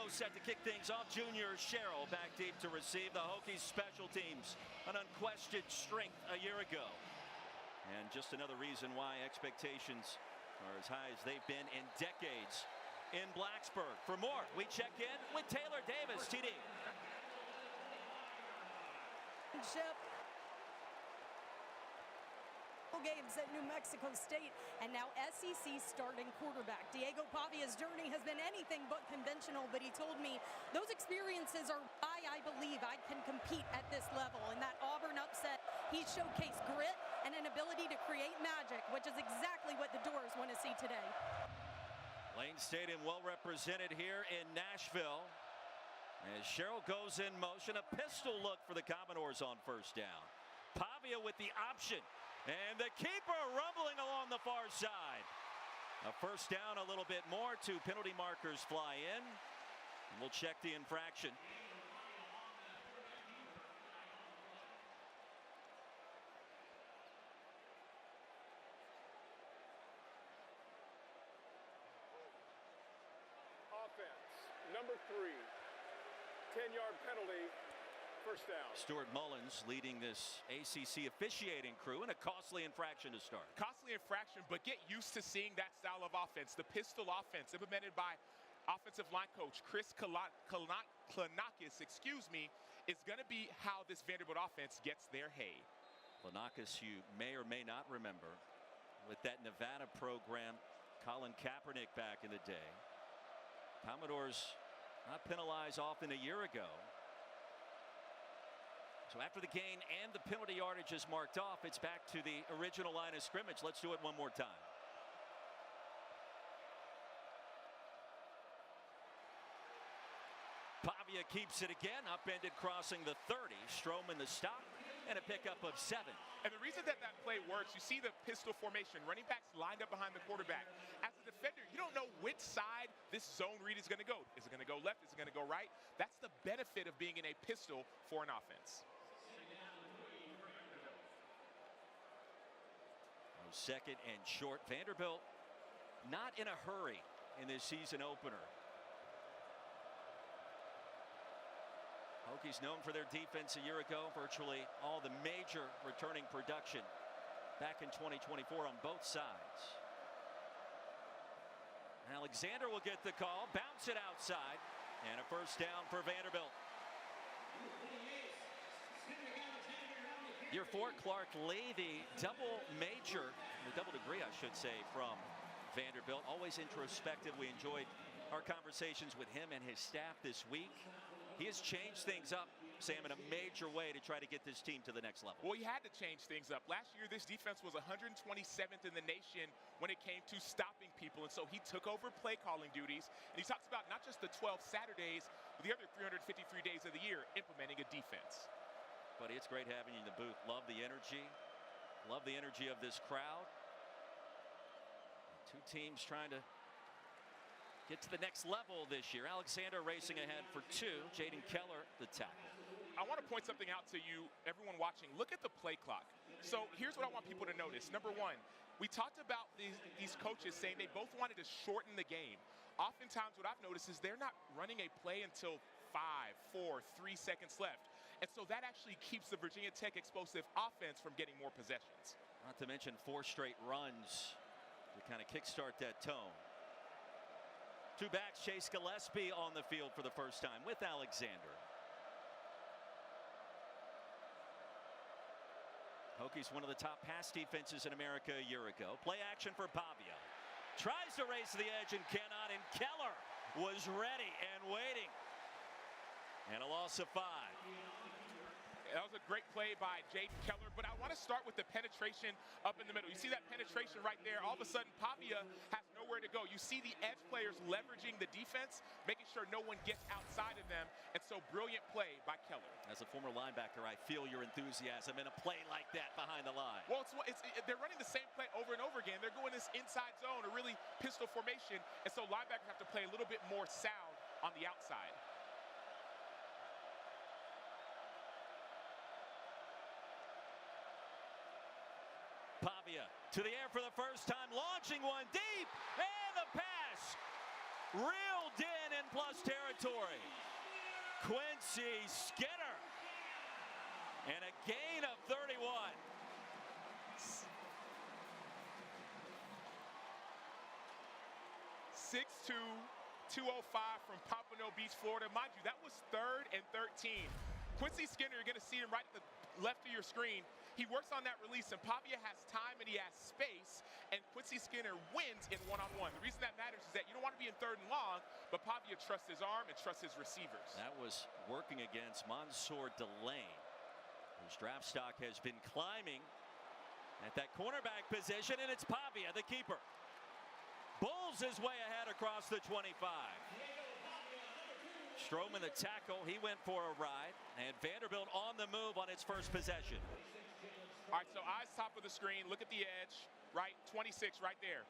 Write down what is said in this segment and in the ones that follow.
Pavio set to kick things off. Junior Sherrill back deep to receive. The Hokies special teams, an unquestioned strength a year ago. And just another reason why expectations are as high as they've been in decades in Blacksburg. For more, we check in with Taylor Davis, TD. Games at New Mexico State, and now SEC starting quarterback. Diego Pavia's journey has been anything but conventional, but he told me those experiences are why I believe I can compete at this level. In that Auburn upset, he showcased grit and an ability to create magic, which is exactly what the Doors want to see today. Lane Stadium well represented here in Nashville. As Sherrill goes in motion, a pistol look for the Commodores on first down. Pavia with the option. And the keeper rumbling along the far side. A first down, a little bit more. 2 penalty markers fly in. And we'll check the infraction. Offense, number 3. 10-yard penalty. First down. Stuart Mullins leading this ACC officiating crew in a costly infraction to start. Costly infraction, but get used to seeing that style of offense. The pistol offense implemented by offensive line coach Chris Klanakis, is going to be how this Vanderbilt offense gets their hay. Klanakis, you may or may not remember, with that Nevada program, Colin Kaepernick back in the day. Commodores not penalized often a year ago. So after the gain and the penalty yardage is marked off, it's back to the original line of scrimmage. Let's do it one more time. Pavia keeps it again, upended crossing the 30. Stroman the stop and a pickup of 7. And the reason that play works, you see the pistol formation, running backs lined up behind the quarterback. As a defender, you don't know which side this zone read is going to go. Is it going to go left? Is it going to go right? That's the benefit of being in a pistol for an offense. Second and short. Vanderbilt not in a hurry in this season opener. Hokies known for their defense a year ago. Virtually all the major returning production back in 2024 on both sides. Alexander will get the call, bounce it outside, and a first down for Vanderbilt. Year 4, Clark Lee, the double major, the double degree, I should say, from Vanderbilt. Always introspective. We enjoyed our conversations with him and his staff this week. He has changed things up, Sam, in a major way to try to get this team to the next level. Well, he had to change things up. Last year, this defense was 127th in the nation when it came to stopping people. And so he took over play calling duties. And he talks about not just the 12 Saturdays, but the other 353 days of the year implementing a defense. Buddy, it's great having you in the booth. Love the energy. Love the energy of this crowd. 2 teams trying to get to the next level this year. Alexander racing ahead for 2. Jaden Keller, the tackle. I want to point something out to you, everyone watching. Look at the play clock. So here's what I want people to notice. Number 1, we talked about these coaches saying they both wanted to shorten the game. Oftentimes what I've noticed is they're not running a play until 5, 4, 3 seconds left. And so that actually keeps the Virginia Tech explosive offense from getting more possessions. Not to mention 4 straight runs to kind of kickstart that tone. 2 backs, Chase Gillespie on the field for the first time with Alexander. Hokies, one of the top pass defenses in America a year ago. Play action for Pavia. Tries to race to the edge and cannot, and Keller was ready and waiting. And a loss of 5. That was a great play by Jaden Keller, but I want to start with the penetration up in the middle. You see that penetration right there. All of a sudden, Pavia has nowhere to go. You see the edge players leveraging the defense, making sure no one gets outside of them, and so brilliant play by Keller. As a former linebacker, I feel your enthusiasm in a play like that behind the line. Well, they're running the same play over and over again. They're going this inside zone, a really pistol formation, and so linebackers have to play a little bit more sound on the outside. Pavia to the air for the first time, launching one deep, and the pass reeled in plus territory. Quincy Skinner. And a gain of 31. 6'2", 205 from Pompano Beach, Florida. Mind you, that was 3rd and 13. Quincy Skinner, you're going to see him right at the left of your screen. He works on that release, and Pavia has time and he has space, and Quincy Skinner wins in one-on-one. The reason that matters is that you don't want to be in 3rd and long, but Pavia trusts his arm and trusts his receivers. That was working against Mansour Delane, whose draft stock has been climbing at that cornerback position, and it's Pavia, the keeper. Bulls his way ahead across the 25. Stroman, the tackle, he went for a ride, and Vanderbilt on the move on its first possession. All right, so eyes top of the screen, look at the edge, right? 26 right there.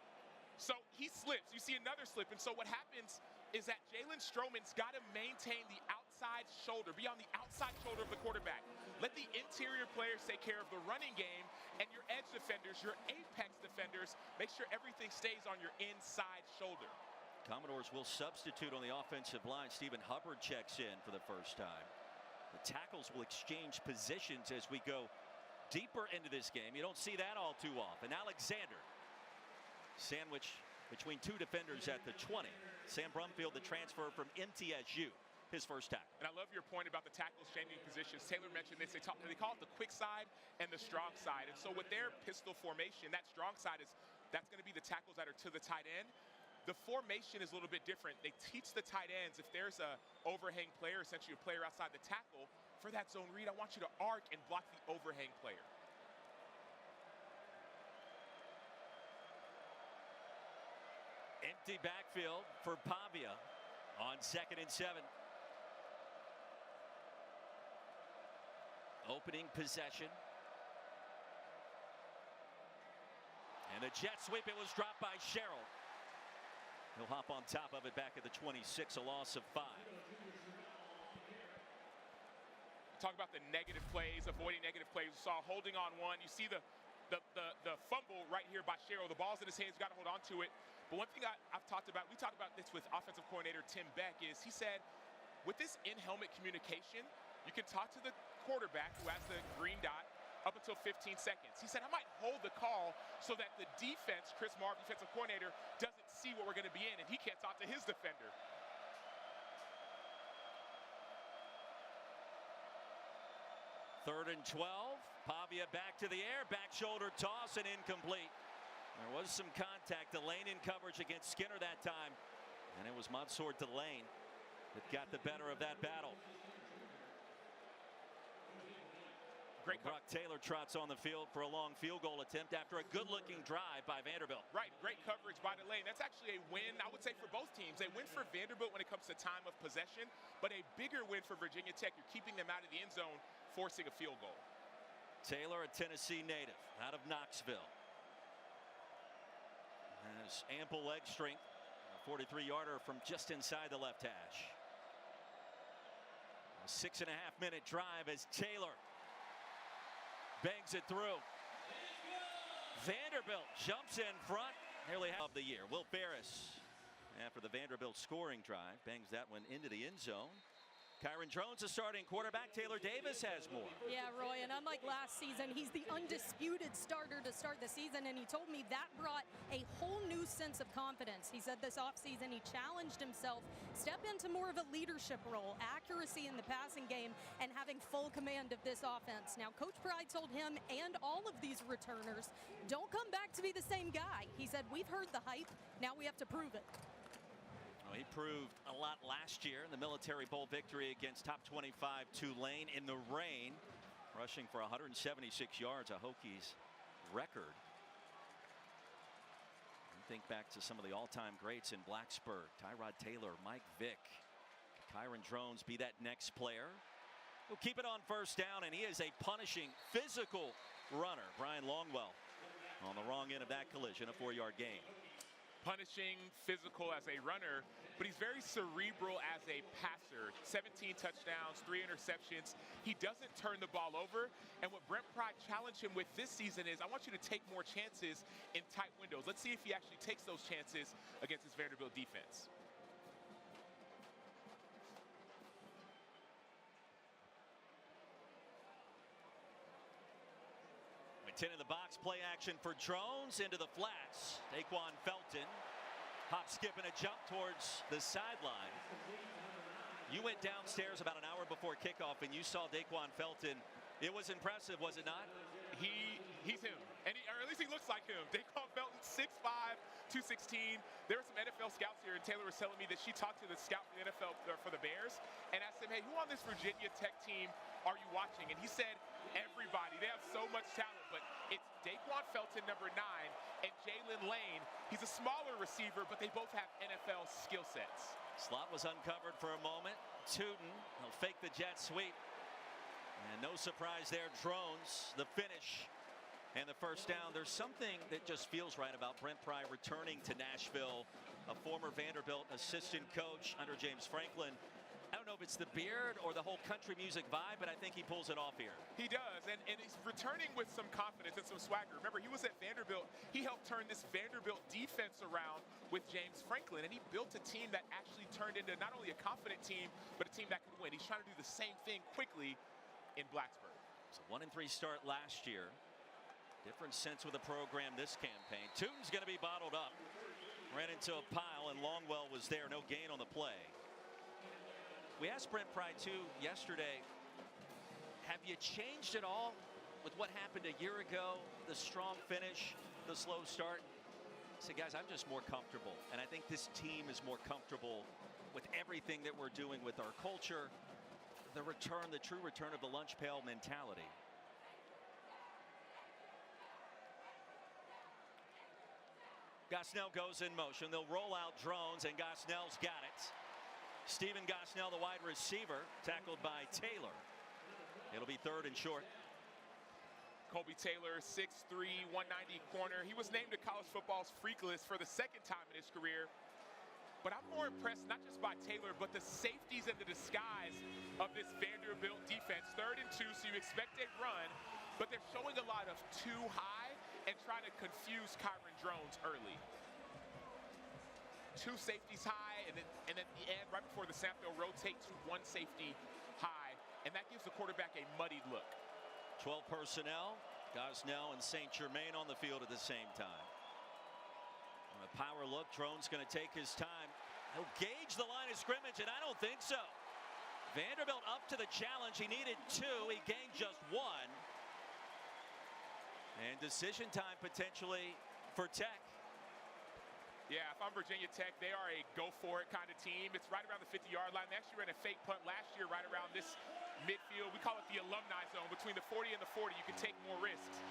So he slips. You see another slip, and so what happens is that Jalen Stroman's got to maintain the outside shoulder, be on the outside shoulder of the quarterback. Let the interior players take care of the running game, and your edge defenders, your apex defenders, make sure everything stays on your inside shoulder. Commodores will substitute on the offensive line. Stephen Hubbard checks in for the first time. The tackles will exchange positions as we go deeper into this game. You don't see that all too often. Alexander sandwich between 2 defenders at the 20. Sam Brumfield, the transfer from MTSU, his first tackle. And I love your point about the tackles changing positions. Taylor mentioned this. They call it the quick side and the strong side. And so with their pistol formation, that strong side that's going to be the tackles that are to the tight end. The formation is a little bit different. They teach the tight ends, if there's a overhang player, essentially a player outside the tackle, for that zone read, I want you to arc and block the overhang player. Empty backfield for Pavia on 2nd and 7. Opening possession. And the jet sweep, it was dropped by Sherrill. He'll hop on top of it back at the 26, a loss of 5. Talk about the negative plays, avoiding negative plays. We saw holding on one. You see the fumble right here by Sherrill. The ball's in his hands. You got to hold on to it. But one thing I've talked about, we talked about this with offensive coordinator Tim Beck, is he said, with this in-helmet communication, you can talk to the quarterback who has the green dot up until 15 seconds. He said, I might hold the call so that the defense, Chris Marv, defensive coordinator, doesn't see what we're going to be in, and he can't talk to his defender. Third and 12. Pavia back to the air, back shoulder toss, and incomplete. There was some contact. Delane in coverage against Skinner that time, and it was Mansour Delane that got the better of that battle. Great Brock Taylor trots on the field for a long field goal attempt after a good-looking drive by Vanderbilt. Right, great coverage by Delane. That's actually a win, I would say, for both teams. A win for Vanderbilt when it comes to time of possession, but a bigger win for Virginia Tech. You're keeping them out of the end zone, forcing a field goal. Taylor, a Tennessee native, out of Knoxville. Has ample leg strength. A 43-yarder from just inside the left hash. A 6.5-minute drive as Taylor bangs it through. Vanderbilt jumps in front. Nearly half of the year. Will Ferris, after the Vanderbilt scoring drive, bangs that one into the end zone. Kyron Drones, the starting quarterback. Taylor Davis has more. Yeah, Roy, and unlike last season, he's the undisputed starter to start the season, and he told me that brought a whole new sense of confidence. He said this offseason he challenged himself, step into more of a leadership role, accuracy in the passing game, and having full command of this offense. Now, Coach Pride told him and all of these returners, don't come back to be the same guy. He said, we've heard the hype, now we have to prove it. Well, he proved a lot last year in the Military Bowl victory against top 25 Tulane in the rain, rushing for 176 yards, a Hokies record. Think back to some of the all-time greats in Blacksburg. Tyrod Taylor, Mike Vick, Kyron Drones be that next player. We'll keep it on first down, and he is a punishing, physical runner. Brian Longwell on the wrong end of that collision, a 4-yard gain. Punishing, physical as a runner, but he's very cerebral as a passer. 17 touchdowns, 3 interceptions. He doesn't turn the ball over, and what Brent Pry challenged him with this season is, I want you to take more chances in tight windows. Let's see if he actually takes those chances against his Vanderbilt defense. Pennington in the box, play action for Drones into the flats. Daquan Felton hop, skip, and a jump towards the sideline. You went downstairs about an hour before kickoff and you saw Daquan Felton. It was impressive, was it not? He's him, or at least he looks like him. Daquan Felton, 6'5", 216. There were some NFL scouts here, and Taylor was telling me that she talked to the scout for the NFL for the Bears and asked him, hey, who on this Virginia Tech team are you watching? And he said, everybody. They have so much talent, but it's Daquan Felton, number 9, and Jalen Lane. He's a smaller receiver, but they both have NFL skill sets. Slot was uncovered for a moment. Tootin, he'll fake the jet sweep. And no surprise there, Drones, the finish and the first down. There's something that just feels right about Brent Pry returning to Nashville, a former Vanderbilt assistant coach under James Franklin. I don't know if it's the beard or the whole country music vibe, but I think he pulls it off here. He does, and he's returning with some confidence and some swagger. Remember, he was at Vanderbilt. He helped turn this Vanderbilt defense around with James Franklin, and he built a team that actually turned into not only a confident team, but a team that could win. He's trying to do the same thing quickly in Blacksburg. It's a 1-3 start last year. Different sense with the program this campaign. Tootin's going to be bottled up. Ran into a pile, and Longwell was there. No gain on the play. We asked Brent Pry too yesterday, have you changed at all with what happened a year ago? The strong finish, the slow start. I said, guys, I'm just more comfortable, and I think this team is more comfortable with everything that we're doing with our culture, the true return of the lunch pail mentality. Gosnell goes in motion. They'll roll out Drones, and Gosnell's got it. Stephen Gosnell, the wide receiver, tackled by Taylor. It'll be 3rd and short. Colby Taylor, 6'3", 190 corner. He was named to college football's freak list for the 2nd time in his career. But I'm more impressed not just by Taylor, but the safeties and the disguise of this Vanderbilt defense. 3rd and 2, so you expect a run, but they're showing a lot of too high and trying to confuse Kyron Drones early. 2 safeties high, and then at the end, right before the snap, they'll rotate to 1 safety high, and that gives the quarterback a muddied look. 12 personnel, Gosnell and St. Germain on the field at the same time. On a power look, Drones going to take his time. He'll gauge the line of scrimmage, and I don't think so. Vanderbilt up to the challenge. He needed 2. He gained just 1. And decision time potentially for Tech. Yeah, if I'm Virginia Tech, they are a go-for-it kind of team. It's right around the 50-yard line. They actually ran a fake punt last year right around this midfield. We call it the alumni zone. Between the 40 and the 40, you can take more risks.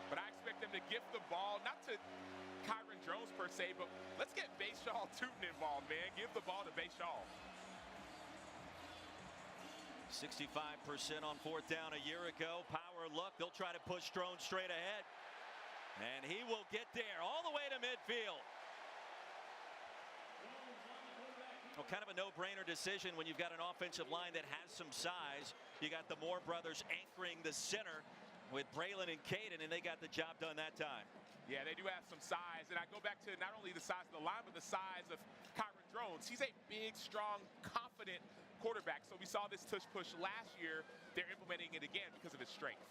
But I expect them to give the ball, not to Kyron Drones per se, but let's get Bayshaw Tootin involved, man. Give the ball to Bayshaw. 65% on 4th down a year ago. Power look. They'll try to push Drones straight ahead. And he will get there all the way to midfield. Well, kind of a no-brainer decision when you've got an offensive line that has some size. You got the Moore brothers anchoring the center with Braylon and Caden, and they got the job done that time. Yeah, they do have some size, and I go back to not only the size of the line, but the size of Kyron Drones. He's a big, strong, confident quarterback. So we saw this tush push last year. They're implementing it again because of his strength.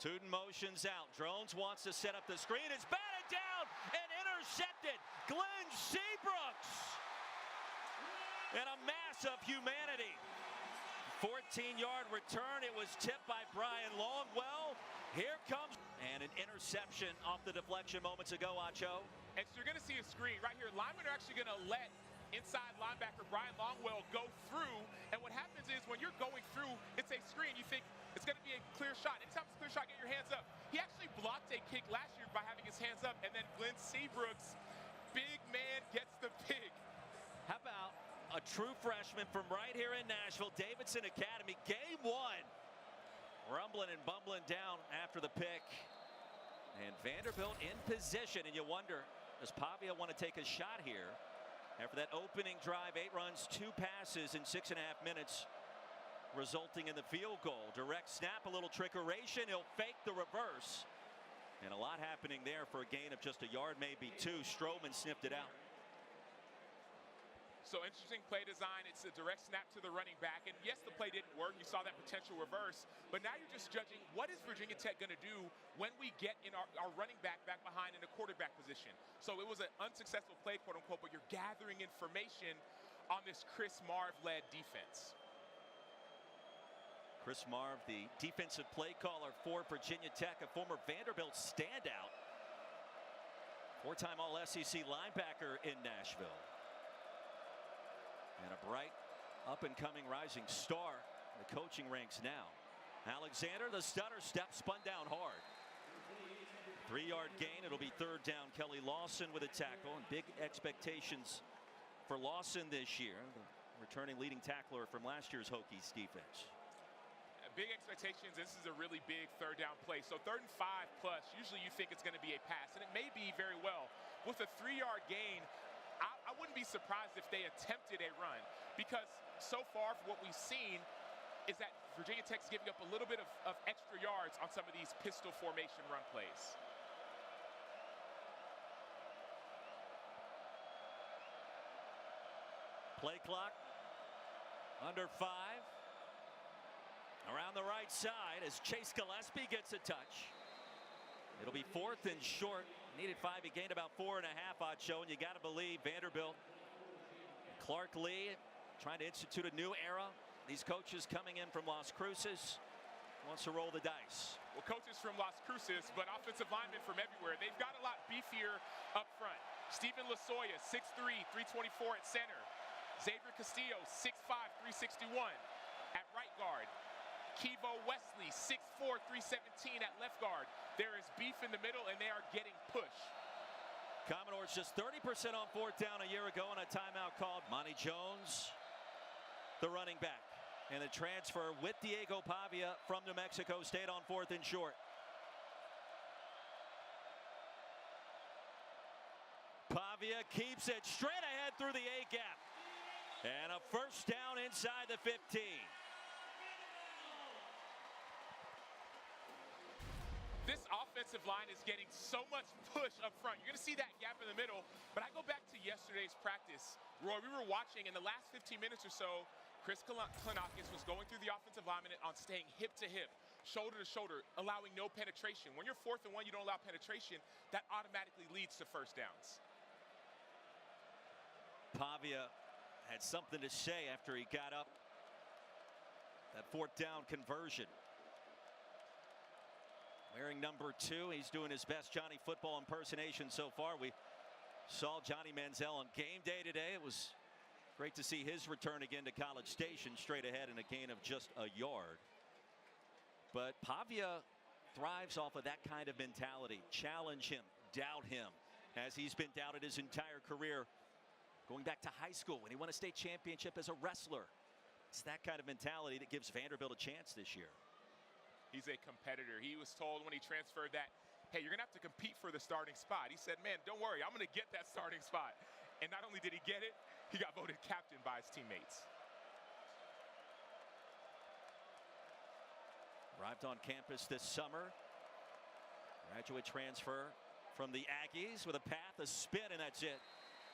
Tootin motions out. Drones wants to set up the screen. It's batted down and intercepted. Glenn Seabrooks. And a mass of humanity. 14-yard return. It was tipped by Brian Longwell. Here comes, and an interception off the deflection moments ago, Acho. And so you're going to see a screen right here. Linemen are actually going to let inside linebacker Brian Longwell go through. And what happens is when you're going through, it's a screen. You think it's going to be a clear shot. Anytime it's a clear shot, get your hands up. He actually blocked a kick last year by having his hands up. And then Glenn Seabrooks, big man, gets the pig. How about a true freshman from right here in Nashville, Davidson Academy, game 1. Rumbling and bumbling down after the pick. And Vanderbilt in position, and you wonder, does Pavia want to take a shot here? After that opening drive, 8 runs, 2 passes in 6.5 minutes, resulting in the field goal. Direct snap, a little trickeration. He'll fake the reverse. And a lot happening there for a gain of just a yard, maybe 2. Stroman sniffed it out. So interesting play design. It's a direct snap to the running back. And yes, the play didn't work. You saw that potential reverse. But now you're just judging what is Virginia Tech going to do when we get in our running back behind in the quarterback position. So it was an unsuccessful play, quote unquote, but you're gathering information on this Chris Marv-led defense. Chris Marv, the defensive play caller for Virginia Tech, a former Vanderbilt standout. Four-time All-SEC linebacker in Nashville. And a bright, up-and-coming rising star in the coaching ranks now. Alexander, the stutter step, spun down hard. 3-yard gain. It'll be third down. Kelly Lawson with a tackle. And big expectations for Lawson this year, the returning leading tackler from last year's Hokies defense. Big expectations. This is a really big third down play. So 3rd and 5 plus, usually you think it's going to be a pass, and it may be very well. With a 3-yard gain, I wouldn't be surprised if they attempted a run, because so far from what we've seen is that Virginia Tech's giving up a little bit of extra yards on some of these pistol formation run plays. Play clock under 5. Around the right side as Chase Gillespie gets a touch. It'll be 4th and short. Needed 5. He gained about 4.5 on show, and you got to believe Vanderbilt. Clark Lee trying to institute a new era. These coaches coming in from Las Cruces wants to roll the dice. Well, coaches from Las Cruces, but offensive linemen from everywhere. They've got a lot beefier up front. Stephen Lasoya, 6'3", 324 at center. Xavier Castillo, 6'5", 361 at right guard. Kevo Wesley, 6'4", 317 at left guard. There is beef in the middle, and they are getting push. Commodores just 30% on 4th down a year ago on a timeout called. Monty Jones, the running back, and the transfer with Diego Pavia from New Mexico State on 4th and short. Pavia keeps it straight ahead through the A-gap. And a first down inside the 15. This offensive line is getting so much push up front. You're going to see that gap in the middle. But I go back to yesterday's practice. Roy, we were watching in the last 15 minutes or so, Chris Klanakis was going through the offensive lineman on staying hip to hip, shoulder to shoulder, allowing no penetration. When you're 4th and 1, you don't allow penetration. That automatically leads to first downs. Pavia had something to say after he got up. That 4th down conversion. Wearing number 2, he's doing his best Johnny football impersonation so far. We saw Johnny Manziel on game day today. It was great to see his return again to College Station, straight ahead in a gain of just a yard. But Pavia thrives off of that kind of mentality. Challenge him, doubt him, as he's been doubted his entire career. Going back to high school when he won a state championship as a wrestler. It's that kind of mentality that gives Vanderbilt a chance this year. He's a competitor. He was told when he transferred that, hey, you're going to have to compete for the starting spot. He said, man, don't worry, I'm going to get that starting spot. And not only did he get it, he got voted captain by his teammates. Arrived on campus this summer. Graduate transfer from the Aggies with a path, a spin, and that's it.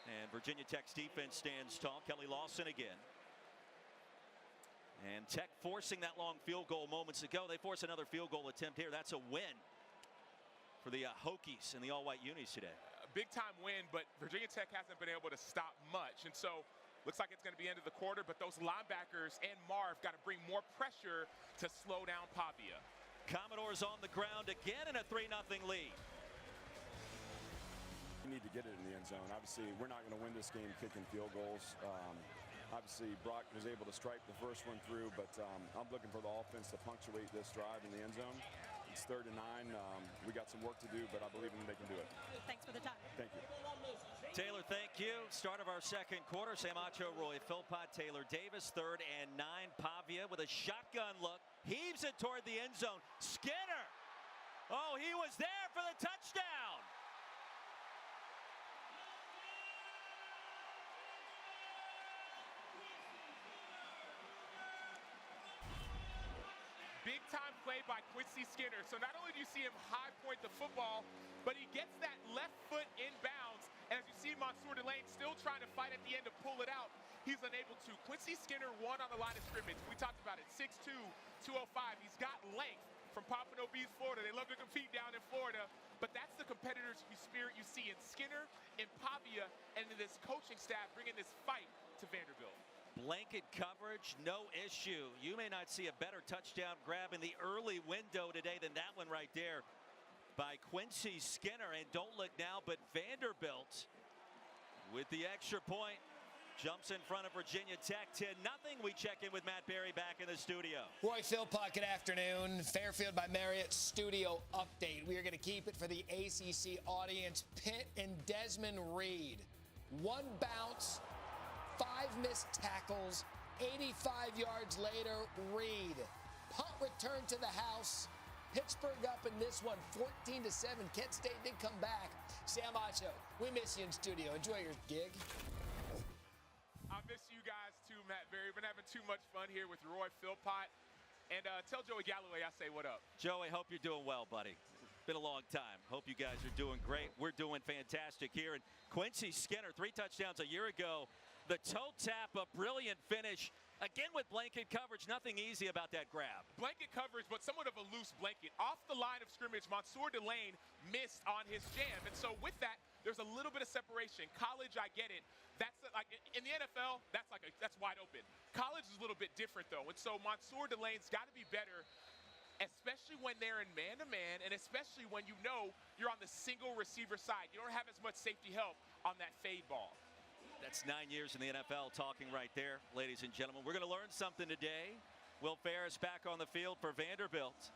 And Virginia Tech's defense stands tall. Kelly Lawson again. And Tech forcing that long field goal moments ago. They force another field goal attempt here. That's a win for the Hokies and the all-white unis today. A big-time win, but Virginia Tech hasn't been able to stop much. And so looks like it's going to be end of the quarter, but those linebackers and Marv got to bring more pressure to slow down Pavia. Commodores on the ground again in a 3-0 lead. We need to get it in the end zone. Obviously, we're not going to win this game kicking field goals. Obviously, Brock was able to strike the first one through, but I'm looking for the offense to punctuate this drive in the end zone. It's 3rd and 9. We got some work to do, but I believe they can do it. Thanks for the time. Thank you. Taylor, thank you. Start of our second quarter. Sam Acho, Roy Philpott, Taylor Davis. 3rd and 9. Pavia with a shotgun look. Heaves it toward the end zone. Skinner. Oh, he was there for the touchdown. Big-time play by Quincy Skinner. So not only do you see him high point the football, but he gets that left foot in bounds. And as you see Mansour Delane still trying to fight at the end to pull it out. he's unable to. Quincy Skinner won on the line of scrimmage. We talked about it, 6'2", 205. He's got length from Pompano Beach, Florida. They love to compete down in Florida. But that's the competitor's spirit you see in Skinner, in Pavia, and in this coaching staff bringing this fight to Vanderbilt. Blanket coverage, no issue. You may not see a better touchdown grab in the early window today than that one right there by Quincy Skinner. And don't look now, but Vanderbilt with the extra point jumps in front of Virginia Tech 10-0. We check in with Matt Berry back in the studio. Roy Philpott, good afternoon. Fairfield by Marriott studio update. We are going to keep it for the ACC audience. Pitt and Desmond Reed. One bounce, 5 missed tackles, 85 yards later, Reed. Punt return to the house. Pittsburgh up in this one, 14-7. Kent State did come back. Sam Acho, we miss you in studio. Enjoy your gig. I miss you guys too, Matt Berry. Been having too much fun here with Roy Philpott. And tell Joey Galloway I say what up. Joey, hope you're doing well, buddy. Been a long time. Hope you guys are doing great. We're doing fantastic here. And Quincy Skinner, 3 touchdowns a year ago. The toe tap, a brilliant finish. Again with blanket coverage, nothing easy about that grab. Blanket coverage, but somewhat of a loose blanket. Off the line of scrimmage, Mansour Delane missed on his jam. And so with that, there's a little bit of separation. College, I get it. That's like in the NFL, that's wide open. College is a little bit different though. And so Mansour Delane's got to be better, especially when they're in man-to-man, and especially when you know you're on the single receiver side. You don't have as much safety help on that fade ball. That's 9 years in the NFL talking right there, ladies and gentlemen. We're going to learn something today. Will Ferris back on the field for Vanderbilt.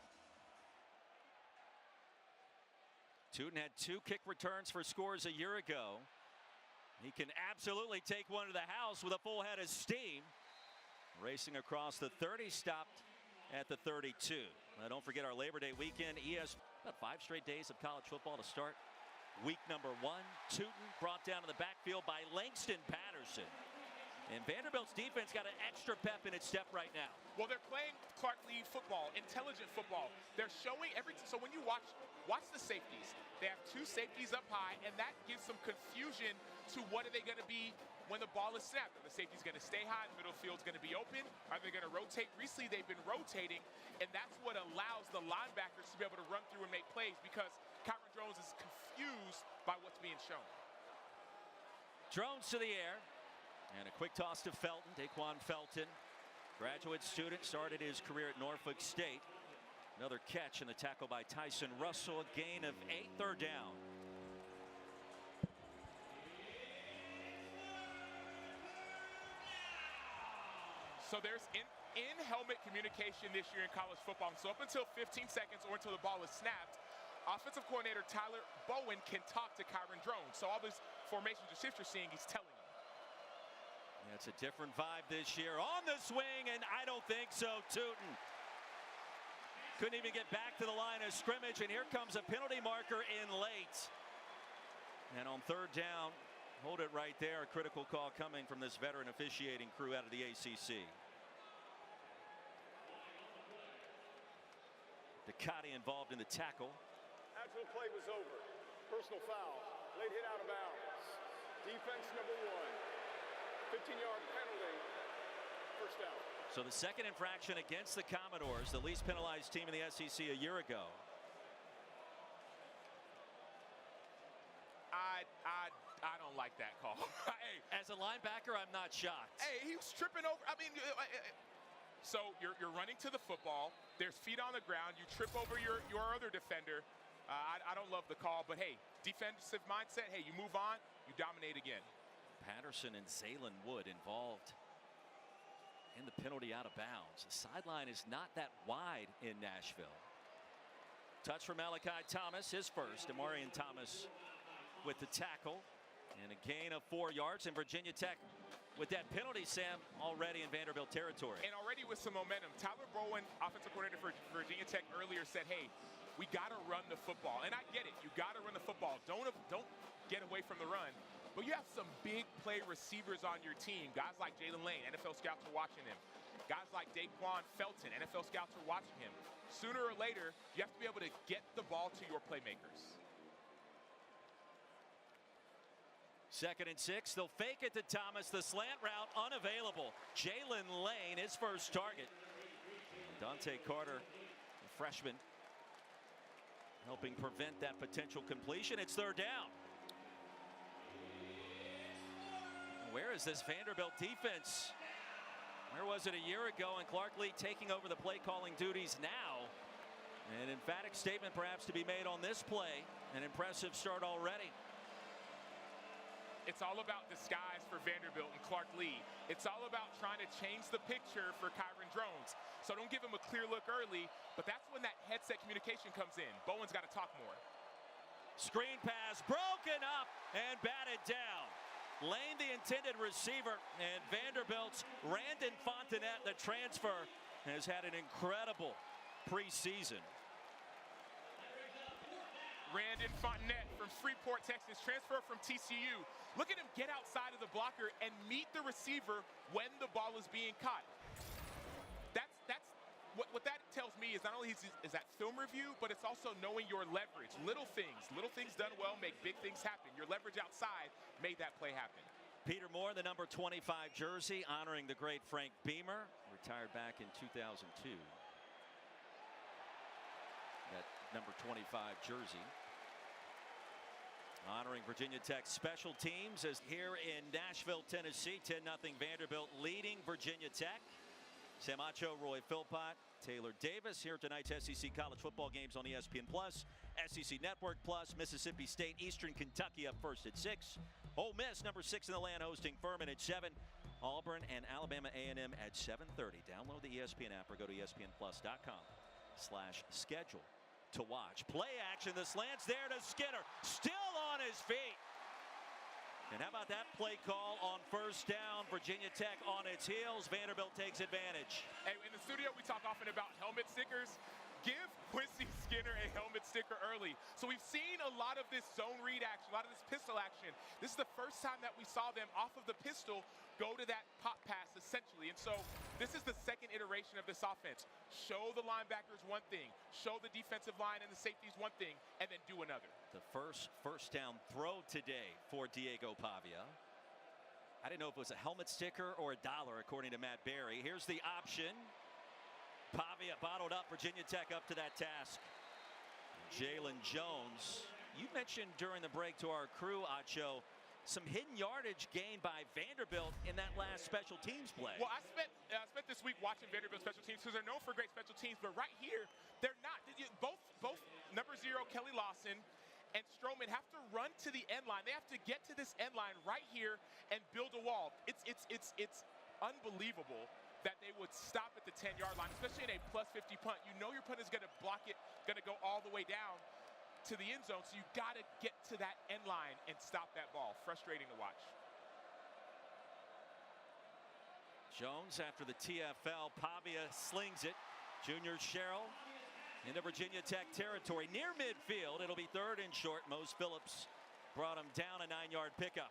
Tootin had 2 kick returns for scores a year ago. He can absolutely take one to the house with a full head of steam. Racing across the 30, stopped at the 32. Now, don't forget our Labor Day weekend. About 5 straight days of college football to start week number 1. Tootin brought down in the backfield by Langston Patterson. And Vanderbilt's defense got an extra pep in its step right now. Well, they're playing Clark Lee football, intelligent football. They're showing so when you watch the safeties, they have 2 safeties up high, and that gives some confusion to what are they going to be when the ball is snapped. Are the safety's going to stay high, the middle field's going to be open? Are they going to rotate? Recently, they've been rotating, and that's what allows the linebackers to be able to run through and make plays because Kyron Drones is confused by what's being shown. Drones to the air. And a quick toss to Felton, Daquan Felton. Graduate student, started his career at Norfolk State. Another catch and the tackle by Tyson Russell. A gain of 8, 3rd down. So there's in-helmet communication this year in college football. So up until 15 seconds or until the ball is snapped, offensive coordinator Tyler Bowen can talk to Kyron Drones. So all these formations or shifts you're seeing, he's telling them. Yeah, it's a different vibe this year. On the swing, and I don't think so. Tootin couldn't even get back to the line of scrimmage, and here comes a penalty marker in late. And on 3rd down, hold it right there. A critical call coming from this veteran officiating crew out of the ACC. Ducati involved in the tackle. After the play was over, personal foul, late hit out of bounds. Defense number 1. 15-yard penalty, 1st down. So the 2nd infraction against the Commodores, the least penalized team in the SEC a year ago. I don't like that call. Hey, as a linebacker, I'm not shocked. Hey, he was tripping over. I mean, so you're running to the football. There's feet on the ground. You trip over your other defender. I don't love the call, but hey, defensive mindset. Hey, you move on, you dominate again. Patterson and Zaylen Wood involved in the penalty out of bounds. The sideline is not that wide in Nashville. Touch from Malachi Thomas, his first. Demarion Thomas with the tackle. And a gain of 4 yards. And Virginia Tech with that penalty, Sam, already in Vanderbilt territory. And already with some momentum. Tyler Bowen, offensive coordinator for Virginia Tech, earlier said, hey, we got to run the football. And I get it. You got to run the football. Don't get away from the run. But you have some big play receivers on your team. Guys like Jalen Lane, NFL scouts are watching him. Guys like Daquan Felton, NFL scouts are watching him. Sooner or later, you have to be able to get the ball to your playmakers. 2nd and 6. They'll fake it to Thomas. The slant route unavailable. Jalen Lane, his first target. Dante Carter, the freshman, helping prevent that potential completion. It's 3rd down. Where is this Vanderbilt defense? Where was it a year ago? And Clark Lee taking over the play calling duties now. An emphatic statement perhaps to be made on this play. An impressive start already. It's all about disguise for Vanderbilt and Clark Lee. It's all about trying to change the picture for Kyron Drones. So don't give him a clear look early, but that's when that headset communication comes in. Bowen's got to talk more. Screen pass broken up and batted down. Lane, the intended receiver, and Vanderbilt's Randon Fontenette, the transfer, has had an incredible preseason. Randon Fontenette from Freeport, Texas, transfer from TCU. Look at him get outside of the blocker and meet the receiver when the ball is being caught. That's what that tells me is not only is that film review, but it's also knowing your leverage. Little things done well make big things happen. Your leverage outside made that play happen. Peter Moore, the number 25 jersey, honoring the great Frank Beamer, retired back in 2002. That number 25 jersey, honoring Virginia Tech special teams, as here in Nashville, Tennessee, 10-0 Vanderbilt leading Virginia Tech. Sam Acho, Roy Philpott, Taylor Davis here tonight's SEC college football games on ESPN Plus, SEC Network Plus. Mississippi State, Eastern Kentucky up first at 6. Ole Miss, number 6 in the land, hosting Furman at 7. Auburn and Alabama A&M at 7:30. Download the ESPN app or go to ESPNplus.com/schedule to watch. Play action, the slant's there to Skinner, still on his feet. And how about that play call on 1st down? Virginia Tech on its heels. Vanderbilt takes advantage. Hey, in the studio, we talk often about helmet stickers. Give Quincy Skinner a helmet sticker early. So we've seen a lot of this zone read action, a lot of this pistol action. This is the first time that we saw them off of the pistol go to that pop pass, essentially. And so this is the 2nd iteration of this offense. Show the linebackers one thing, show the defensive line and the safeties one thing, and then do another. The first down throw today for Diego Pavia. I didn't know if it was a helmet sticker or $1, according to Matt Berry. Here's the option. Pavia bottled up. Virginia Tech up to that task. Jalen Jones. You mentioned during the break to our crew, Acho, some hidden yardage gained by Vanderbilt in that last special teams play. Well, I spent this week watching Vanderbilt special teams because they're known for great special teams, but right here, they're not. Both number 0, Kelly Lawson, and Stroman have to run to the end line. They have to get to this end line right here and build a wall. It's unbelievable that they would stop at the 10-yard line, especially in a +50 punt. You know your punt is going to block it, going to go all the way down to the end zone, so you got to get to that end line and stop that ball. Frustrating to watch. Jones after the TFL. Pavia slings it. Junior Sherrill into Virginia Tech territory near midfield. It'll be 3rd and short. Mose Phillips brought him down, a 9-yard pickup.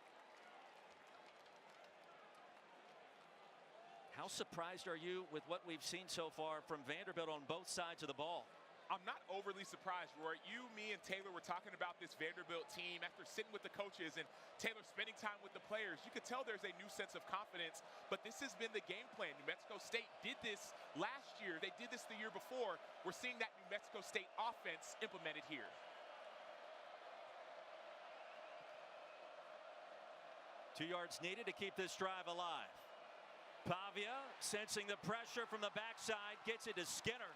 How surprised are you with what we've seen so far from Vanderbilt on both sides of the ball? I'm not overly surprised, Roy. You, me, and Taylor were talking about this Vanderbilt team after sitting with the coaches and Taylor spending time with the players. You could tell there's a new sense of confidence, but this has been the game plan. New Mexico State did this last year. They did this the year before. We're seeing that New Mexico State offense implemented here. Two yards needed to keep this drive alive. Pavia sensing the pressure from the backside, gets it to Skinner.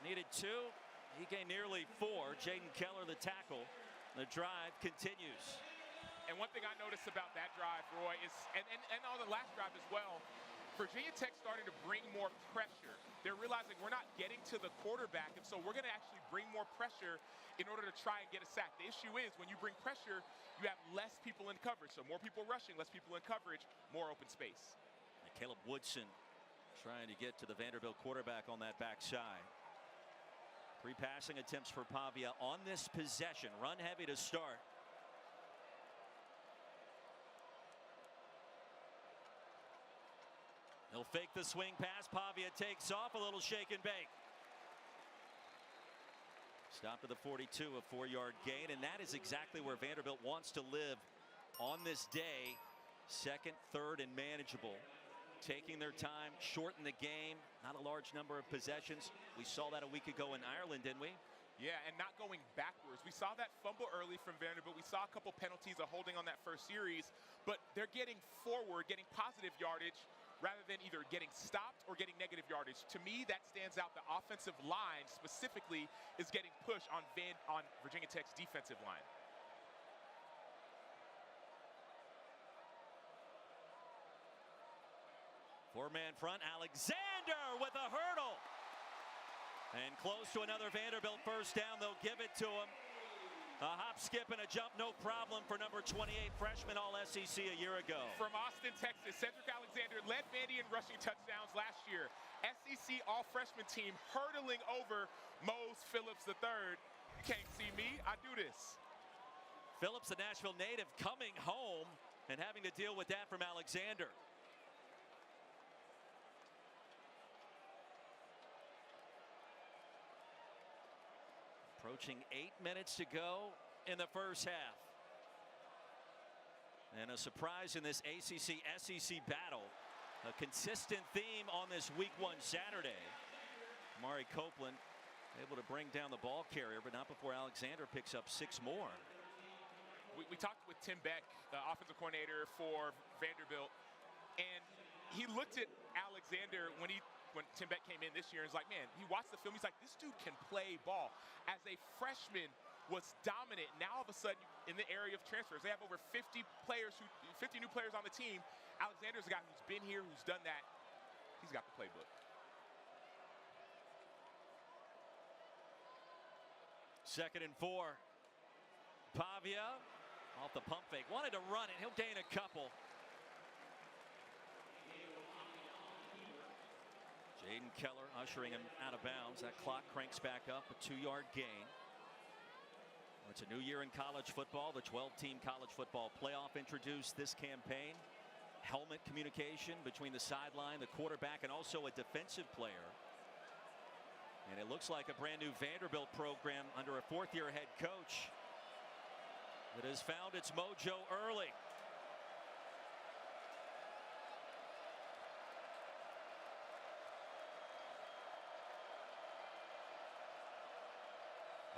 Needed 2. He gained nearly 4. Jaden Keller, the tackle. The drive continues. And one thing I noticed about that drive, Roy, is, and on the last drive as well, Virginia Tech starting to bring more pressure. They're realizing we're not getting to the quarterback, and so we're going to actually bring more pressure in order to try and get a sack. The issue is when you bring pressure, you have less people in coverage. So more people rushing, less people in coverage, more open space. And Caleb Woodson trying to get to the Vanderbilt quarterback on that backside. 3 passing attempts for Pavia on this possession. Run heavy to start. He'll fake the swing pass. Pavia takes off, a little shake and bake. Stopped at the 42, a 4-yard gain, and that is exactly where Vanderbilt wants to live on this day, second, third, and manageable. Taking their time, shorten the game, not a large number of possessions. We saw that a week ago in Ireland, didn't we? Yeah, and not going backwards. We saw that fumble early from Vanderbilt. We saw a couple penalties of holding on that first series, but they're getting forward, getting positive yardage, rather than either getting stopped or getting negative yardage. To me, that stands out. The offensive line specifically is getting pushed on Virginia Tech's defensive line. Four-man front, Alexander with a hurdle. And close to another Vanderbilt first down. They'll give it to him. A hop, skip, and a jump, no problem for number 28, freshman All-SEC a year ago. From Austin, Texas, Cedric Alexander led Vandy in rushing touchdowns last year. SEC All-Freshman team hurdling over Mose Phillips III. You can't see me, I do this. Phillips, the Nashville native, coming home and having to deal with that from Alexander. Approaching 8 minutes to go in the first half. And a surprise in this ACC-SEC battle. A consistent theme on this Week 1 Saturday. Amari Copeland able to bring down the ball carrier, but not before Alexander picks up 6 more. We talked with Tim Beck, the offensive coordinator for Vanderbilt, and he looked at Alexander when Tim Beck came in this year, and was like, man, he watched the film. He's like, this dude can play ball. As a freshman, was dominant. Now all of a sudden, in the area of transfers, they have over 50 new players on the team. Alexander's a guy who's been here, who's done that. He's got the playbook. Second and 4. Pavia off the pump fake. Wanted to run it. He'll gain a couple. Jaden Keller ushering him out of bounds. That clock cranks back up, a 2-yard gain. It's a new year in college football. The 12-team college football playoff introduced this campaign. Helmet communication between the sideline, the quarterback, and also a defensive player. And it looks like a brand new Vanderbilt program under a 4th-year head coach that has found its mojo early.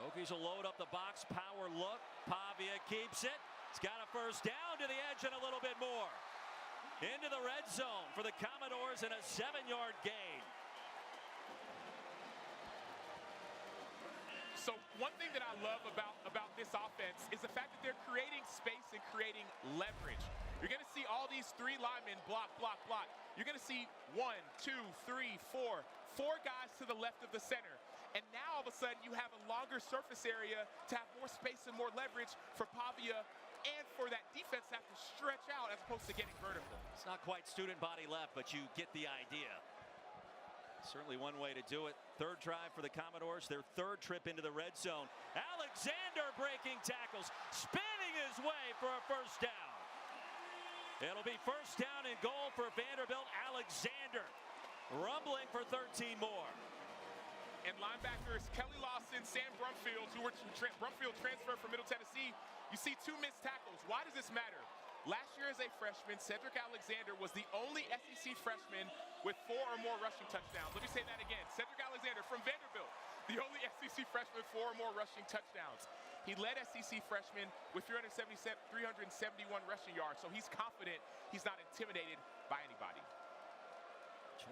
Hokies will load up the box, power look. Pavia keeps it. He's got a first down to the edge and a little bit more. Into the red zone for the Commodores and a 7-yard gain. So one thing that I love about this offense is the fact that they're creating space and creating leverage. You're going to see all these 3 linemen block, block, block. You're going to see 1, 2, 3, 4 guys to the left of the center. And now all of a sudden you have a longer surface area to have more space and more leverage for Pavia and for that defense to have to stretch out as opposed to getting vertical. It's not quite student body left, but you get the idea. Certainly one way to do it. Third drive for the Commodores, their 3rd trip into the red zone. Alexander breaking tackles, spinning his way for a first down. It'll be first down and goal for Vanderbilt. Alexander rumbling for 13 more. And linebackers Kelly Lawson, Sam Brumfield, Brumfield transferred from Middle Tennessee. You see 2 missed tackles. Why does this matter? Last year as a freshman, Cedric Alexander was the only SEC freshman with 4 or more rushing touchdowns. Let me say that again. Cedric Alexander from Vanderbilt, the only SEC freshman with 4 or more rushing touchdowns. He led SEC freshmen with 371 rushing yards, so he's confident he's not intimidated by anybody.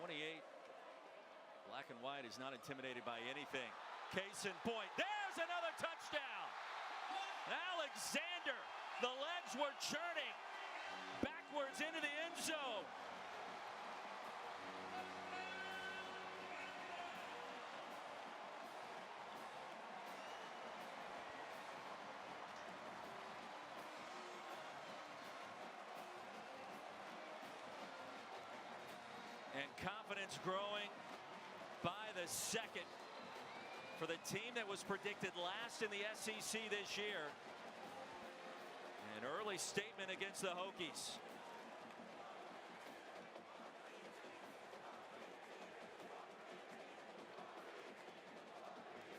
28. Black and white is not intimidated by anything. Case in point. There's another touchdown. Alexander. The legs were churning. Backwards into the end zone. And confidence growing by the second for the team that was predicted last in the SEC this year. An early statement against the Hokies.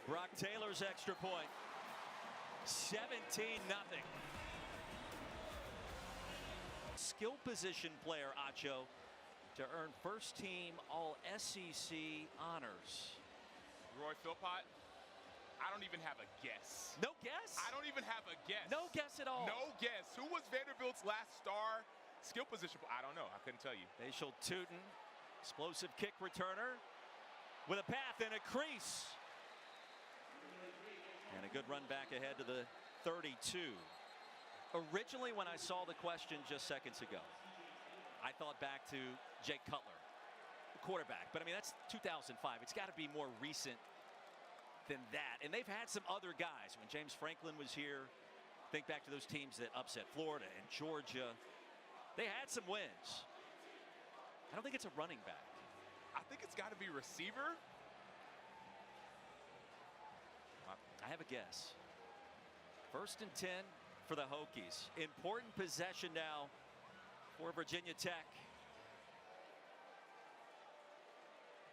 Brock Taylor's extra point. 17-0. skill position player, Acho, to earn first-team All-SEC honors. Roy Philpott, I don't even have a guess. No guess? I don't even have a guess. No guess at all. No guess. Who was Vanderbilt's last star skill position? I don't know. I couldn't tell you. Bashal Tootin, explosive kick returner with a path and a crease. And a good run back ahead to the 32. Originally, when I saw the question just seconds ago, I thought back to Jake Cutler, the quarterback. But I mean, that's 2005. It's got to be more recent than that. And they've had some other guys. When James Franklin was here, think back to those teams that upset Florida and Georgia. They had some wins. I don't think it's a running back. I think it's got to be receiver. I have a guess. 1st and 10 for the Hokies. Important possession now for Virginia Tech.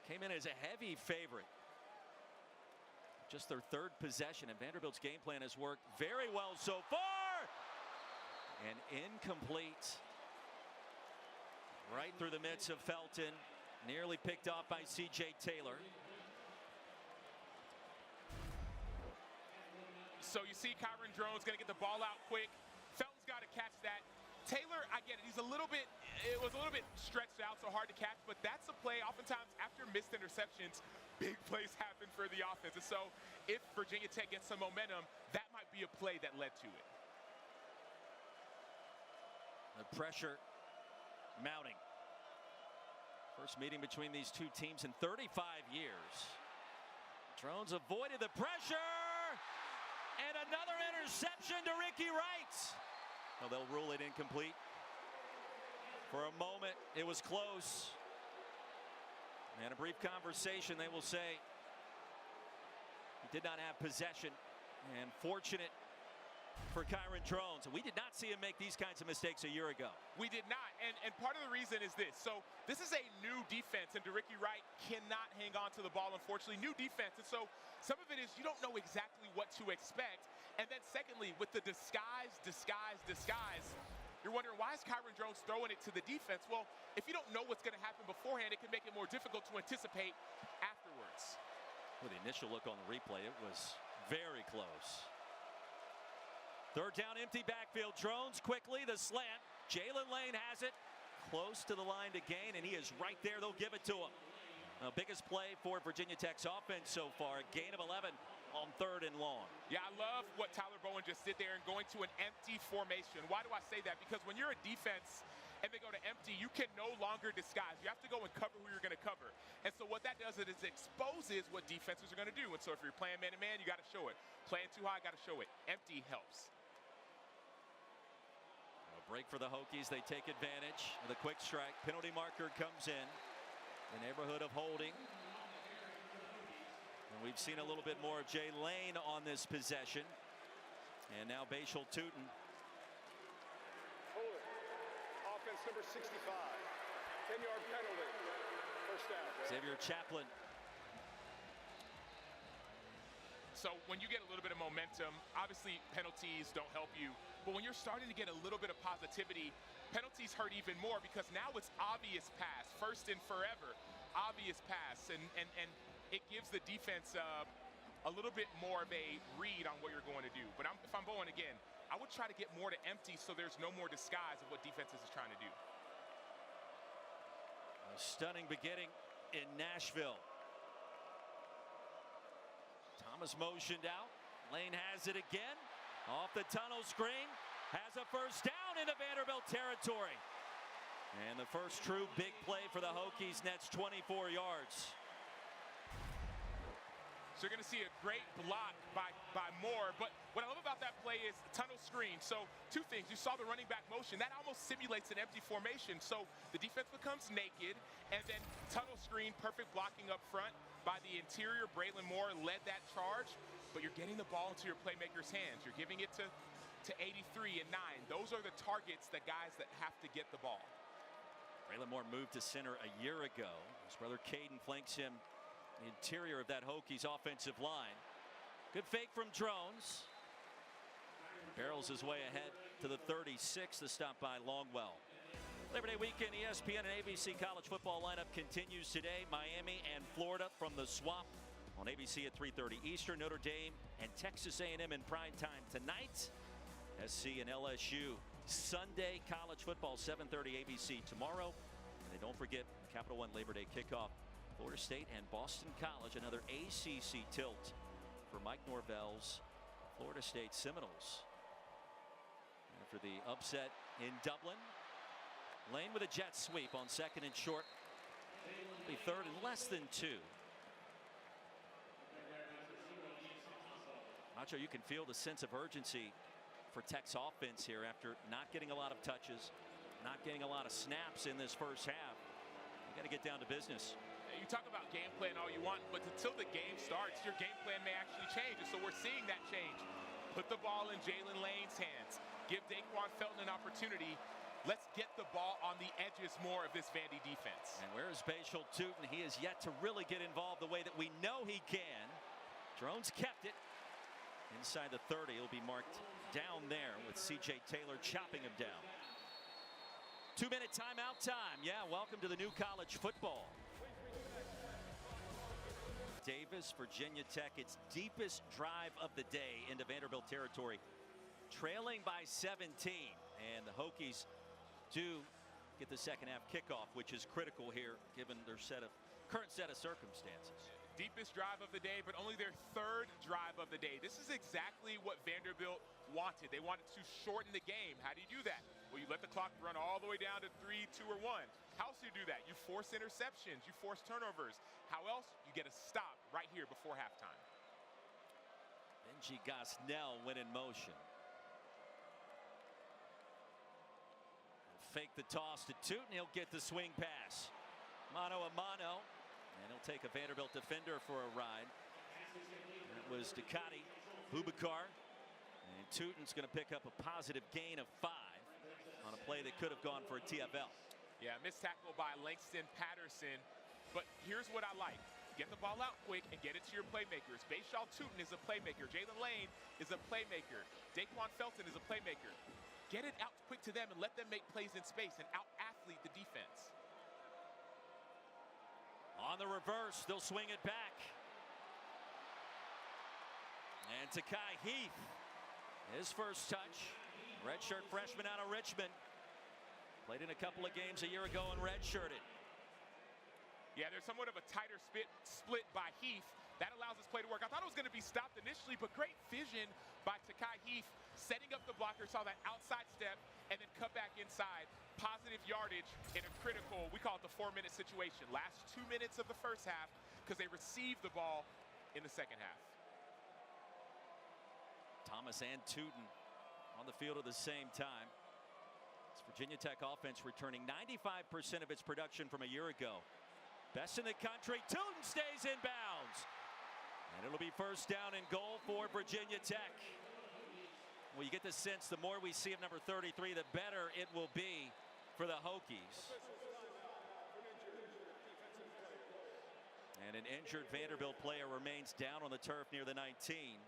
Came in as a heavy favorite. Just their 3rd possession, and Vanderbilt's game plan has worked very well so far. And incomplete. Right through the midst of Felton. Nearly picked off by C.J. Taylor. So you see Kyron Drones going to get the ball out quick. Felton's got to catch that. Taylor, I get it. It was a little bit stretched out, so hard to catch, but that's a play. Oftentimes, after missed interceptions, big plays happen for the offense. And so if Virginia Tech gets some momentum, that might be a play that led to it. The pressure mounting. First meeting between these two teams in 35 years. Drones avoided the pressure. And another interception to Ricky Wright. Well, they'll rule it incomplete. For a moment, it was close. And a brief conversation, they will say he did not have possession. And fortunate for Kyron Drones. We did not see him make these kinds of mistakes a year ago. We did not. And part of the reason is this. So this is a new defense, and Ricky Wright cannot hang on to the ball, unfortunately. New defense. And so some of it is you don't know exactly what to expect. And then secondly, with the disguise, you're wondering, why is Kyron Drones throwing it to the defense? Well, if you don't know what's going to happen beforehand, it can make it more difficult to anticipate afterwards. With the initial look on the replay, it was very close. 3rd down, empty backfield. Drones quickly, the slant. Jalen Lane has it. Close to the line to gain, and he is right there. They'll give it to him. The biggest play for Virginia Tech's offense so far. A gain of 11 on 3rd and long. Yeah, I love what Tyler Bowen just did there and going to an empty formation. Why do I say that? Because when you're a defense and they go to empty, you can no longer disguise. You have to go and cover who you're going to cover. And so what that does is it exposes what defenses are going to do. And so if you're playing man-to-man, you got to show it. Playing too high, got to show it. Empty helps. A break for the Hokies. They take advantage of the quick strike. Penalty marker comes in. The neighborhood of holding. And we've seen a little bit more of Jay Lane on this possession. And now Bashal Tootin. Hold it. Offense number 65. 10-yard penalty. First down. Xavier Chaplin. So when you get a little bit of momentum, obviously penalties don't help you. But when you're starting to get a little bit of positivity, penalties hurt even more because now it's obvious pass. First and forever. Obvious pass. And it gives the defense a little bit more of a read on what you're going to do. But if I'm Bowen again, I would try to get more to empty so there's no more disguise of what defenses is trying to do. A stunning beginning in Nashville. Thomas motioned out. Lane has it again. Off the tunnel screen. Has a first down into Vanderbilt territory. And the first true big play for the Hokies nets 24 yards. So you're going to see a great block by Moore. But what I love about that play is tunnel screen. So 2 things. You saw the running back motion. That almost simulates an empty formation. So the defense becomes naked. And then tunnel screen, perfect blocking up front by the interior. Braylon Moore led that charge. But you're getting the ball into your playmaker's hands. You're giving it to 83 and 9. Those are the targets, the guys that have to get the ball. Braylon Moore moved to center a year ago. His brother Caden flanks him the interior of that Hokies offensive line. Good fake from Drones. Barrels his way ahead to the 36. The stop by Longwell. Labor Day weekend, ESPN and ABC college football lineup continues today. Miami and Florida from the Swamp on ABC at 3:30 Eastern. Notre Dame and Texas A&M in prime time tonight. SC and LSU Sunday. College football 7:30 ABC tomorrow. And don't forget Capital One Labor Day kickoff. Florida State and Boston College. Another ACC tilt for Mike Norvell's Florida State Seminoles. After the upset in Dublin. Lane with a jet sweep on second and short. Be third and less than 2. Nacho, you can feel the sense of urgency for Tech's offense here after not getting a lot of touches, not getting a lot of snaps in this first half. You got to get down to business. You talk about game plan all you want, but until the game starts, your game plan may actually change. And so we're seeing that change. Put the ball in Jalen Lane's hands. Give Daquan Felton an opportunity. Let's get the ball on the edges more of this Vandy defense. And where is Bashal Tootin? He has yet to really get involved the way that we know he can. Drones kept it inside the 30. He'll be marked down there with C.J. Taylor chopping him down. 2-minute timeout time. Yeah, welcome to the new college football. Davis, Virginia Tech, its deepest drive of the day into Vanderbilt territory. Trailing by 17. And the Hokies do get the second half kickoff, which is critical here given their current set of circumstances. Deepest drive of the day, but only their third drive of the day. This is exactly what Vanderbilt wanted. They wanted to shorten the game. How do you do that? Well, you let the clock run all the way down to 3, 2, or 1. How else do you do that? You force interceptions. You force turnovers. How else? You get a stop right here before halftime. Benji Gosnell went in motion. Fake the toss to Tootin. He'll get the swing pass. Mano a mano. And he'll take a Vanderbilt defender for a ride. That was Ducati, Bubakar. And Tootin's going to pick up a positive gain of 5 on a play that could have gone for a TFL. Yeah, missed tackle by Langston Patterson. But here's what I like. Get the ball out quick and get it to your playmakers. Bashal Tootin is a playmaker. Jalen Lane is a playmaker. Daquan Felton is a playmaker. Get it out quick to them and let them make plays in space and out-athlete the defense. On the reverse, they'll swing it back. And Takai Heath, his first touch. Redshirt freshman out of Richmond. Played in a couple of games a year ago and redshirted. Yeah, there's somewhat of a tighter split by Heath. That allows this play to work. I thought it was going to be stopped initially, but great vision by Takai Heath. Setting up the blocker, saw that outside step, and then cut back inside. Positive yardage in a critical, we call it the 4-minute situation. Last 2 minutes of the first half because they received the ball in the second half. Thomas and Tootin on the field at the same time. It's Virginia Tech offense returning 95% of its production from a year ago. Best in the country. Tootin stays in bounds. And it'll be first down and goal for Virginia Tech. Well, you get the sense the more we see of number 33, the better it will be for the Hokies. And an injured Vanderbilt player remains down on the turf near the 19.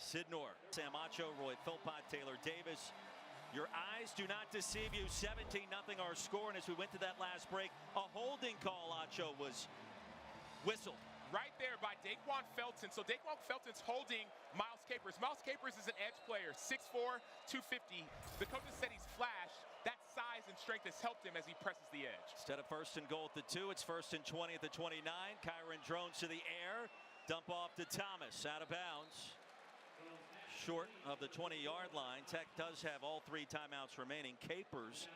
Sidnor, Sam Acho, Roy Philpott, Taylor Davis. Your eyes do not deceive you. 17-0 our score. And as we went to that last break, a holding call, Acho, was whistled. Right there by Daquan Felton. So Daquan Felton's holding Miles Capers. Miles Capers is an edge player, 6'4", 250. The coaches said he's flashed. That size and strength has helped him as he presses the edge. Instead of first and goal at the 2, it's first and 20 at the 29. Kyron Drones to the air. Dump off to Thomas, out of bounds. Short of the 20-yard line. Tech does have all 3 timeouts remaining. Capers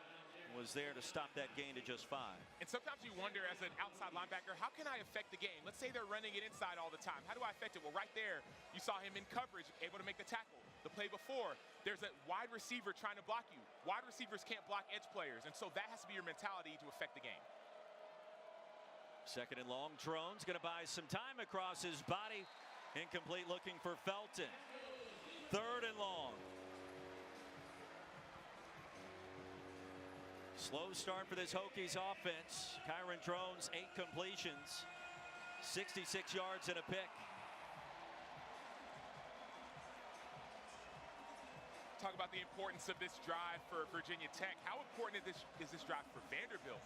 was there to stop that gain to just 5. And sometimes you wonder as an outside linebacker, how can I affect the game? Let's say they're running it inside all the time. How do I affect it? Well, right there, you saw him in coverage, able to make the tackle. The play before, there's a wide receiver trying to block you. Wide receivers can't block edge players, and so that has to be your mentality to affect the game. Second and long. Drones going to buy some time across his body. Incomplete, looking for Felton. Third and long. Slow start for this Hokies offense. Kyron Drones, 8 completions, 66 yards and a pick. Talk about about the importance of this drive for Virginia Tech. How important is this drive for Vanderbilt?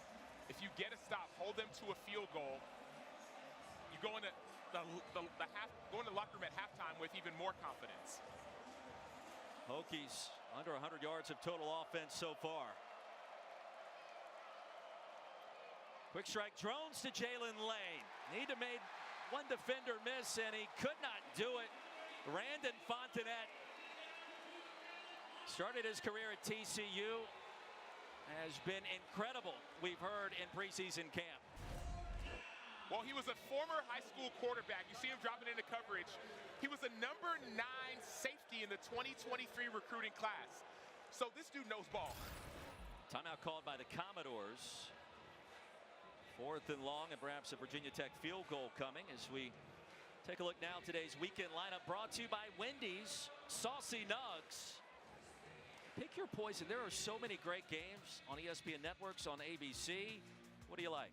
If you get a stop, hold them to a field goal, you go into go in the locker room at halftime with even more confidence. Hokies under 100 yards of total offense so far. Quick strike drones to Jalen Lane. Need to make one defender miss, and he could not do it. Randon Fontenette started his career at TCU. Has been incredible, we've heard in preseason camp. Well, he was a former high school quarterback. You see him dropping into coverage. He was a number 9 safety in the 2023 recruiting class. So this dude knows ball. Timeout called by the Commodores. 4th and long, and perhaps a Virginia Tech field goal coming as we take a look now. Today's weekend lineup brought to you by Wendy's Saucy Nugs. Pick your poison. There are so many great games on ESPN networks, on ABC. What do you like?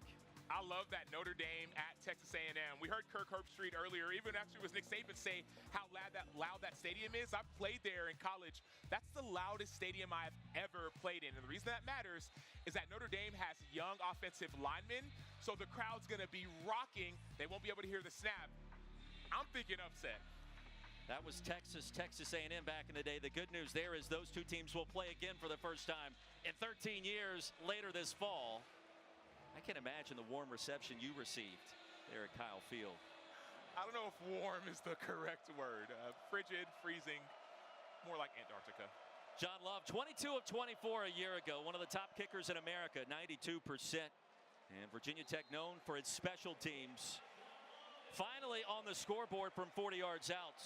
I love that Notre Dame at Texas A&M. We heard Kirk Herbstreit earlier, even after it was Nick Saban, say how loud that stadium is. I played there in college. That's the loudest stadium I've ever played in. And the reason that matters is that Notre Dame has young offensive linemen, so the crowd's going to be rocking. They won't be able to hear the snap. I'm thinking upset. That was Texas A&M back in the day. The good news there is those two teams will play again for the first time in 13 years later this fall. I can't imagine the warm reception you received there at Kyle Field. I don't know if warm is the correct word. Frigid, freezing, more like Antarctica. John Love, 22 of 24 a year ago, one of the top kickers in America, 92%. And Virginia Tech known for its special teams. Finally on the scoreboard from 40 yards out.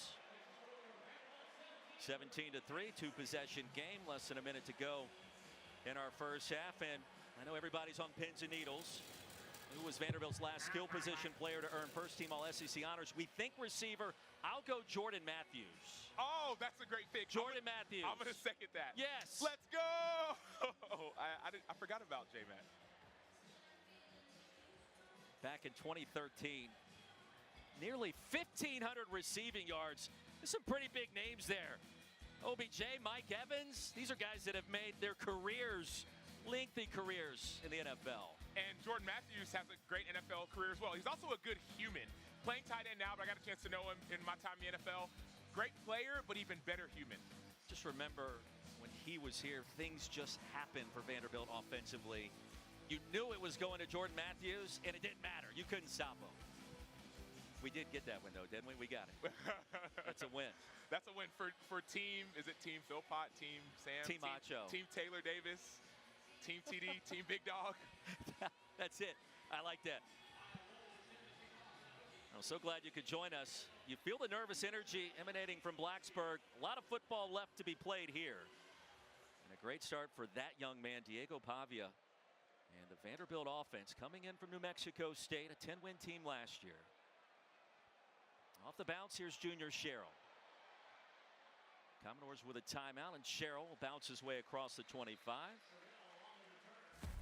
17-3, 2-possession game, less than a minute to go in our first half. And I know everybody's on pins and needles. Who was Vanderbilt's last skill position player to earn first-team All-SEC honors? We think receiver. I'll go Jordan Matthews. Oh, that's a great pick. Jordan Matthews. I'm going to second that. Yes. Let's go. I forgot about J-Matt. Back in 2013, nearly 1,500 receiving yards. There's some pretty big names there. OBJ, Mike Evans. These are guys that have made their careers, lengthy careers in the NFL. And Jordan Matthews has a great NFL career as well. He's also a good human. Playing tight end now, but I got a chance to know him in my time in the NFL. Great player, but even better human. Just remember when he was here, things just happened for Vanderbilt offensively. You knew it was going to Jordan Matthews, and it didn't matter. You couldn't stop him. We did get that win, though, didn't we? We got it. That's a win. That's a win for team. Is it Team Philpott, Team Sam? Team Macho. Team Taylor Davis, Team TD, Team Big Dog. That's it. I like that. I'm so glad you could join us. You feel the nervous energy emanating from Blacksburg. A lot of football left to be played here. And a great start for that young man, Diego Pavia. And the Vanderbilt offense coming in from New Mexico State, a 10-win team last year. Off the bounce, here's Junior Sherrill. Commodores with a timeout, and Sherrill will bounce his way across the 25.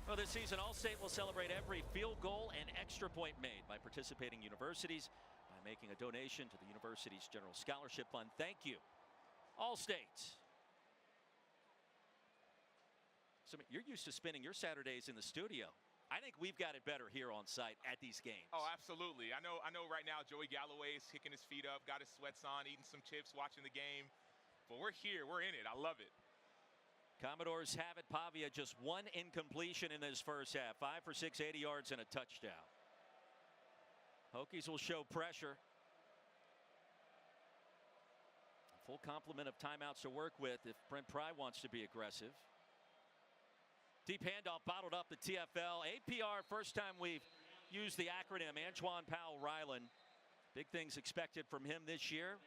Well, this season, All-State will celebrate every field goal and extra point made by participating universities by making a donation to the university's General Scholarship Fund. Thank you, All-State. So you're used to spending your Saturdays in the studio. I think we've got it better here on site at these games. Oh, absolutely. I know right now Joey Galloway is kicking his feet up, got his sweats on, eating some chips, watching the game. But we're here. We're in it. I love it. Commodores have it. Pavia just one incompletion in this first half. 5 for 6, 80 yards and a touchdown. Hokies will show pressure. A full complement of timeouts to work with if Brent Pry wants to be aggressive. Deep handoff bottled up the TFL. APR, first time we've used the acronym. Antoine Powell-Ryland. Big things expected from him this year.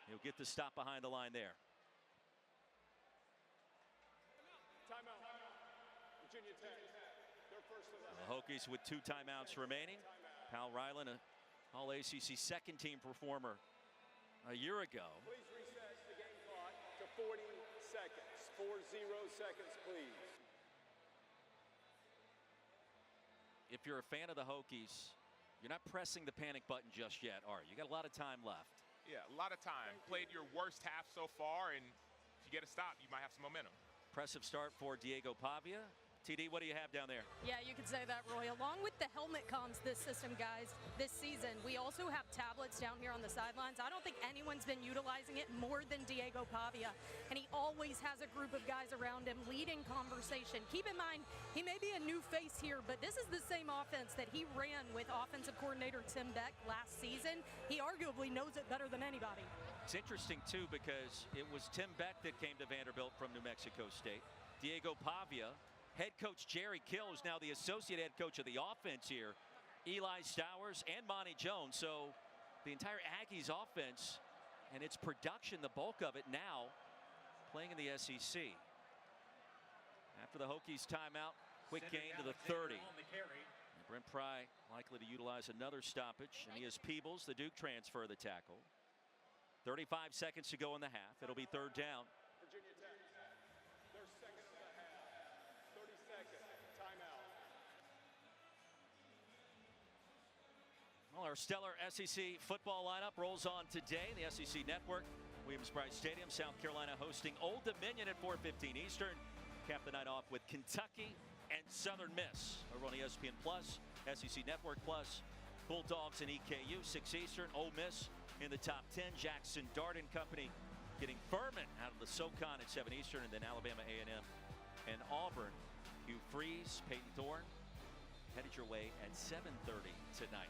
He'll get the stop behind the line there. Timeout. Virginia Tech. Their first of The Hokies with 2 timeouts remaining. Powell-Ryland, an All-ACC second-team performer a year ago. Please reset the game clock to 40 seconds. 40 seconds, please. If you're a fan of the Hokies, you're not pressing the panic button just yet, are you? You got a lot of time left. Yeah, a lot of time. Played your worst half so far, and if you get a stop, you might have some momentum. Impressive start for Diego Pavia. TD, what do you have down there? Yeah, you could say that, Roy. Along with the helmet comms this system, guys, this season, we also have tablets down here on the sidelines. I don't think anyone's been utilizing it more than Diego Pavia, and he always has a group of guys around him leading conversation. Keep in mind, he may be a new face here, but this is the same offense that he ran with offensive coordinator Tim Beck last season. He arguably knows it better than anybody. It's interesting, too, because it was Tim Beck that came to Vanderbilt from New Mexico State. Diego Pavia, head coach Jerry Kill is now the associate head coach of the offense here. Eli Stowers and Monty Jones. So the entire Aggies offense and its production, the bulk of it now playing in the SEC. After the Hokies timeout, quick gain to the 30. And Brent Pry likely to utilize another stoppage. And he has Peebles, the Duke transfer, the tackle. 35 seconds to go in the half. It'll be third down. Virginia Tech, their second of the half. 30 seconds, timeout. Well, our stellar SEC football lineup rolls on today. The SEC Network, Williams-Brice Stadium, South Carolina hosting Old Dominion at 4:15 Eastern. Cap the night off with Kentucky and Southern Miss over on ESPN Plus, SEC Network Plus. Bulldogs and EKU, 6 Eastern. Ole Miss in the top 10. Jackson Darden Company getting Furman out of the SoCon at 7 Eastern, and then Alabama A&M and Auburn. Hugh Freeze, Peyton Thorne headed your way at 7:30 tonight.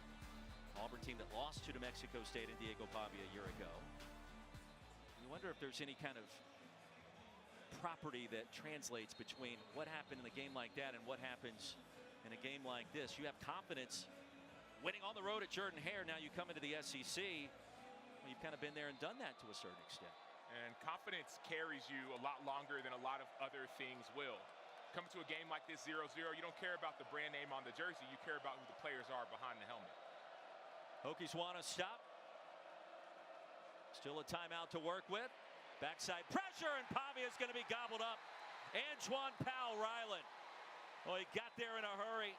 Auburn team that lost to New Mexico State and Diego Pavia a year ago. You wonder if there's any kind of property that translates between what happened in a game like that and what happens in a game like this. You have confidence winning on the road at Jordan Hare. Now you come into the SEC. Well, you've kind of been there and done that to a certain extent. And confidence carries you a lot longer than a lot of other things will. Coming to a game like this 0-0, you don't care about the brand name on the jersey. You care about who the players are behind the helmet. Hokies want to stop. Still a timeout to work with. Backside pressure, and Pavia is going to be gobbled up. Antoine Powell-Ryland. Well, he got there in a hurry.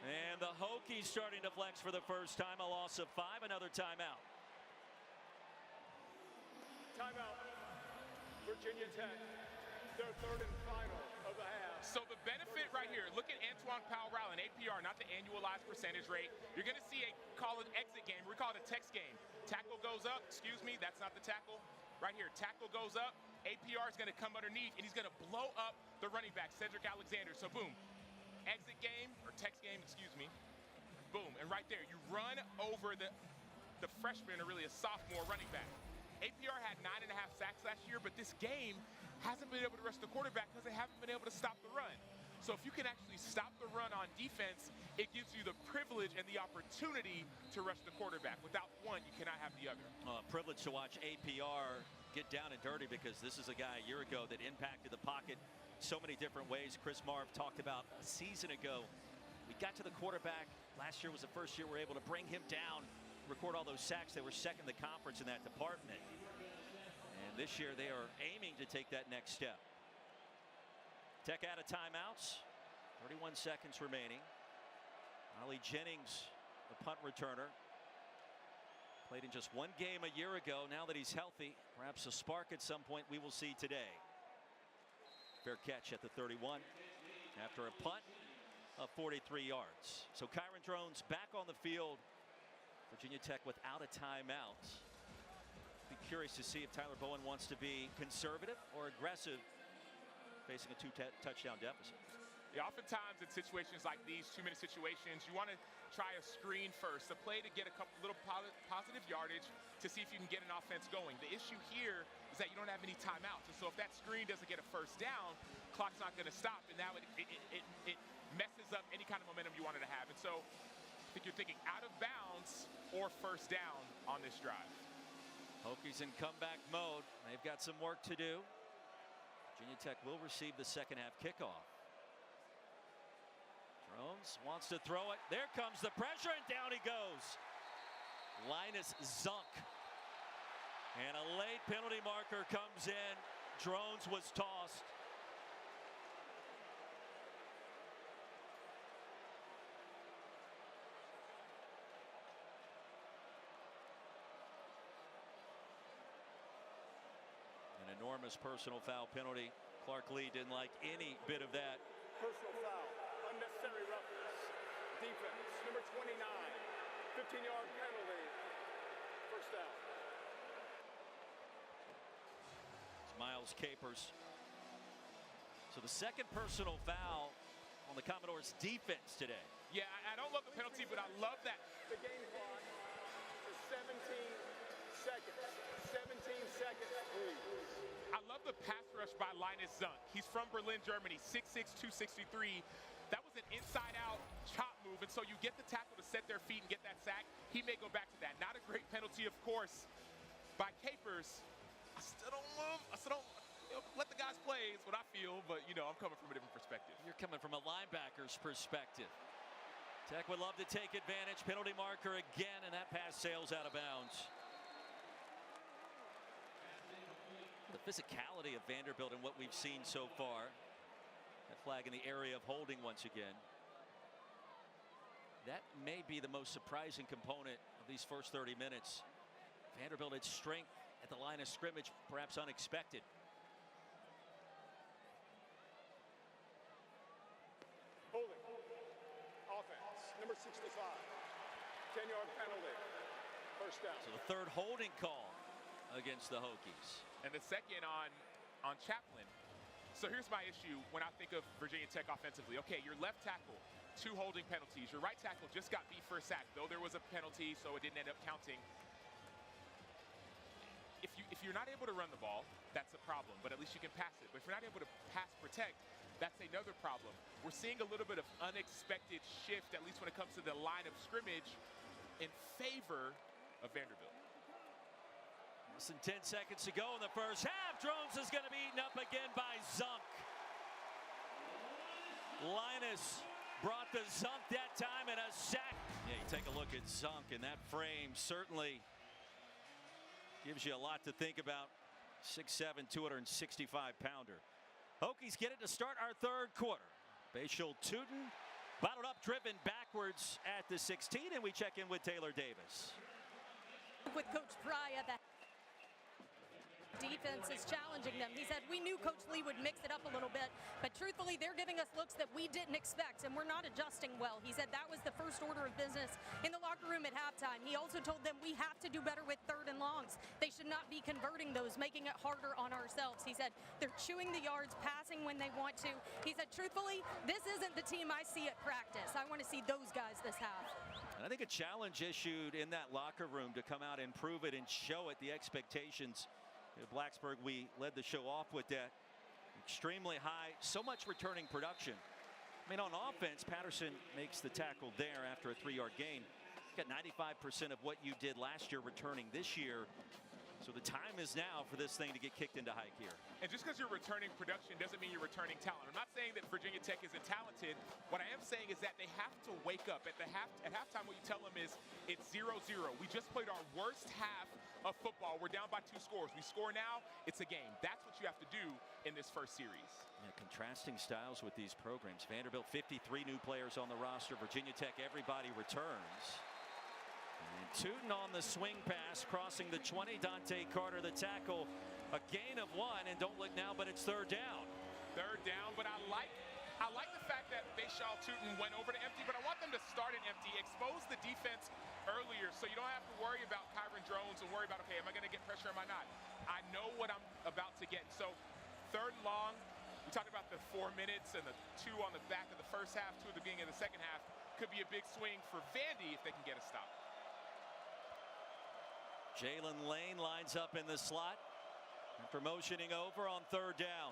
And the Hokies starting to flex for the first time. A loss of 5. Another timeout. Timeout. Virginia Tech, their third and final of the half. So the benefit right here, look at Antoine Powell-Ryland, APR, not the annualized percentage rate. You're going to see call it exit game. We call it a text game. Tackle goes up. Excuse me, that's not the tackle. Right here, tackle goes up. APR is going to come underneath, and he's going to blow up the running back, Cedric Alexander. So boom, exit game, or text game, excuse me. Boom, and right there, you run over the freshman, or really a sophomore running back. APR had 9.5 sacks last year, but this game hasn't been able to rush the quarterback because they haven't been able to stop the run. So if you can actually stop the run on defense, it gives you the privilege and the opportunity to rush the quarterback. Without one, you cannot have the other. Privilege to watch APR get down and dirty, because this is a guy a year ago that impacted the pocket so many different ways. Chris Marv talked about a season ago. We got to the quarterback. Last year was the first year we were able to bring him down, record all those sacks. They were second in the conference in that department. And this year they are aiming to take that next step. Tech out of timeouts. 31 seconds remaining. Ollie Jennings, the punt returner, played in just one game a year ago. Now that he's healthy, perhaps a spark at some point we will see today. Fair catch at the 31 after a punt of 43 yards. So Kyron Drones back on the field. Virginia Tech without a timeout. Be curious to see if Tyler Bowen wants to be conservative or aggressive facing a 2-touchdown deficit. Yeah, oftentimes in situations like these, 2-minute situations, you want to try a screen first, a play to get a couple little positive yardage to see if you can get an offense going. The issue here is that you don't have any timeouts. And so if that screen doesn't get a first down, clock's not going to stop, and now it messes up any kind of momentum you wanted to have. And so I think you're thinking out of bounds or first down on this drive. Hokies in comeback mode. They've got some work to do. Virginia Tech will receive the second half kickoff. Drones wants to throw it. There comes the pressure, and down he goes. Linus Zunk. And a late penalty marker comes in. Drones was tossed. An enormous enormous personal foul penalty. Clark Lee didn't like any bit of that. Personal foul, unnecessary roughness. Defense, number 29, 15-yard penalty. First down. It's Miles Capers. So the second personal foul on the Commodores defense today. Yeah, I don't love the penalty, but I love that. The game clock is 17 seconds. 17 seconds, please. I love the pass rush by Linus Zunk. He's from Berlin, Germany, 6'6", 263. That was an inside-out chop move, and so you get the tackle to set their feet and get that sack. He may go back to that. Not a great penalty, of course, by Capers. I still don't move. I still don't let the guys play is what I feel, but, I'm coming from a different perspective. You're coming from a linebacker's perspective. Tech would love to take advantage. Penalty marker again, and that pass sails out of bounds. The physicality of Vanderbilt and what we've seen so far. That flag in the area of holding once again. That may be the most surprising component of these first 30 minutes. Vanderbilt had strength at the line of scrimmage, perhaps unexpected. Holding. Offense, number 65. 10-yard penalty. First down. So the third holding call against the Hokies. And the second on Chaplin. So here's my issue when I think of Virginia Tech offensively. Okay, your left tackle, 2 holding penalties. Your right tackle just got beat for a sack, though there was a penalty, so it didn't end up counting. If you're not able to run the ball, that's a problem, but at least you can pass it. But if you're not able to pass protect, that's another problem. We're seeing a little bit of unexpected shift, at least when it comes to the line of scrimmage, in favor of Vanderbilt. Less than 10 seconds to go in the first half. Drones is going to be eaten up again by Zunk. Linus brought the Zunk that time and a sack. Yeah, you take a look at Zunk, and that frame certainly gives you a lot to think about. 6'7", 265-pounder. Hokies get it to start our third quarter. Bashal Tootin bottled up, driven backwards at the 16, and we check in with Taylor Davis. With Coach Pry at the defense is challenging them. He said, we knew Coach Lee would mix it up a little bit, but truthfully, they're giving us looks that we didn't expect, and we're not adjusting well. He said that was the first order of business in the locker room at halftime. He also told them we have to do better with third and longs. They should not be converting those, making it harder on ourselves. He said they're chewing the yards, passing when they want to. He said, truthfully, this isn't the team I see at practice. I want to see those guys this half. And I think a challenge issued in that locker room to come out and prove it and show it, the expectations. In Blacksburg, we led the show off with that. Extremely high, so much returning production. I mean, on offense, Patterson makes the tackle there after a 3-yard gain. Got 95% of what you did last year returning this year. So the time is now for this thing to get kicked into high gear. And just because you're returning production doesn't mean you're returning talent. I'm not saying that Virginia Tech isn't talented. What I am saying is that they have to wake up. At halftime, what you tell them is it's 0-0. We just played our worst half of football. We're down by 2 scores. We score now, it's a game. That's what you have to do in this first series. Yeah, contrasting styles with these programs. Vanderbilt, 53 new players on the roster. Virginia Tech, everybody returns. And Tootin on the swing pass, crossing the 20. Dante Carter, the tackle. A gain of 1, and don't look now, but it's third down. Third down, but I like the fact that Bashal Tootin went over to empty, but I want them to start it empty, expose the defense earlier so you don't have to worry about Kyron Drones and worry about, okay, am I going to get pressure or am I not? I know what I'm about to get. So third and long, we talked about the 4 minutes and the 2 on the back of the first half, 2 at the beginning of the second half. Could be a big swing for Vandy if they can get a stop. Jalen Lane lines up in the slot after motioning over on third down.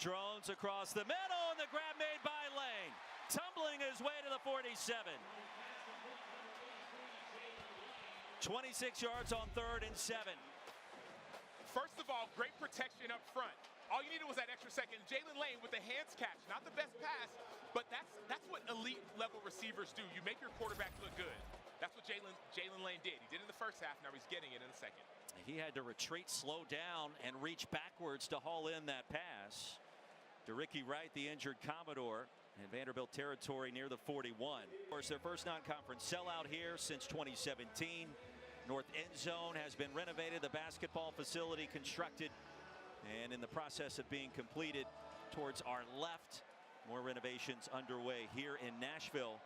Drones across the middle, and the grab made by Lane. Tumbling his way to the 47. 26 yards on 3rd and 7. First of all, great protection up front. All you needed was that extra second. Jalen Lane with the hands catch, not the best pass, but that's what elite level receivers do. You make your quarterback look good. That's what Jalen Lane did. He did it in the first half. Now he's getting it in the second. He had to retreat, slow down, and reach backwards to haul in that pass. To Ricky Wright, the injured Commodore, in Vanderbilt territory near the 41. Of course, their first non-conference sellout here since 2017. North end zone has been renovated. The basketball facility constructed And in the process of being completed towards our left, more renovations underway here in Nashville.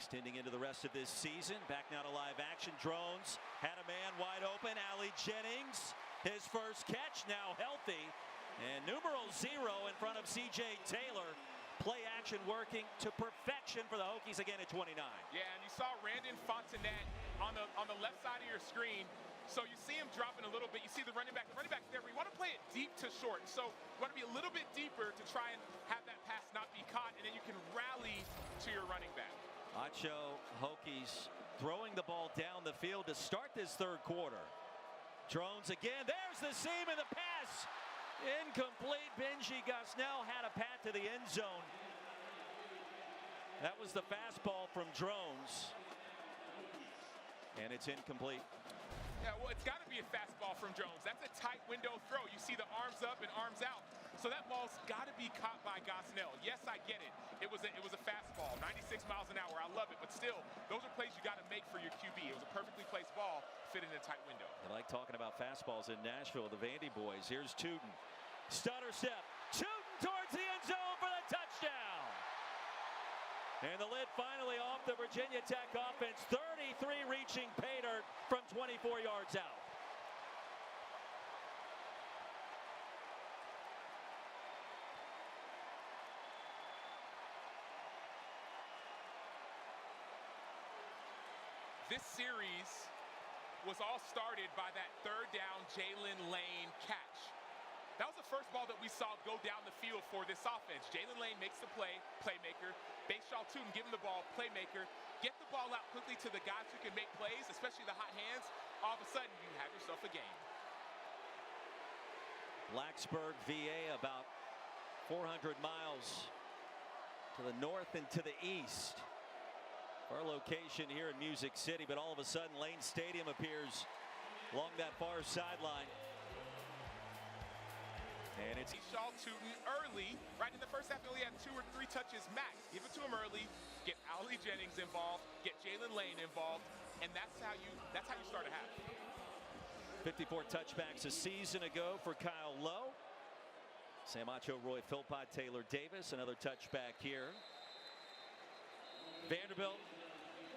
Extending into the rest of this season. Back now to live action. Drones had a man wide open. Ali Jennings, his first catch, now healthy. And numeral 0 in front of C.J. Taylor. Play action working to perfection for the Hokies again at 29. Yeah, and you saw Randon Fontenette on the left side of your screen. So you see him dropping a little bit. You see the running back. The running back's there. We want to play it deep to short. So you want to be a little bit deeper to try and have that pass not be caught, and then you can rally to your running back. Acho Hokies throwing the ball down the field to start this third quarter. Drones again. There's the seam in the pass. Incomplete. Benji Gosnell had a path to the end zone. That was the fastball from Drones. And it's incomplete. Yeah, well, it's got to be a fastball from Jones. That's a tight window throw. You see the arms up and arms out. So that ball's got to be caught by Gosnell. Yes, I get it. It was a fastball, 96 miles an hour. I love it. But still, those are plays you got to make for your QB. It was a perfectly placed ball, fit in a tight window. I like talking about fastballs in Nashville. The Vandy boys. Here's Tootin. Stutter step. Tootin towards the end zone for the touchdown. And the lid finally off the Virginia Tech offense. 33 reaching pay dirt from 24 yards out. This series was all started by that third down Jalen Lane catch. That was the first ball that we saw go down the field for this offense. Jalen Lane makes the play, playmaker. Bayshaw Tootin give him the ball, playmaker. Get the ball out quickly to the guys who can make plays, especially the hot hands. All of a sudden, you have yourself a game. Blacksburg, VA, about 400 miles to the north and to the east. Our location here in Music City, but all of a sudden, Lane Stadium appears along that far sideline. And it's Bayshaw Tootin early, right in the first half. He only had 2 or 3 touches max. Give it to him early. Get Ali Jennings involved. Get Jalen Lane involved, and that's how you start a half. 54 touchbacks a season ago for Kyle Lowe. Sam Acho, Roy Philpott, Taylor Davis, another touchback here. Vanderbilt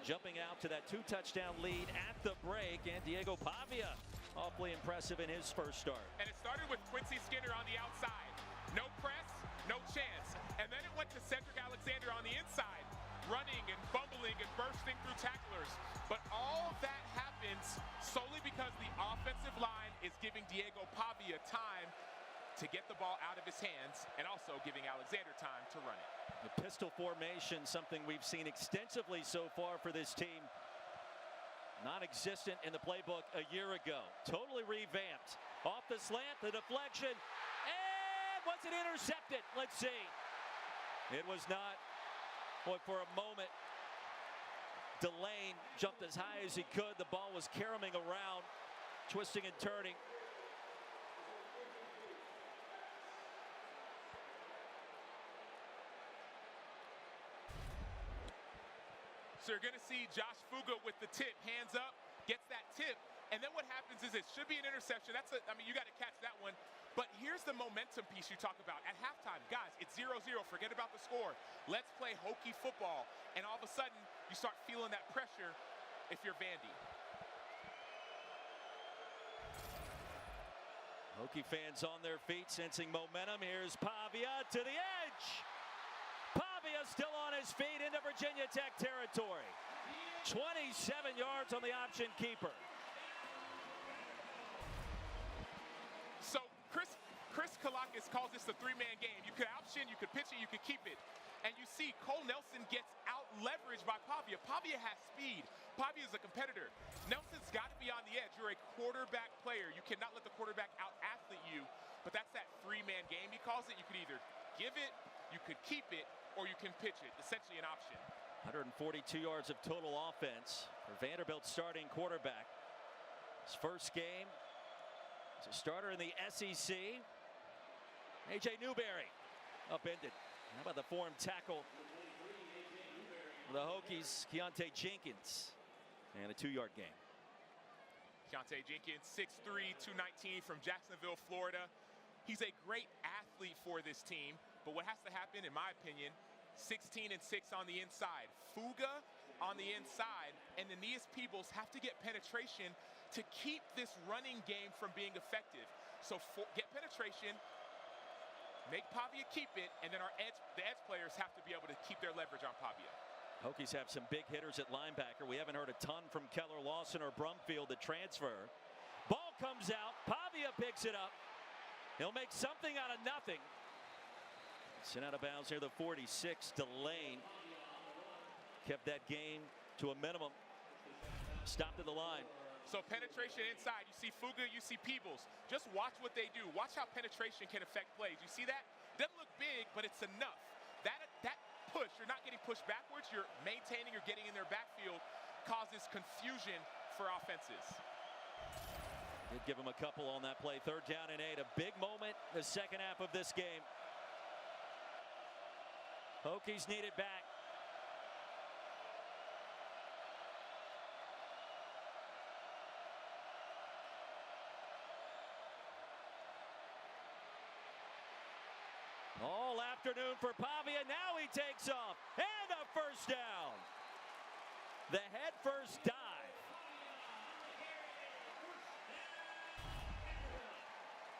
jumping out to that 2-touchdown lead at the break, and Diego Pavia awfully impressive in his first start. And it started with Quincy Skinner on the outside. No press, no chance. And then it went to Cedric Alexander on the inside, running and bumbling and bursting through tacklers. But all of that happens solely because the offensive line is giving Diego Pavia time to get the ball out of his hands, and also giving Alexander time to run it. The pistol formation, something we've seen extensively so far for this team. Non-existent in the playbook a year ago. Totally revamped. Off the slant, the deflection, and was it intercepted? Let's see. It was not. Boy, for a moment, Delane jumped as high as he could. The ball was caroming around, twisting and turning. So you're going to see Josh Fuga with the tip, hands up, gets that tip, and then what happens is it should be an interception. I mean, you got to catch that one. But here's the momentum piece you talk about. At halftime, guys, it's 0-0. Forget about the score. Let's play Hokie football. And all of a sudden, you start feeling that pressure if you're Vandy. Hokie fans on their feet, sensing momentum. Here's Pavia to the edge. Pavia still on his feet into Virginia Tech territory. 27 yards on the option keeper. So Chris Kalakis calls this a 3-man game. You could option, you could pitch it, you could keep it. And you see Cole Nelson gets out-leveraged by Pavia. Pavia has speed. Pavia is a competitor. Nelson's got to be on the edge. You're a quarterback player. You cannot let the quarterback out-athlete you. But that's that 3-man game, he calls it. You could either give it, you could keep it, or you can pitch it. Essentially an option. 142 yards of total offense for Vanderbilt's starting quarterback. His first game as a starter in the SEC. A.J. Newberry upended. How about the form tackle for the Hokies? Keontae Jenkins. And a 2-yard gain. Keontae Jenkins, 6'3", 219 from Jacksonville, Florida. He's a great athlete for this team, but what has to happen, in my opinion, 16 and 6 on the inside. Fuga on the inside, and Aeneas Peebles have to get penetration to keep this running game from being effective. So get penetration, make Pavia keep it, and then the edge players have to be able to keep their leverage on Pavia. Hokies have some big hitters at linebacker. We haven't heard a ton from Keller Lawson or Brumfield to transfer. Ball comes out. Pavia picks it up. He'll make something out of nothing. Sent out of bounds near the 46. Delane kept that game to a minimum. Stopped at the line. So penetration inside. You see Fuga, you see Peebles. Just watch what they do. Watch how penetration can affect plays. You see that? Doesn't look big, but it's enough. That push, you're not getting pushed backwards. You're maintaining, you're getting in their backfield, causes confusion for offenses. Did give him a couple on that play. 3rd down and 8. A big moment the second half of this game. Hokies need it back. All afternoon for Pavia. Now he takes off. And a first down. The head first dive.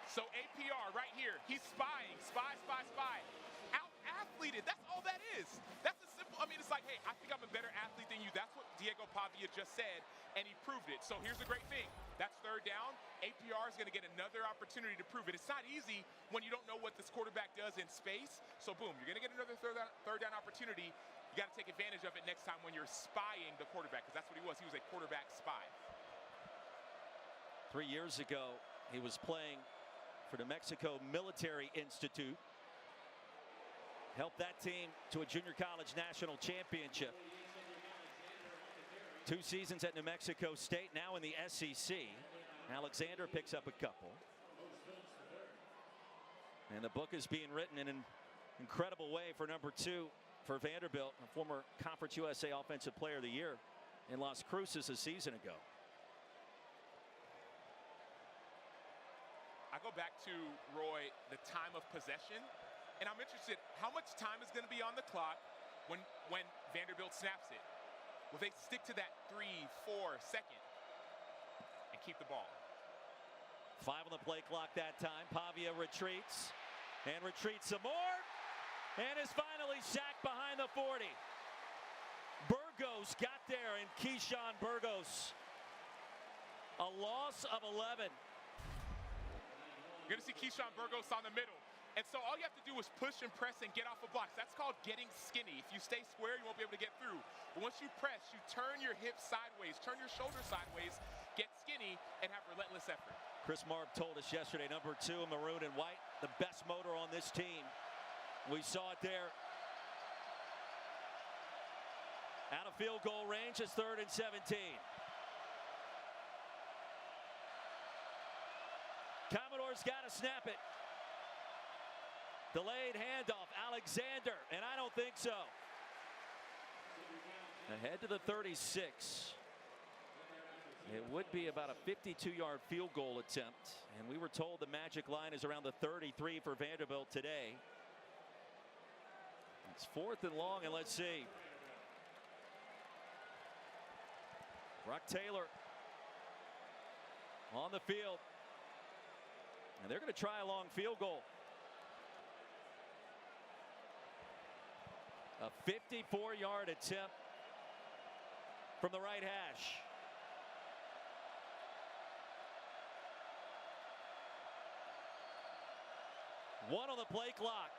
So APR right here. He's spying. Spy. Out-athleted. That's all that is. That's a simple, it's like, hey, I think I'm a better athlete than you. That's what Diego Pavia just said, and he proved it. So here's the great thing. That's 3rd down. APR is going to get another opportunity to prove it. It's not easy when you don't know what this quarterback does in space. So boom, you're going to get another third down opportunity. You got to take advantage of it next time when you're spying the quarterback, because that's what he was. He was a quarterback spy. 3 years ago, he was playing for New Mexico Military Institute. Helped that team to a junior college national championship. 2 seasons at New Mexico State, now in the SEC. Alexander picks up a couple. And the book is being written in an incredible way for number 2 for Vanderbilt, a former Conference USA Offensive Player of the Year in Las Cruces a season ago. I go back to, Roy, the time of possession, and I'm interested, how much time is going to be on the clock when Vanderbilt snaps it? Will they stick to that 3-4 second and keep the ball? 5 on the play clock that time. Pavia retreats and retreats some more, and is finally sacked behind the 40. Burgos got there, and Keyshawn Burgos, a loss of 11. You're going to see Keyshawn Burgos on the middle. And so all you have to do is push and press and get off of blocks. That's called getting skinny. If you stay square, you won't be able to get through. But once you press, you turn your hips sideways, turn your shoulder sideways, get skinny, and have relentless effort. Chris Marb told us yesterday, number 2 in maroon and white, the best motor on this team. We saw it there. Out of field goal range, it's 3rd and 17. Commodores got to snap it. Delayed handoff, Alexander, and I don't think so. Ahead to the 36. It would be about a 52-yard field goal attempt, and we were told the magic line is around the 33 for Vanderbilt today. It's 4th and long, and let's see. Brock Taylor on the field, and they're going to try a long field goal. A 54-yard attempt from the right hash. One on the play clock.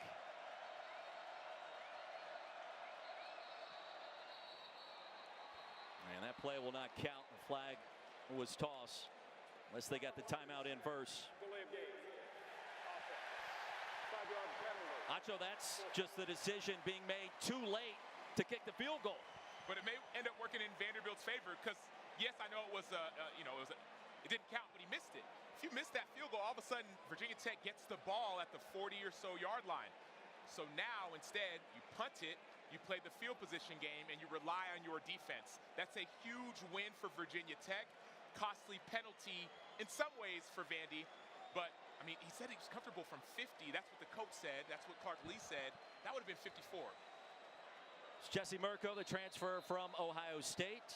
And that play will not count. The flag was tossed unless they got the timeout in first. Delay of game. Offense. 5-yard penalty. Acho, that's just the decision being made too late to kick the field goal. But it may end up working in Vanderbilt's favor because, yes, I know it didn't count, but he missed it. If you miss that field goal, all of a sudden Virginia Tech gets the ball at the 40 or so yard line. So now instead you punt it, you play the field position game, and you rely on your defense. That's a huge win for Virginia Tech. Costly penalty in some ways for Vandy, but I mean, he said he was comfortable from 50. That's what the coach said. That's what Clark Lee said. That would have been 54. It's Jesse Mirko, the transfer from Ohio State.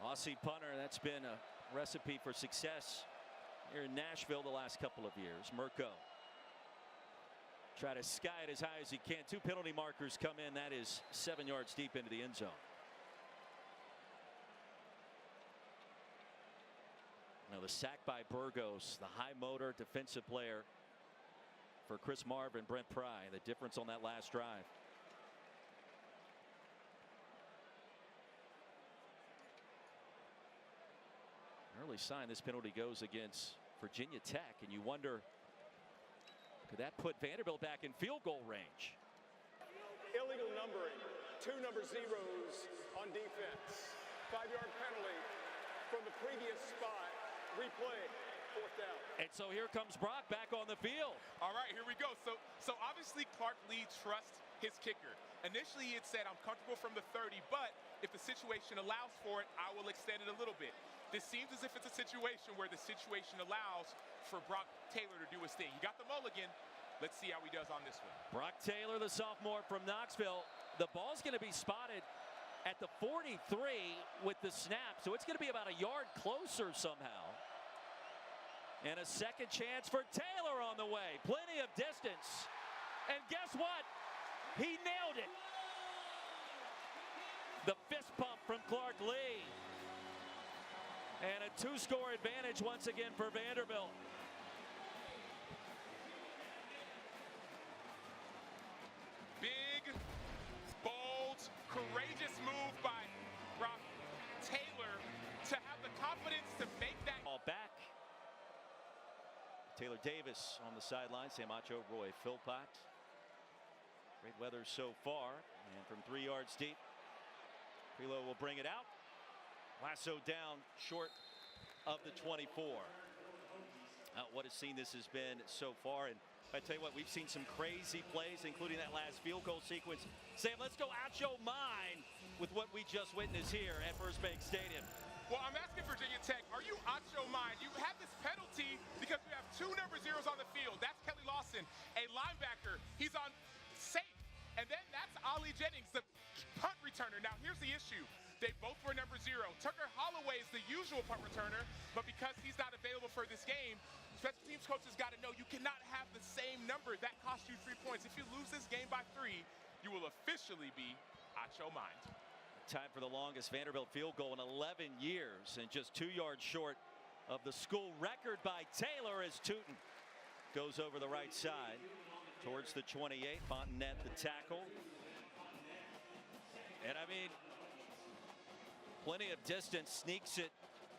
Aussie punter, that's been a recipe for success here in Nashville the last couple of years. Mirko try to sky it as high as he can. 2 penalty markers come in. That is 7 yards deep into the end zone. Now the sack by Burgos, the high motor defensive player for Chris Marvin, Brent Pry. The difference on that last drive. Early sign this penalty goes against Virginia Tech, and you wonder, could that put Vanderbilt back in field goal range? Illegal numbering, 2 number zeros on defense. 5-yard penalty from the previous spot. Replay, 4th down. And so here comes Brock back on the field. All right, here we go. So obviously Clark Lee trusts his kicker. Initially it said, I'm comfortable from the 30, but if the situation allows for it, I will extend it a little bit. This seems as if it's a situation where the situation allows for Brock Taylor to do his thing. He got the mulligan. Let's see how he does on this one. Brock Taylor, the sophomore from Knoxville. The ball's going to be spotted at the 43 with the snap, so it's going to be about a yard closer somehow. And a second chance for Taylor on the way. Plenty of distance. And guess what? He nailed it. The fist pump from Clark Lee. And a 2-score advantage once again for Vanderbilt. Big, bold, courageous move by Brock Taylor to have the confidence to make that Ball back. Taylor Davis on the sideline. Samacho, Roy Philpott. Great weather so far. And from 3 yards deep, Prelo will bring it out. Lasso down short of the 24. What a scene this has been so far. And I tell you what, we've seen some crazy plays, including that last field goal sequence. Sam, let's go out your mind with what we just witnessed here at First Bank Stadium. Well, I'm asking Virginia Tech, are you out your mind? You have this penalty because you have 2 number zeros on the field. That's Kelly Lawson, a linebacker. He's on safe. And then that's Ollie Jennings, the punt returner. Now, here's the issue. They both were number 0. Tucker Holloway is the usual punt returner, but because he's not available for this game, special teams coaches got to know you cannot have the same number. That costs you 3 points. If you lose this game by 3, you will officially be out your mind. Time for the longest Vanderbilt field goal in 11 years, and just 2 yards short of the school record by Taylor as Tootin goes over the right side towards the 28. Fontenette the tackle. And I mean, plenty of distance, sneaks it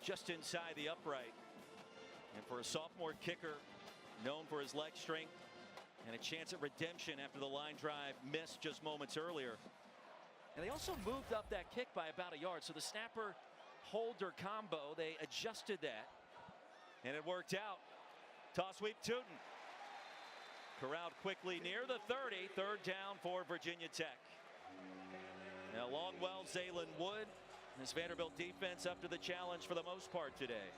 just inside the upright. And for a sophomore kicker known for his leg strength and a chance at redemption after the line drive missed just moments earlier. And they also moved up that kick by about a yard. So the snapper holder combo, they adjusted that. And it worked out. Toss sweep Tootin. Corralled quickly near the 30. 3rd down for Virginia Tech. Now Longwell, Zaylen Wood. This Vanderbilt defense up to the challenge for the most part today.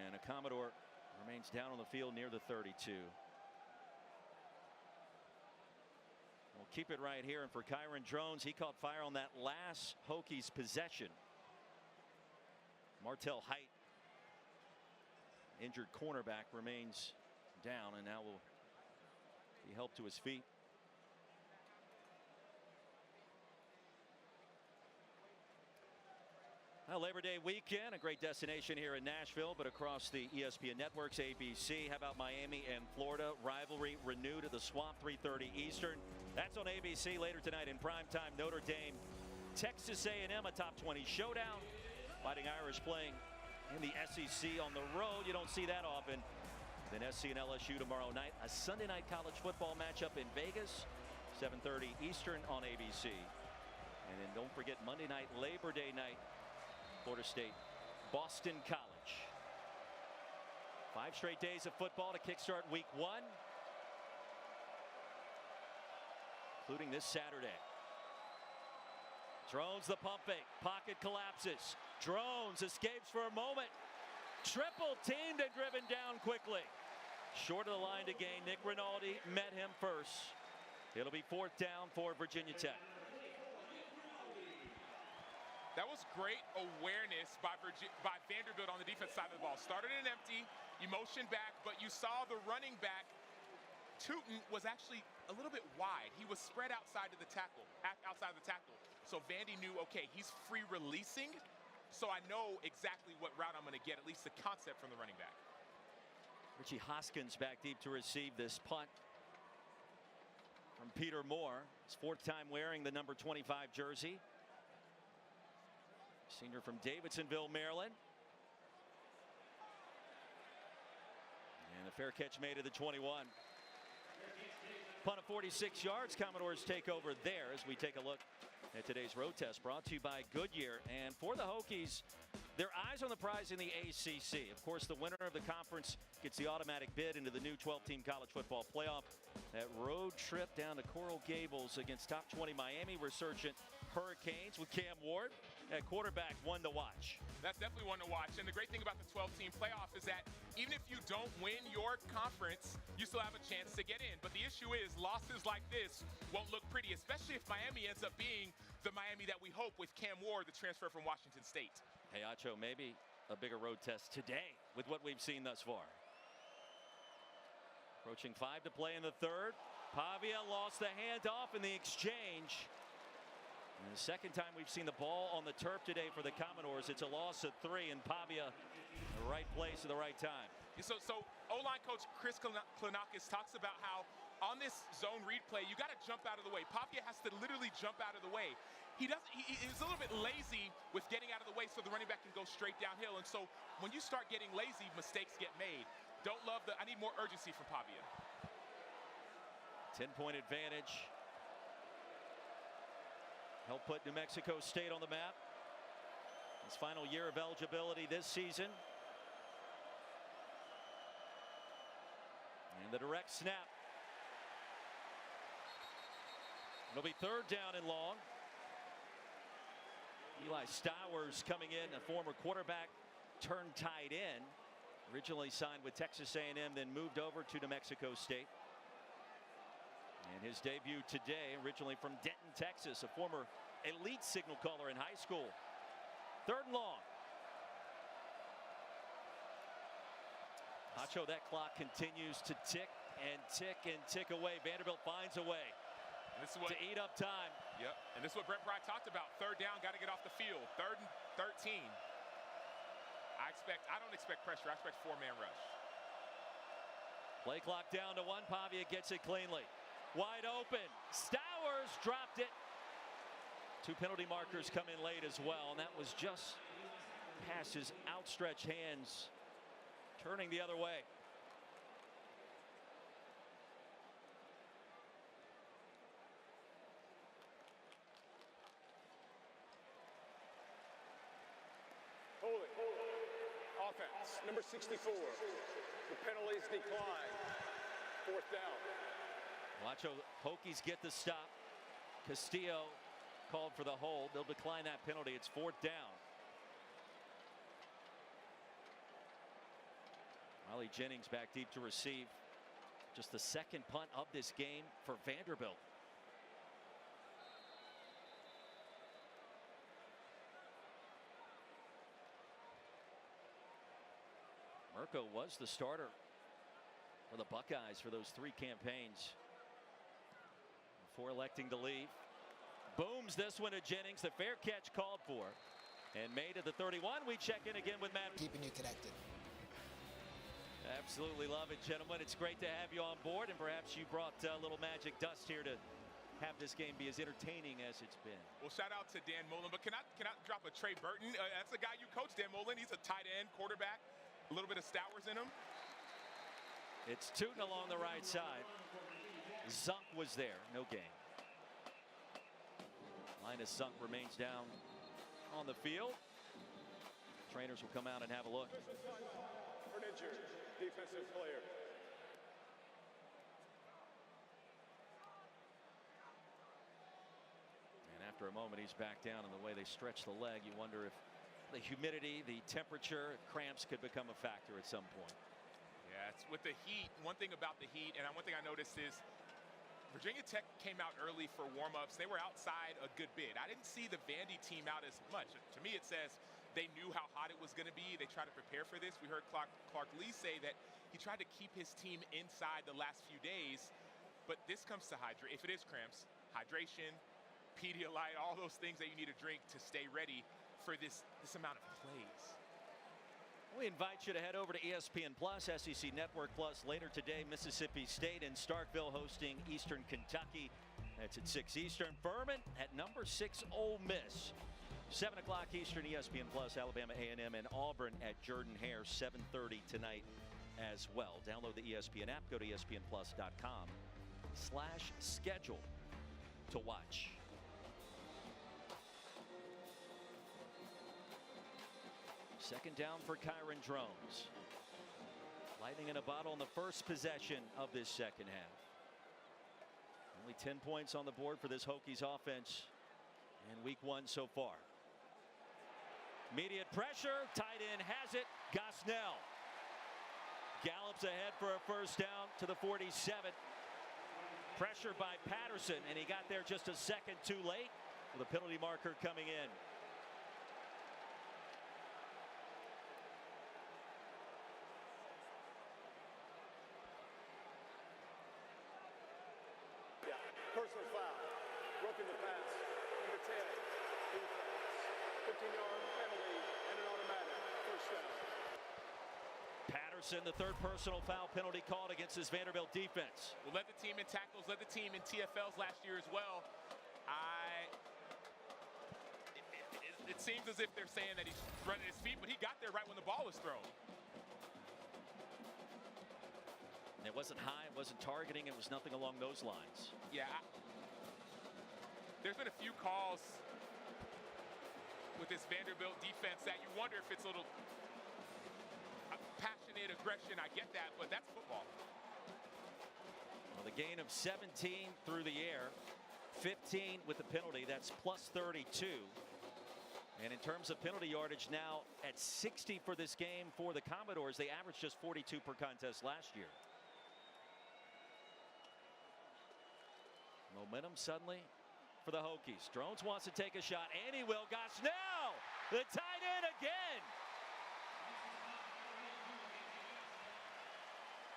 And a Commodore remains down on the field near the 32. We'll keep it right here. And for Kyron Drones, he caught fire on that last Hokies possession. Martell Height, injured cornerback, remains down and now will be helped to his feet. Labor Day weekend, a great destination here in Nashville, but across the ESPN networks, ABC. How about Miami and Florida? Rivalry renewed at the Swamp, 3:30 Eastern. That's on ABC later tonight in primetime. Notre Dame, Texas A&M, a top 20 showdown. Fighting Irish playing in the SEC on the road. You don't see that often. Then SC and LSU tomorrow night. A Sunday night college football matchup in Vegas, 7:30 Eastern on ABC. And then don't forget Monday night, Labor Day night. Florida State, Boston College. 5 straight days of football to kickstart week 1, including this Saturday. Throws the pump fake. Pocket collapses. Drones escapes for a moment. Triple teamed and driven down quickly. Short of the line to gain. Nick Rinaldi met him first. It'll be 4th down for Virginia Tech. That was great awareness by Vanderbilt on the defense side of the ball. Started in empty, you motioned back, but you saw the running back, Tootin, was actually a little bit wide. He was spread outside of the tackle, So Vandy knew, okay, he's free releasing, so I know exactly what route I'm going to get, at least the concept from the running back. Richie Hoskins back deep to receive this punt from Peter Moore. His 4th time wearing the number 25 jersey. Senior from Davidsonville, Maryland. And a fair catch made at the 21. Punt of 46 yards. Commodores take over there as we take a look at today's road test, brought to you by Goodyear. And for the Hokies, their eyes on the prize in the ACC. Of course, the winner of the conference gets the automatic bid into the new 12-team college football playoff. That road trip down to Coral Gables against top 20 Miami resurgent Hurricanes with Cam Ward at quarterback, one to watch. That's definitely one to watch. And the great thing about the 12-team playoff is that even if you don't win your conference, you still have a chance to get in. But the issue is losses like this won't look pretty, especially if Miami ends up being the Miami that we hope with Cam Ward, the transfer from Washington State. Hey, Acho, maybe a bigger road test today with what we've seen thus far. Approaching 5 to play in the 3rd. Pavia lost the handoff in the exchange. And the second time we've seen the ball on the turf today for the Commodores. It's a loss of 3, and Pavia in the right place at the right time. So O-line coach Chris Klinakis talks about how on this zone read play, you got to jump out of the way. Pavia has to literally jump out of the way. He's a little bit lazy with getting out of the way so the running back can go straight downhill. And so when you start getting lazy, mistakes get made. I need more urgency from Pavia. 10-point advantage. Helped put New Mexico State on the map. His final year of eligibility this season. And the direct snap. It'll be 3rd down and long. Eli Stowers coming in, a former quarterback turned tight end. Originally signed with Texas A&M, then moved over to New Mexico State. And his debut today, originally from Denton, Texas, a former elite signal caller in high school. 3rd and long. Hacho, that clock continues to tick and tick and tick away. Vanderbilt finds a way to eat up time. Yep, and this is what Brent Pry talked about. 3rd down, got to get off the field. 3rd and 13. I don't expect pressure. I expect 4-man rush. Play clock down to 1. Pavia gets it cleanly. Wide open. Stowers dropped it. 2 penalty markers come in late as well, and that was just past his outstretched hands, turning the other way. Holy. Offense, number 64. The penalties decline. 4th down. Watch Hokies get the stop. Castillo called for the hold. They'll decline that penalty. It's 4th down. Riley Jennings back deep to receive. Just the 2nd punt of this game for Vanderbilt. Mirko was the starter for the Buckeyes for those 3 campaigns before electing to leave. Booms this one to Jennings. The fair catch called for and made at the 31. We check in again with Matt. Keeping you connected. Absolutely love it, gentlemen. It's great to have you on board, and perhaps you brought a little magic dust here to have this game be as entertaining as it's been. Well, shout out to Dan Mullen, but can I drop a Trey Burton? That's the guy you coach, Dan Mullen. He's a tight end quarterback. A little bit of Stowers in him. It's Tootin along the right side. Zunk was there, no gain. Linus Zunk remains down on the field. Trainers will come out and have a look. For an injured defensive player. after a moment, he's back down, and the way they stretch the leg, you wonder if the humidity, the temperature, cramps could become a factor at some point. Yeah, it's with the heat. One thing about the heat, and one thing I noticed is Virginia Tech came out early for warm-ups. They were outside a good bit. I didn't see the Vandy team out as much. To me, it says they knew how hot it was going to be. They tried to prepare for this. We heard Clark Lee say that he tried to keep his team inside the last few days. But this comes to hydration. If it is cramps, hydration, Pedialyte, all those things that you need to drink to stay ready for this amount of plays. We invite you to head over to ESPN Plus, SEC Network Plus later today. Mississippi State and Starkville hosting Eastern Kentucky. That's at 6 Eastern. Furman at number 6 Ole Miss. 7 o'clock Eastern, ESPN Plus, Alabama A&M and Auburn at Jordan-Hare, 7:30 tonight as well. Download the ESPN app. Go to espnplus.com/schedule to watch. Second down for Kyron Drones. Lightning in a bottle in the first possession of this second half. Only 10 points on the board for this Hokies offense in week 1 so far. Immediate pressure. Tight end has it. Gosnell gallops ahead for a first down to the 47. Pressure by Patterson, and he got there just a second too late with a penalty marker coming in. Personal foul. Roughing the pass. Number 10. Defense. 15-yard penalty and an automatic first down. Patterson, the third personal foul penalty called against his Vanderbilt defense. Well, led the team in tackles, led the team in TFLs last year as well. It seems as if they're saying that he's running his feet, but he got there right when the ball was thrown. And it wasn't high, it wasn't targeting, it was nothing along those lines. Yeah, there's been a few calls with this Vanderbilt defense that you wonder if it's a little passionate aggression. I get that, but that's football. Well, the gain of 17 through the air, 15 with the penalty. That's plus 32. And in terms of penalty yardage, now at 60 for this game for the Commodores. They averaged just 42 per contest last year. Momentum suddenly for the Hokies. Drones wants to take a shot, and he will. Gosnell, the tight end again.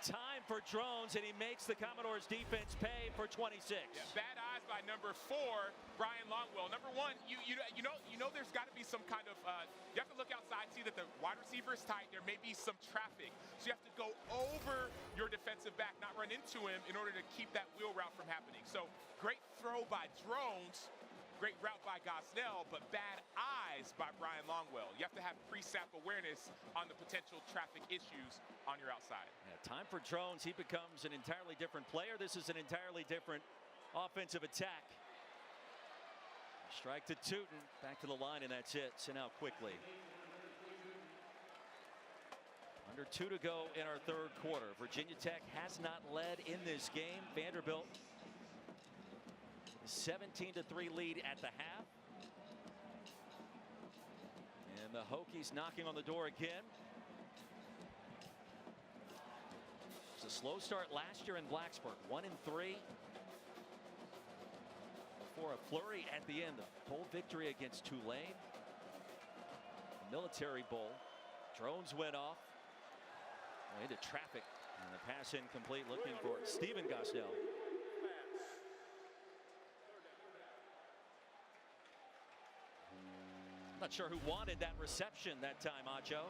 Time for Drones, and he makes the Commodores defense pay for 26. Yeah, bad eyes by number 4, Brian Longwell. Number 1, you know there's got to be some kind of you have to look outside, see that the wide receiver is tight. There may be some traffic, so you have to go over your defensive back, not run into him, in order to keep that wheel route from happening. So great throw by Drones. Great route by Gosnell, but bad eyes by Brian Longwell. You have to have pre-snap awareness on the potential traffic issues on your outside. Yeah, time for Drones. He becomes an entirely different player. This is an entirely different offensive attack. Strike to Tootin. Back to the line, and that's it. Sent out quickly. Under 2 to go in our third quarter. Virginia Tech has not led in this game. Vanderbilt 17-3 lead at the half. And the Hokies knocking on the door again. It was a slow start last year in Blacksburg, 1-3. Before a flurry at the end, the bowl victory against Tulane. Military Bowl. Drones went off into traffic, and the pass incomplete, looking for Stephen Gosnell. Not sure who wanted that reception that time, Acho.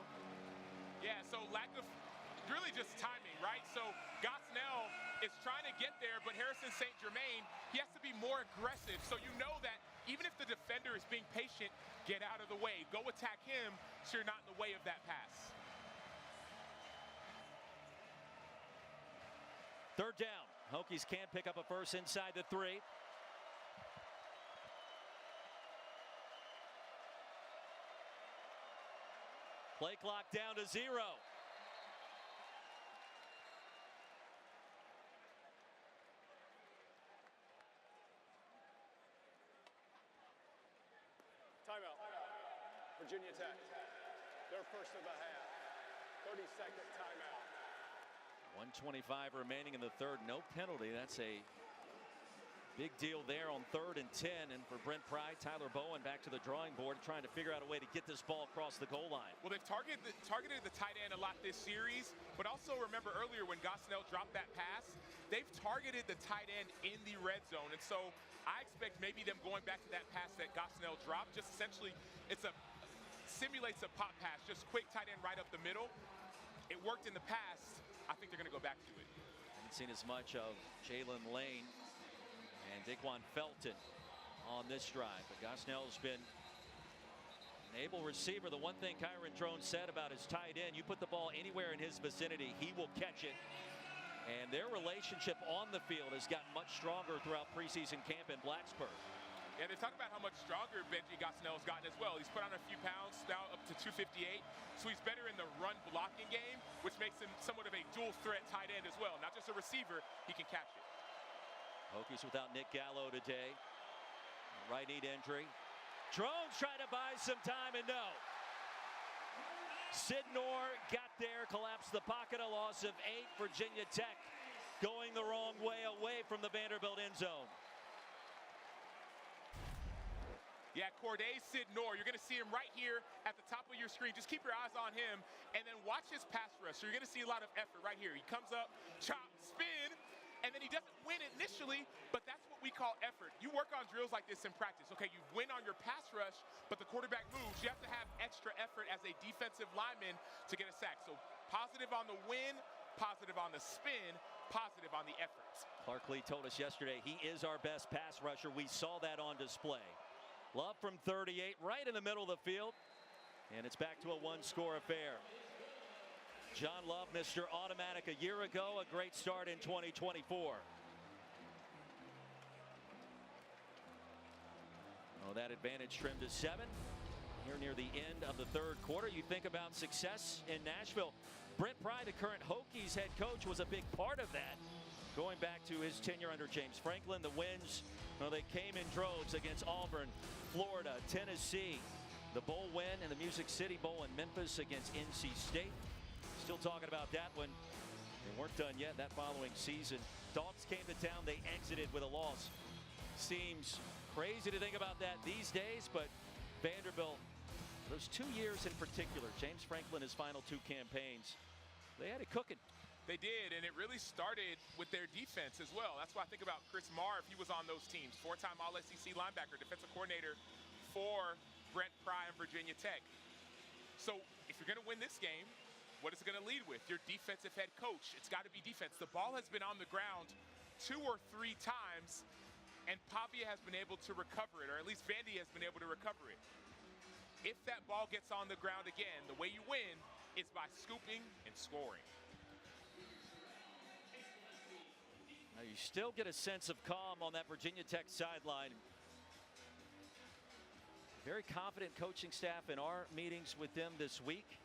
Yeah, so lack of really just timing, right? So Gosnell is trying to get there, but Harrison St. Germain, he has to be more aggressive. So you know that even if the defender is being patient, get out of the way. Go attack him so you're not in the way of that pass. Third down. Hokies can't pick up a first inside the 3. Play clock down to 0. Virginia Tech, their first of the half. 30-second timeout. 1:25 remaining in the third. No penalty. That's a big deal there on 3rd and 10. And for Brent Pry, Tyler Bowen back to the drawing board, trying to figure out a way to get this ball across the goal line. Well, they've targeted the tight end a lot this series, but also remember earlier when Gosnell dropped that pass, they've targeted the tight end in the red zone. And so I expect maybe them going back to that pass that Gosnell dropped. Just essentially, simulates a pop pass, just quick tight end right up the middle. It worked in the past. I think they're going to go back to it. Haven't seen as much of Jalen Lane and Daquan Felton on this drive, but Gosnell's been an able receiver. The one thing Kyron Drone said about his tight end, you put the ball anywhere in his vicinity, he will catch it. And their relationship on the field has gotten much stronger throughout preseason camp in Blacksburg. Yeah, they talk about how much stronger Benji Gosnell has gotten as well. He's put on a few pounds, now up to 258. So he's better in the run blocking game, which makes him somewhat of a dual threat tight end as well. Not just a receiver, he can catch it. Hokies without Nick Gallo today. Right knee injury. Drones trying to buy some time, and no. Sidnor got there, collapsed the pocket, a loss of 8. Virginia Tech going the wrong way, away from the Vanderbilt end zone. Yeah, Corday Sidnor, you're going to see him right here at the top of your screen. Just keep your eyes on him and then watch his pass rush. So you're going to see a lot of effort right here. He comes up, chop, spin, and then he doesn't win initially, but that's what we call effort. You work on drills like this in practice. Okay, you win on your pass rush, but the quarterback moves. You have to have extra effort as a defensive lineman to get a sack. So positive on the win, positive on the spin, positive on the efforts. Clark Lee told us yesterday he is our best pass rusher. We saw that on display. Love from 38, right in the middle of the field. And it's back to a one-score affair. John Love, Mr. Automatic a year ago, a great start in 2024. Oh, that advantage trimmed to 7. Here near the end of the third quarter, you think about success in Nashville. Brent Pry, the current Hokies head coach, was a big part of that. Going back to his tenure under James Franklin, the wins, well, they came in droves against Auburn, Florida, Tennessee, the bowl win in the Music City Bowl in Memphis against NC State. Still talking about that one. They weren't done yet that following season. Dogs came to town. They exited with a loss. Seems crazy to think about that these days, but Vanderbilt, those 2 years in particular, James Franklin, his final 2 campaigns, they had it cooking. They did, and it really started with their defense as well. That's why I think about Chris Marr if he was on those teams. 4-time All-SEC linebacker, defensive coordinator for Brent Pry and Virginia Tech. So if you're going to win this game, what is it going to lead with? Your defensive head coach. It's got to be defense. The ball has been on the ground 2 or 3 times, and Pavia has been able to recover it, or at least Vandy has been able to recover it. If that ball gets on the ground again, the way you win is by scooping and scoring. Now you still get a sense of calm on that Virginia Tech sideline. Very confident coaching staff in our meetings with them this week.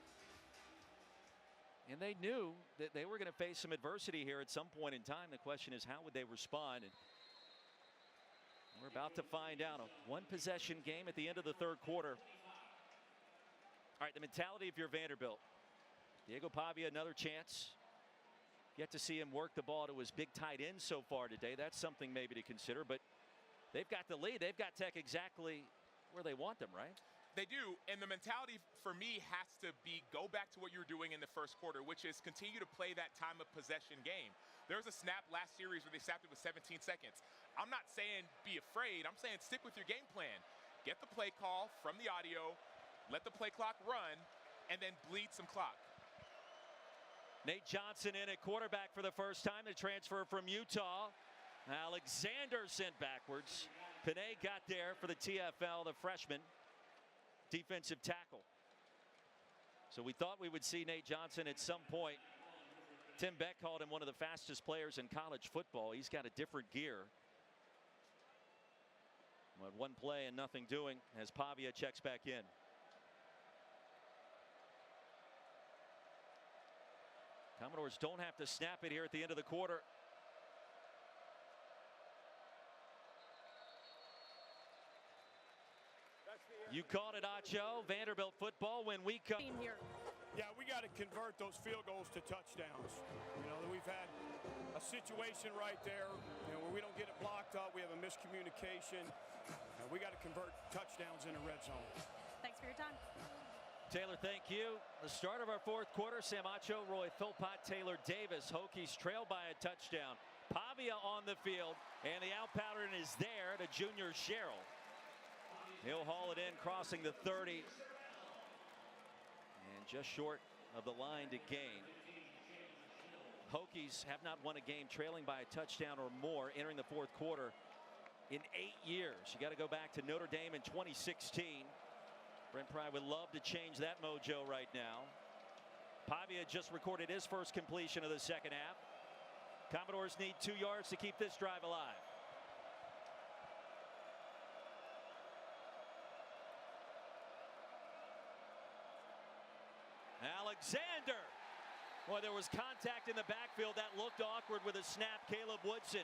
And they knew that they were going to face some adversity here at some point in time. The question is, how would they respond? And we're about to find out. A 1-possession game at the end of the third quarter. All right, the mentality of your Vanderbilt. Diego Pavia, another chance. Yet to see him work the ball to his big tight end so far today. That's something maybe to consider, but they've got the lead. They've got Tech exactly where they want them, right? They do, and the mentality for me has to be go back to what you were doing in the first quarter, which is continue to play that time of possession game. There was a snap last series where they snapped it with 17 seconds. I'm not saying be afraid. I'm saying stick with your game plan. Get the play call from the audio, let the play clock run, and then bleed some clock. Nate Johnson in at quarterback for the first time. The transfer from Utah. Alexander sent backwards. Panay got there for the TFL, the freshman defensive tackle. So we thought we would see Nate Johnson at some point. Tim Beck called him one of the fastest players in college football. He's got a different gear. But one play and nothing doing as Pavia checks back in. Commodores don't have to snap it here at the end of the quarter. That's the You called it, Acho. Vanderbilt football when we come here. Yeah, we got to convert those field goals to touchdowns. You know, we've had a situation right there, where we don't get it blocked up. We have a miscommunication. We got to convert touchdowns in the red zone. Thanks for your time. Taylor, thank you. The start of our fourth quarter, Sam Acho, Roy Philpott, Taylor Davis. Hokies trail by a touchdown. Pavia on the field, and the out pattern is there to junior Sherrill. He'll haul it in, crossing the 30. And just short of the line to gain. Hokies have not won a game trailing by a touchdown or more entering the fourth quarter in 8 years. You got to go back to Notre Dame in 2016. Brent Pry would love to change that mojo right now. Pavia just recorded his first completion of the second half. Commodores need 2 yards to keep this drive alive. Alexander. Boy, there was contact in the backfield that looked awkward with a snap. Caleb Woodson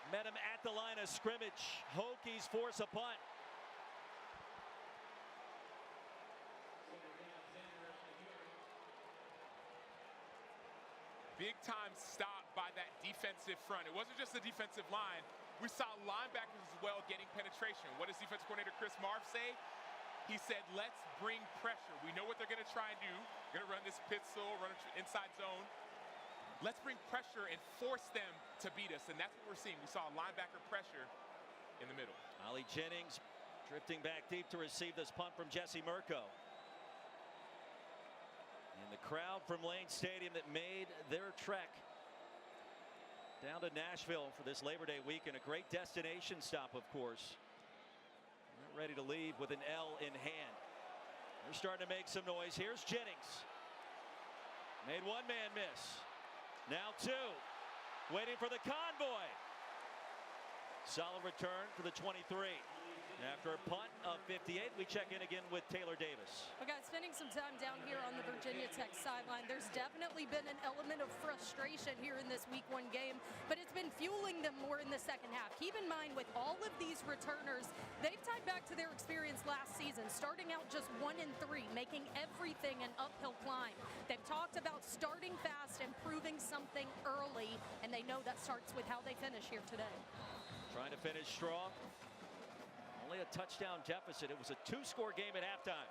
met him at the line of scrimmage. Hokies force a punt. Big time stop by that defensive front. It wasn't just the defensive line. We saw linebackers as well getting penetration. What does defensive coordinator Chris Marv say? He said, let's bring pressure. We know what they're going to try and do. They're going to run this pistol, run an inside zone. Let's bring pressure and force them to beat us. And that's what we're seeing. We saw linebacker pressure in the middle. Ollie Jennings drifting back deep to receive this punt from Jesse Murko. And the crowd from Lane Stadium that made their trek down to Nashville for this Labor Day weekend. A great destination stop, of course. They're ready to leave with an L in hand. They're starting to make some noise. Here's Jennings. Made one man miss. Now two. Waiting for the convoy. Solid return for the 23. After a punt of 58, we check in again with Taylor Davis. Well, guys, spending some time down here on the Virginia Tech sideline, there's definitely been an element of frustration here in this Week 1 game, but it's been fueling them more in the second half. Keep in mind, with all of these returners, they've tied back to their experience last season, starting out just 1-3, making everything an uphill climb. They've talked about starting fast and proving something early, and they know that starts with how they finish here today. Trying to finish strong. Only a touchdown deficit. It was a 2-score game at halftime.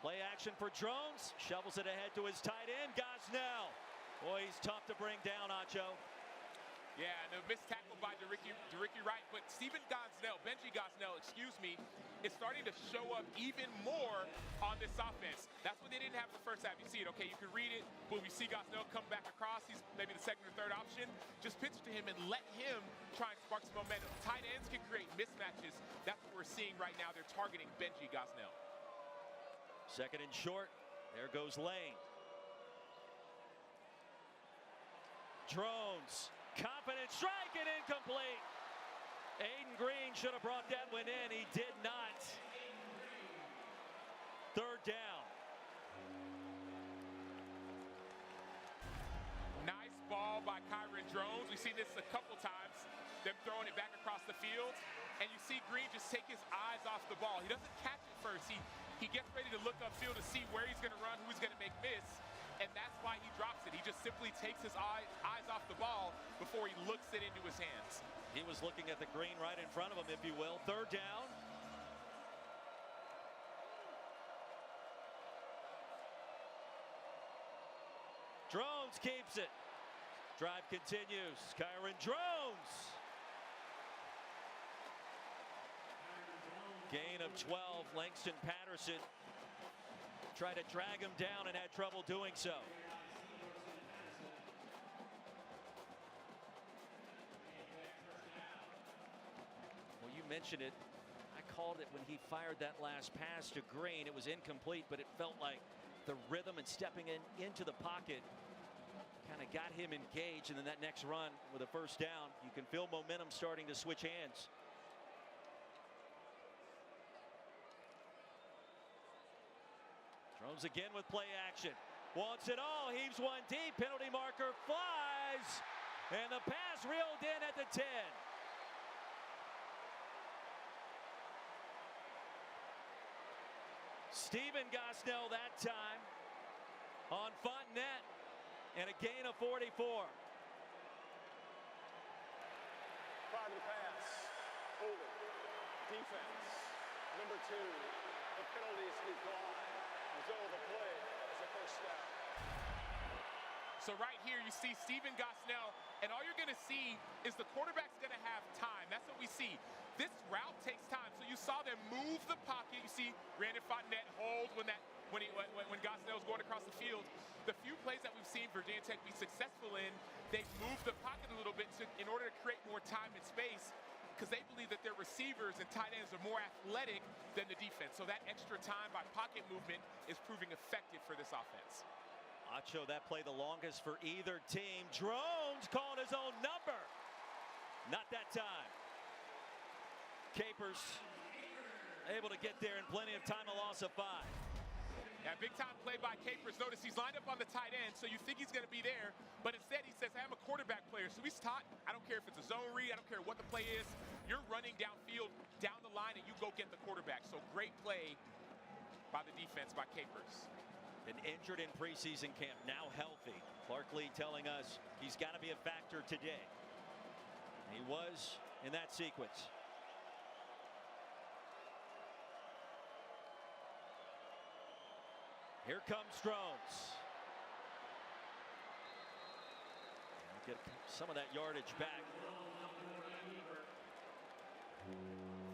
Play action for Drones. Shovels it ahead to his tight end, Gosnell. Boy, he's tough to bring down, Acho. Yeah, and a missed tackle by DeRicky Wright, but Benji Gosnell, excuse me, is starting to show up even more on this offense. That's what they didn't have in the first half. You see it, okay, you can read it, but we see Gosnell come back across. He's maybe the second or third option. Just pitch it to him and let him try and spark some momentum. Tight ends can create mismatches. That's what we're seeing right now. They're targeting Benji Gosnell. Second and short. There goes Lane. Drones. Confident strike and incomplete. Aiden Green should have brought that one in. He did not. Third down. Nice ball by Kyron Drones. We've seen this a couple times. Them throwing it back across the field. And you see Green just take his eyes off the ball. He doesn't catch it first. He gets ready to look upfield to see where he's going to run, who he's going to make miss. And that's why he drops it. He just simply takes his eyes off the ball before he looks it into his hands. He was looking at the green right in front of him, if you will. Third down. Drones keeps it. Drive continues. Kyron Drones. Gain of 12. Langston Patterson tried to drag him down and had trouble doing so. Well, you mentioned it. I called it when he fired that last pass to Green. It was incomplete, but it felt like the rhythm and stepping into the pocket kind of got him engaged. And then that next run with a first down, you can feel momentum starting to switch hands. Drones again with play action. Wants it all. Heaves one deep. Penalty marker flies. And the pass reeled in at the 10. Stephen Gosnell that time on Fontenette, and a gain of 44. Prior to the pass, holding, defense, number 2, the penalty is declined. Result of the play is a first down. So right here you see Stephen Gosnell, and all you're going to see is the quarterback's going to have time. That's what we see. This route takes time. So you saw them move the pocket. You see Brandon Fontenette hold when Gosnell was going across the field. The few plays that we've seen Virginia Tech be successful in, they've moved the pocket a little bit in order to create more time and space, because they believe that their receivers and tight ends are more athletic than the defense. So that extra time by pocket movement is proving effective for this offense. Acho, that play the longest for either team. Drones calling his own number. Not that time. Capers able to get there in plenty of time, a loss of 5. Yeah, big time play by Capers. Notice he's lined up on the tight end, so you think he's going to be there, but instead he says, hey, I'm a quarterback player. So he's taught, I don't care if it's a zone read, I don't care what the play is. You're running downfield, down the line, and you go get the quarterback. So great play by the defense by Capers. Been injured in preseason camp, now healthy. Clark Lee telling us he's got to be a factor today. He was in that sequence. Here comes Drones. Get some of that yardage back.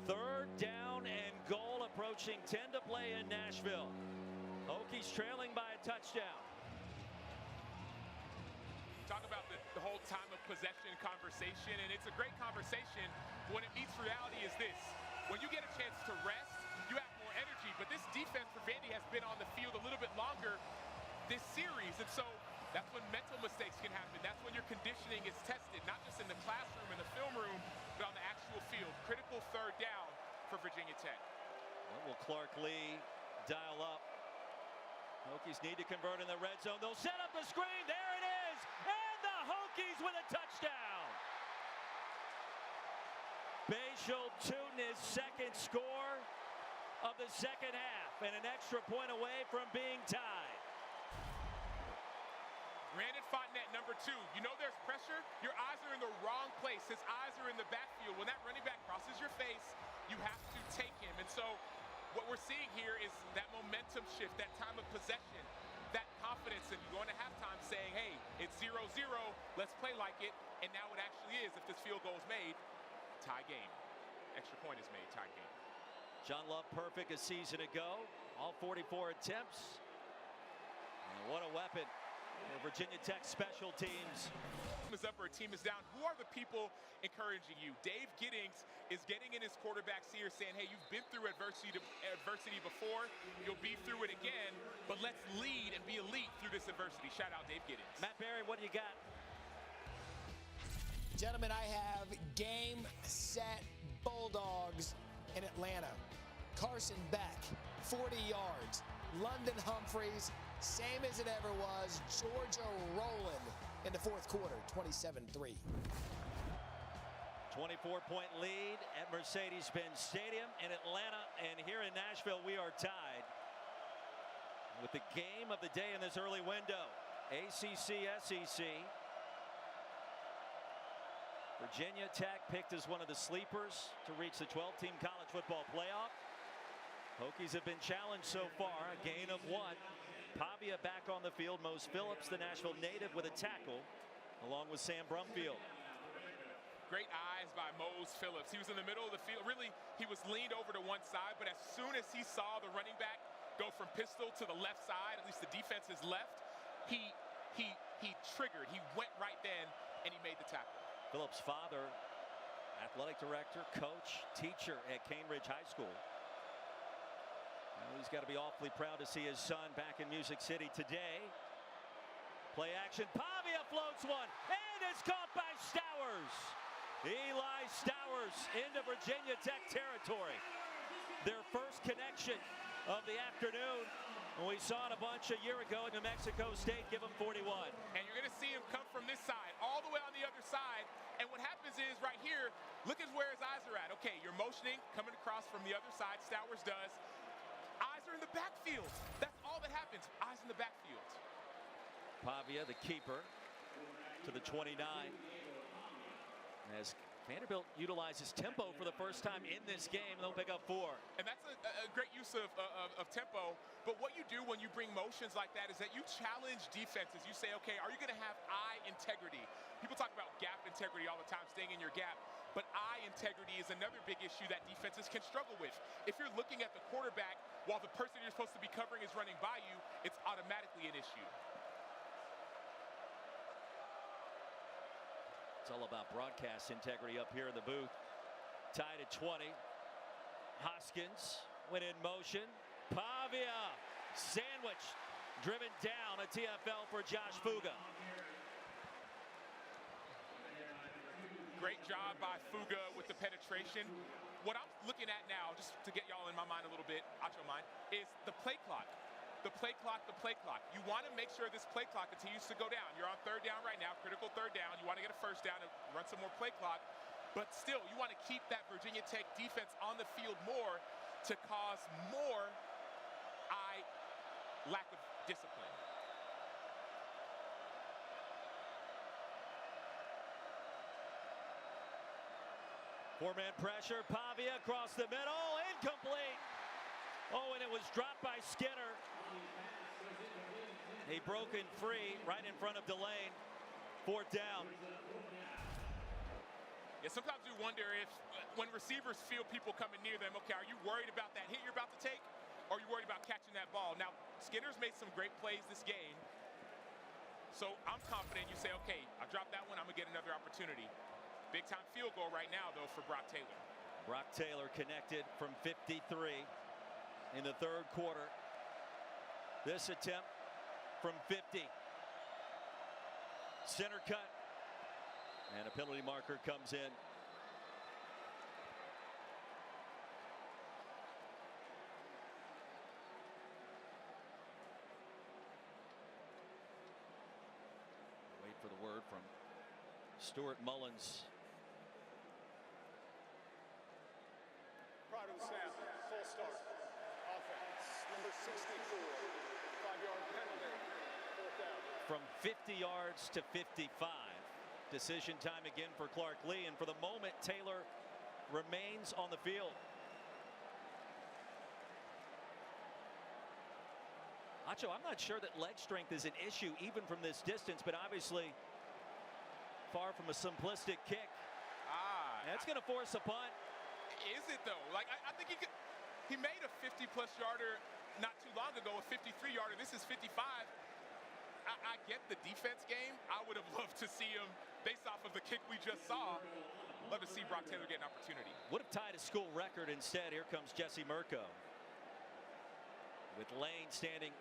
3rd down and goal, approaching 10 to play in Nashville. Hokies trailing by a touchdown. Talk about the whole time of possession conversation, and it's a great conversation. When it meets reality is this: when you get a chance to rest, you have more energy. But this defense for Vandy has been on the field a little bit longer this series, and so that's when mental mistakes can happen. That's when your conditioning is tested, not just in the classroom, in the film room, but on the actual field. Critical 3rd down for Virginia Tech. What will Clark Lee dial up? Hokies need to convert in the red zone. They'll set up the screen. There it is. And the Hokies with a touchdown. Bashal Tootin, his 2nd score of the 2nd half, and an extra point away from being tied. Brandon Fontenette, number 2. You know there's pressure. Your eyes are in the wrong place. His eyes are in the backfield. When that running back crosses your face, you have to take him. And so what we're seeing here is that momentum shift, that time of possession, that confidence, and you go into halftime saying, hey, it's 0-0, let's play like it. And now it actually is. If this field goal is made, tie game. Extra point is made, tie game. John Love perfect a season ago. All 44 attempts. And what a weapon for Virginia Tech special teams. Team is up or a team is down. Who are the people encouraging you? Dave Giddings is getting in his quarterback's ear saying, hey, you've been through adversity before. You'll be through it again, but let's lead and be elite through this adversity. Shout out Dave Giddings. Matt Barry, what do you got? Gentlemen, I have game, set, Bulldogs in Atlanta. Carson Beck, 40 yards. London Humphreys, same as it ever was. Georgia rolling in the 4th quarter, 27-3. 24-point lead at Mercedes-Benz Stadium in Atlanta, and here in Nashville we are tied with the game of the day in this early window. ACC-SEC. Virginia Tech picked as one of the sleepers to reach the 12-team college football playoff. Hokies have been challenged so far, a gain of 1. Pavia back on the field. Mose Phillips, the Nashville native, with a tackle, along with Sam Brumfield. Great eyes by Mose Phillips. He was in the middle of the field. Really, he was leaned over to one side, but as soon as he saw the running back go from pistol to the left side, at least the defense's left, he triggered. He went right then, and he made the tackle. Phillips' father, athletic director, coach, teacher at Cambridge High School. Well, he's got to be awfully proud to see his son back in Music City today. Play action. Pavia floats one, and it's caught by Stowers. Eli Stowers into Virginia Tech territory. Their first connection of the afternoon. And we saw it a bunch a year ago at New Mexico State. Give him 41. And you're going to see him come from this side all the way on the other side. And what happens is right here, look at where his eyes are at. Okay, you're motioning, coming across from the other side. Stowers does. Eyes are in the backfield. That's all that happens. Eyes in the backfield. Pavia, the keeper, to the 29. As Vanderbilt utilizes tempo for the first time in this game, they'll pick up 4. And that's a great use of tempo. But what you do when you bring motions like that is that you challenge defenses. You say, okay, are you going to have eye integrity? People talk about gap integrity all the time, staying in your gap. But eye integrity is another big issue that defenses can struggle with. If you're looking at the quarterback while the person you're supposed to be covering is running by you, it's automatically an issue. It's all about broadcast integrity up here in the booth. Tied at 20. Hoskins went in motion. Pavia sandwich driven down. A TFL for Josh Fuga. Great job by Fuga with the penetration. What I'm looking at now, just to get y'all in my mind a little bit, Acho mind, is the play clock. The play clock, the play clock. You want to make sure this play clock continues to go down. You're on third down right now, critical third down. You want to get a first down and run some more play clock. But still, you want to keep that Virginia Tech defense on the field more to cause more lack of discipline. Four-man pressure. Pavia across the middle. Incomplete. Oh, and it was dropped by Skinner. He broken free right in front of Delane. 4th down. Yeah, sometimes you wonder if when receivers feel people coming near them, okay, are you worried about that hit you're about to take? Or are you worried about catching that ball? Now, Skinner's made some great plays this game. So I'm confident you say, okay, I dropped that one, I'm going to get another opportunity. Big time field goal right now, though, for Brock Taylor. Brock Taylor connected from 53 in the 3rd quarter. This attempt from 50. Center cut. And a penalty marker comes in. Wait for the word from Stuart Mullins. Prior to the snap, full start. Offense, number 64. 5-yard penalty. 4th down. From 50 yards to 55. Decision time again for Clark Lee, and for the moment, Taylor remains on the field. Acho, I'm not sure that leg strength is an issue even from this distance, but obviously far from a simplistic kick. That's going to force a punt. Is it, though? Like, I think he made a 50-plus yarder not too long ago, a 53-yarder. This is 55. I get the defense game. I would have loved to see him, based off of the kick we just saw, love to see Brock Taylor get an opportunity. Would have tied a school record instead. Here comes Jesse Mirko. With Lane standing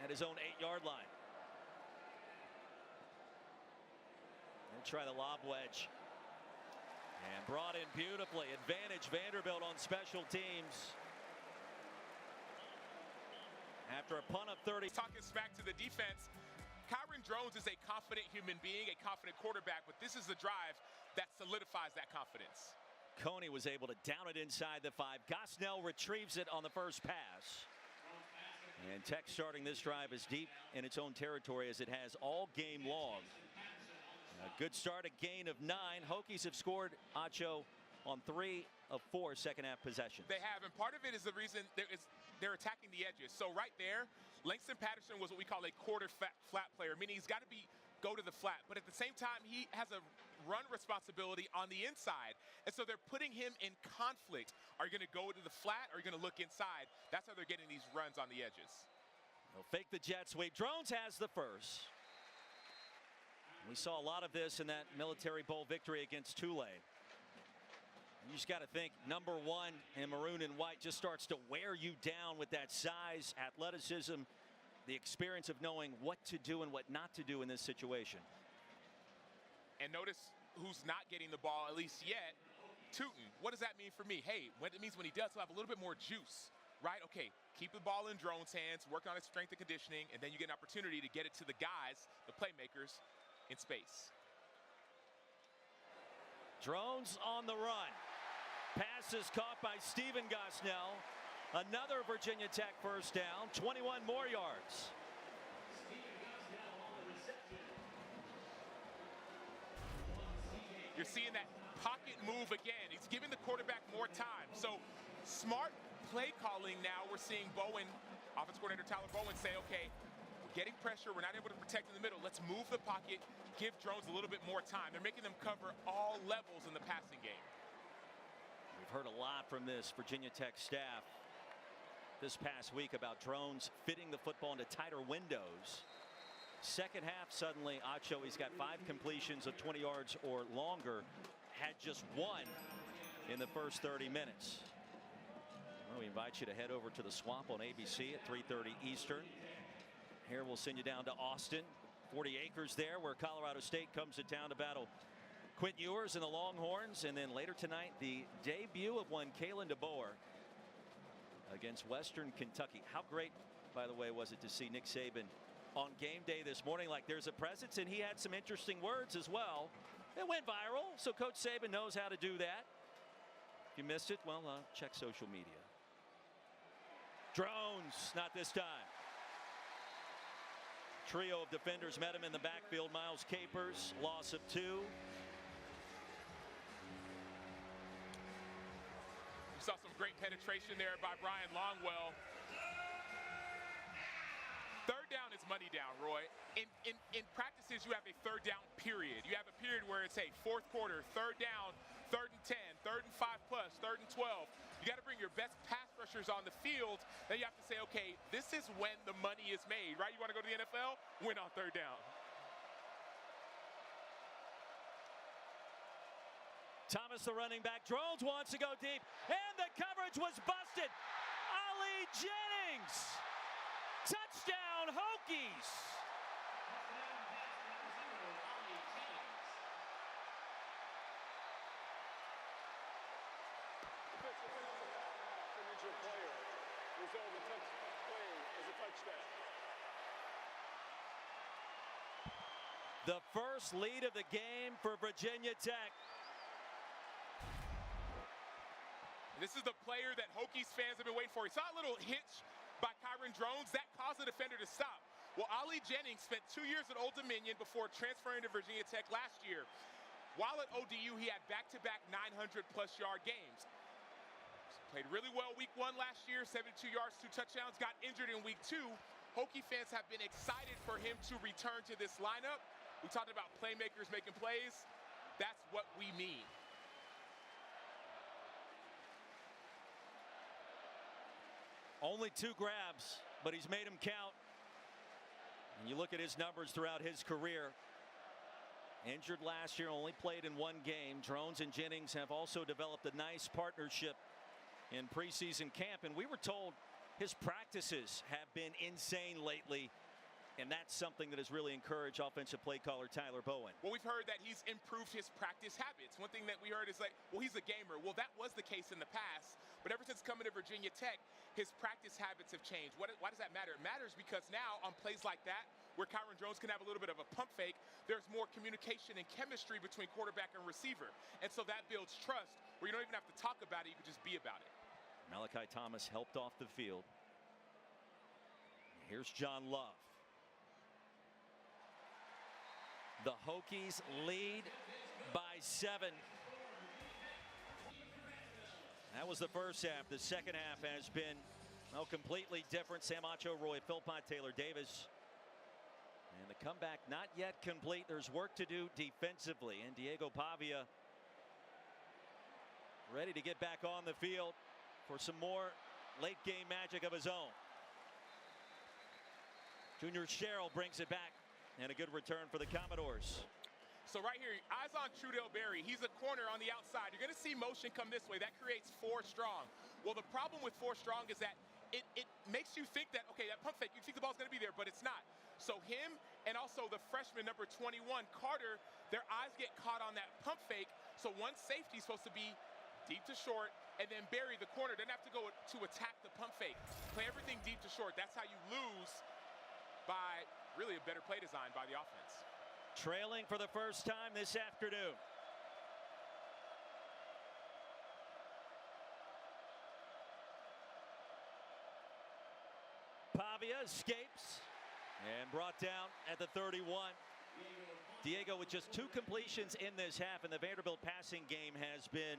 at his own 8-yard line. And try the lob wedge. And brought in beautifully. Advantage Vanderbilt on special teams. After a punt of 30. Talking smack to the defense. Kyron Drones is a confident human being, a confident quarterback, but this is the drive that solidifies that confidence. Coney was able to down it inside the 5. Gosnell retrieves it on the first pass. And Tech starting this drive as deep in its own territory as it has all game long. A good start, a gain of 9. Hokies have scored, Acho, on 3 of 4 second-half possessions. They have, and part of it is the reason they're attacking the edges. So right there, Langston Patterson was what we call a quarter flat player, meaning he's got to go to the flat. But at the same time, he has a run responsibility on the inside. And so they're putting him in conflict. Are you going to go to the flat? Or are you going to look inside? That's how they're getting these runs on the edges. They'll fake the jet sweep. Drones has the first. We saw a lot of this in that Military Bowl victory against Tulane. You just got to think number 1 in maroon and white just starts to wear you down with that size, athleticism, the experience of knowing what to do and what not to do in this situation. And notice who's not getting the ball, at least yet. Tootin. What does that mean for me? Hey, it means when he does, he'll have a little bit more juice. right? Okay, keep the ball in Drone's hands, work on his strength and conditioning, and then you get an opportunity to get it to the guys, the playmakers, in space. Drones on the run. Pass is caught by Stephen Gosnell. Another Virginia Tech first down, 21 more yards. You're seeing that pocket move again. He's giving the quarterback more time. So smart play calling now. We're seeing Bowen, offensive coordinator Tyler Bowen, say, okay, we're getting pressure. We're not able to protect in the middle. Let's move the pocket, give Drones a little bit more time. They're making them cover all levels in the passing game. We've heard a lot from this Virginia Tech staff this past week about Drones fitting the football into tighter windows. Second half, suddenly, Acho, he's got 5 completions of 20 yards or longer, had just 1 in the first 30 minutes. Well, we invite you to head over to the Swamp on ABC at 3:30 Eastern. Here we'll send you down to Austin, 40 acres there, where Colorado State comes to town to battle Quint Ewers and the Longhorns. And then later tonight, the debut of one Kalen DeBoer against Western Kentucky. How great, by the way, was it to see Nick Saban on game day this morning? Like there's a presence, and he had some interesting words as well. It went viral, so Coach Saban knows how to do that. If you missed it, well, check social media. Drones, not this time. Trio of defenders met him in the backfield. Miles Capers, loss of 2. You saw some great penetration there by Brian Longwell. Third down is money down, Roy. In practices, you have a third down period. You have a period where it's, hey, fourth quarter, third down, 3rd and 10, 3rd and 5 plus, 3rd and 12. You got to bring your best pass rushers on the field. Then you have to say, okay, this is when the money is made, right? You want to go to the NFL? Win on third down. Thomas, the running back. Drones wants to go deep, and the coverage was busted. Ali Jennings. Touchdown, Hokies. The first lead of the game for Virginia Tech. This is the player that Hokies fans have been waiting for. He saw a little hitch by Kyron Drones. That caused the defender to stop. Well, Ali Jennings spent 2 years at Old Dominion before transferring to Virginia Tech last year. While at ODU, he had back-to-back 900-plus yard games. Played really well week 1 last year, 72 yards, 2 touchdowns. Got injured in week 2. Hokie fans have been excited for him to return to this lineup. We talked about playmakers making plays. That's what we mean. Only 2 grabs, but he's made them count. And you look at his numbers throughout his career. Injured last year, only played in 1 game. Drones and Jennings have also developed a nice partnership in preseason camp. And we were told his practices have been insane lately. And that's something that has really encouraged offensive play caller Tyler Bowen. Well, we've heard that he's improved his practice habits. One thing that we heard is like, well, he's a gamer. Well, that was the case in the past. But ever since coming to Virginia Tech, his practice habits have changed. Why does that matter? It matters because now on plays like that, where Kyron Drones can have a little bit of a pump fake, there's more communication and chemistry between quarterback and receiver. And so that builds trust where you don't even have to talk about it. You can just be about it. Malachi Thomas helped off the field. Here's John Love. The Hokies lead by 7. That was the first half. The second half has been, well, completely different. Sam Acho, Roy Philpott, Taylor Davis. And the comeback not yet complete. There's work to do defensively. And Diego Pavia ready to get back on the field for some more late game magic of his own. Junior Sherrill brings it back. And a good return for the Commodores. So right here, eyes on Trudell Berry. He's a corner on the outside. You're going to see motion come this way. That creates 4 strong. Well, the problem with 4 strong is that it makes you think that, okay, that pump fake, you think the ball's going to be there, but it's not. So him and also the freshman number 21, Carter, their eyes get caught on that pump fake. So one safety is supposed to be deep to short, and then bury the corner. Doesn't have to go to attack the pump fake. Play everything deep to short. That's how you lose by really a better play design by the offense. Trailing for the first time this afternoon. Pavia escapes and brought down at the 31. Diego with just 2 completions in this half, and the Vanderbilt passing game has been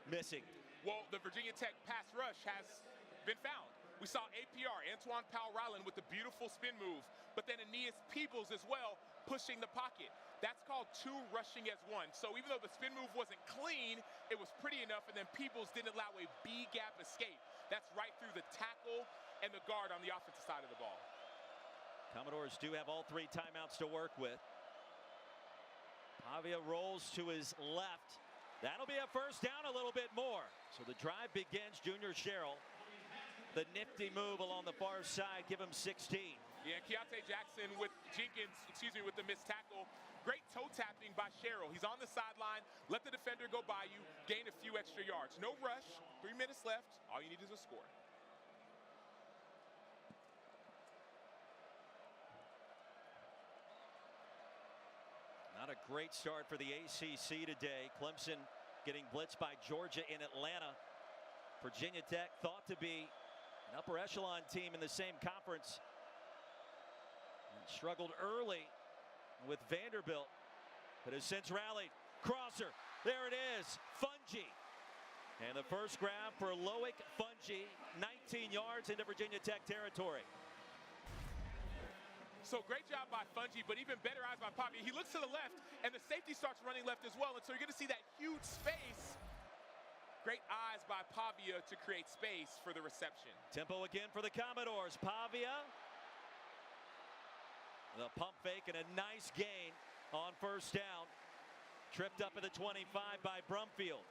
missing. Well, the Virginia Tech pass rush has been found. We saw APR, Antoine Powell-Ryland, with the beautiful spin move, but then Aeneas Peebles as well pushing the pocket. That's called 2 rushing as 1. So even though the spin move wasn't clean, it was pretty enough, and then Peebles didn't allow a B-gap escape. That's right through the tackle and the guard on the offensive side of the ball. Commodores do have all 3 timeouts to work with. Pavia rolls to his left. That'll be a first down, a little bit more. So the drive begins. Junior Sherrill, the nifty move along the far side, give him 16. Yeah, Keontae Jackson with with the missed tackle. Great toe tapping by Sherrill. He's on the sideline. Let the defender go by you. Gain a few extra yards. No rush. 3 minutes left. All you need is a score. Not a great start for the ACC today. Clemson getting blitzed by Georgia in Atlanta. Virginia Tech thought to be an upper echelon team in the same conference. And struggled early with Vanderbilt, but has since rallied. Crosser, there it is, Fungi. And the first grab for Loic Fungi, 19 yards into Virginia Tech territory. So great job by Fungi, but even better eyes by Pavia. He looks to the left, and the safety starts running left as well, and so you're going to see that huge space. Great eyes by Pavia to create space for the reception. Tempo again for the Commodores. Pavia, the pump fake, and a nice gain on first down. Tripped up at the 25 by Brumfield.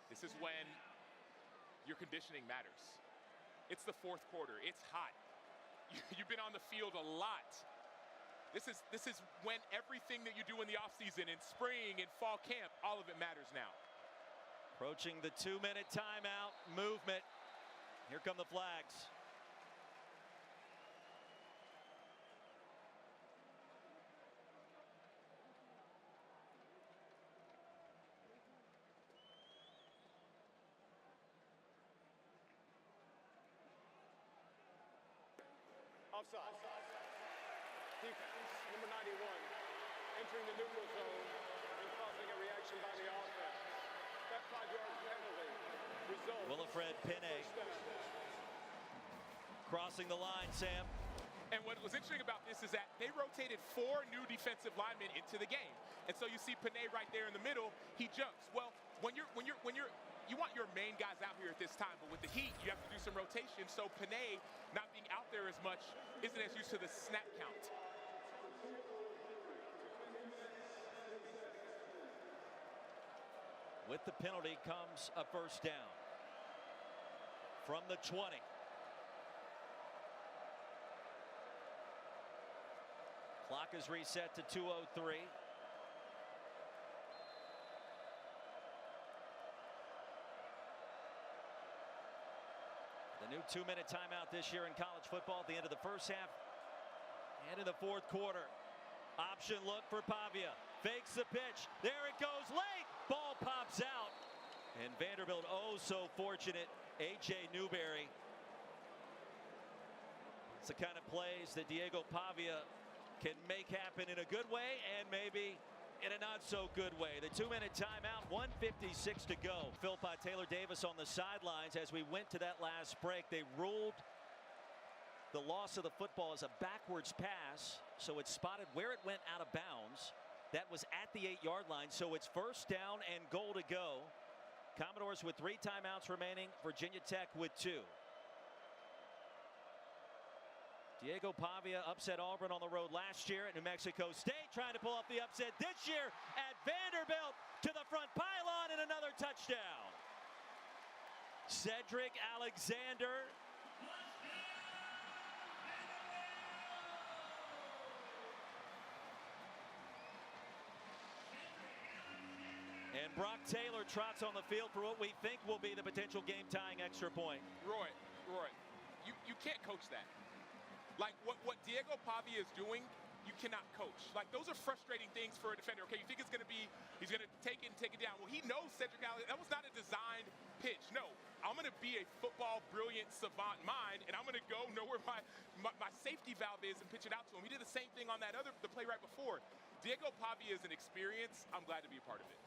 This is when your conditioning matters. It's the 4th quarter. It's hot. You've been on the field a lot. This is when everything that you do in the offseason, in spring, in fall camp, all of it matters now. Approaching the 2-minute timeout movement. Here come the flags. Offside. Defense, number 91, entering the neutral zone and causing a reaction by the offense. That 5-yard penalty results. Wilfred Pinay crossing the line, Sam. And what was interesting about this is that they rotated 4 new defensive linemen into the game. And so you see Pinay right there in the middle, he jumps. Well, you want your main guys out here at this time, but with the heat, you have to do some rotation. So Pinay not being out there as much isn't as used to the snap count. With the penalty comes a first down from the 20. Clock is reset to 2:03. The new 2-minute timeout this year in college football at the end of the first half and in the 4th quarter. Option look for Pavia. Fakes the pitch. There it goes late. Ball pops out. And Vanderbilt oh so fortunate. A.J. Newberry. It's the kind of plays that Diego Pavia can make happen in a good way and maybe in a not so good way. The 2-minute timeout, 1:56 to go. Filled by Taylor Davis on the sidelines as we went to that last break. They ruled the loss of the football as a backwards pass, so it's spotted where it went out of bounds. That was at the 8-yard line, so it's first down and goal to go. Commodores with 3 timeouts remaining, Virginia Tech with 2. Diego Pavia upset Auburn on the road last year at New Mexico State, trying to pull off the upset this year at Vanderbilt to the front pylon and another touchdown. Cedric Alexander. Brock Taylor trots on the field for what we think will be the potential game-tying extra point. Roy, you can't coach that. Like what Diego Pavia is doing, you cannot coach. Like, those are frustrating things for a defender. Okay, you think it's going to be, he's going to take it and take it down. Well, he knows Cedric Alexander, that was not a designed pitch. No, I'm going to be a football brilliant savant mind, and I'm going to go know where my safety valve is and pitch it out to him. He did the same thing on the play right before. Diego Pavia is an experience. I'm glad to be a part of it.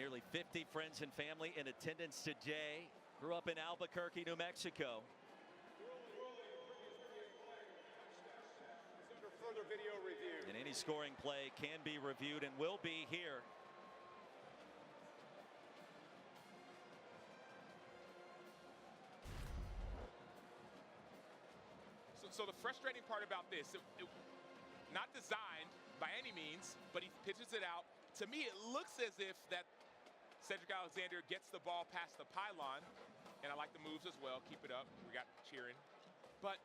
Nearly 50 friends and family in attendance today. Grew up in Albuquerque, New Mexico. Further video review. And any scoring play can be reviewed and will be here. So the frustrating part about this, not designed by any means, but he pitches it out. To me, it looks as if that Cedric Alexander gets the ball past the pylon, and I like the moves as well. Keep it up. We got cheering. But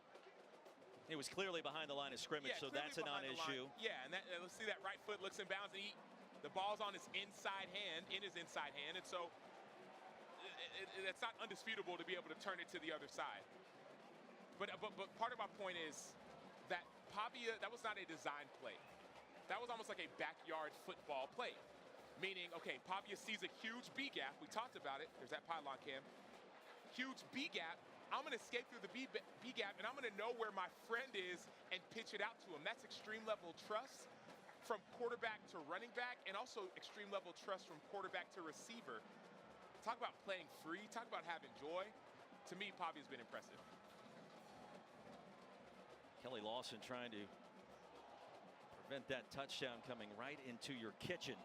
it was clearly behind the line of scrimmage, so that's a non-issue. Yeah, and let's see that right foot looks in bounds, and the ball's on his inside hand, and so it's not undisputable to be able to turn it to the other side. But part of my point is that Pavia, that was not a design play. That was almost like a backyard football play. Meaning, okay, Pavia sees a huge B gap. We talked about it. There's that pylon cam. Huge B gap. I'm going to escape through the B gap, and I'm going to know where my friend is and pitch it out to him. That's extreme level trust from quarterback to running back, and also extreme level trust from quarterback to receiver. Talk about playing free. Talk about having joy. To me, Pavia's been impressive. Kelly Lawson trying to prevent that touchdown coming right into your kitchen.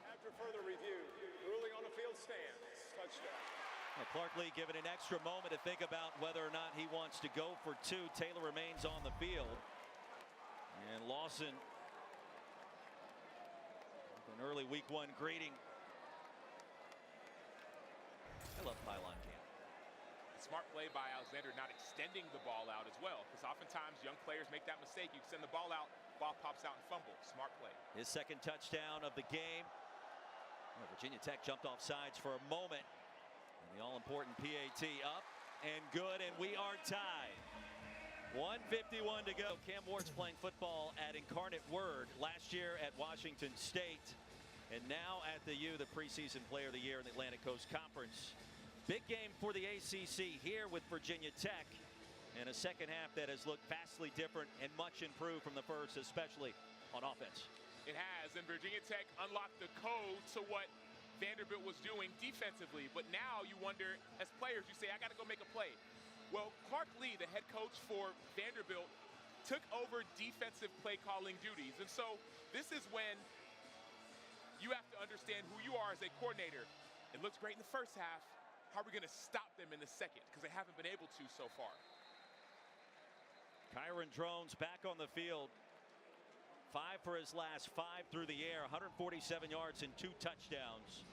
After further review, ruling on the field stands. Touchdown. Clark Lee given an extra moment to think about whether or not he wants to go for two. Taylor remains on the field. And Lawson, an early week 1 greeting. I love pylon cam. Smart play by Alexander not extending the ball out as well, because oftentimes young players make that mistake. You send the ball out, ball pops out and fumble. Smart play. His second touchdown of the game. Virginia Tech jumped off sides for a moment. And the all-important PAT up and good, and we are tied. 1:51 to go. Cam Ward's playing football at Incarnate Word, last year at Washington State, and now at the U, the preseason player of the year in the Atlantic Coast Conference. Big game for the ACC here with Virginia Tech, and a second half that has looked vastly different and much improved from the first, especially on offense. It has, and Virginia Tech unlocked the code to what Vanderbilt was doing defensively. But now you wonder, as players, you say, I got to go make a play. Well, Clark Lee, the head coach for Vanderbilt, took over defensive play calling duties. And so this is when you have to understand who you are as a coordinator. It looks great in the first half. How are we going to stop them in the second? Because they haven't been able to so far. Kyron Drones back on the field. 5 for his last 5 through the air, 147 yards and 2 touchdowns.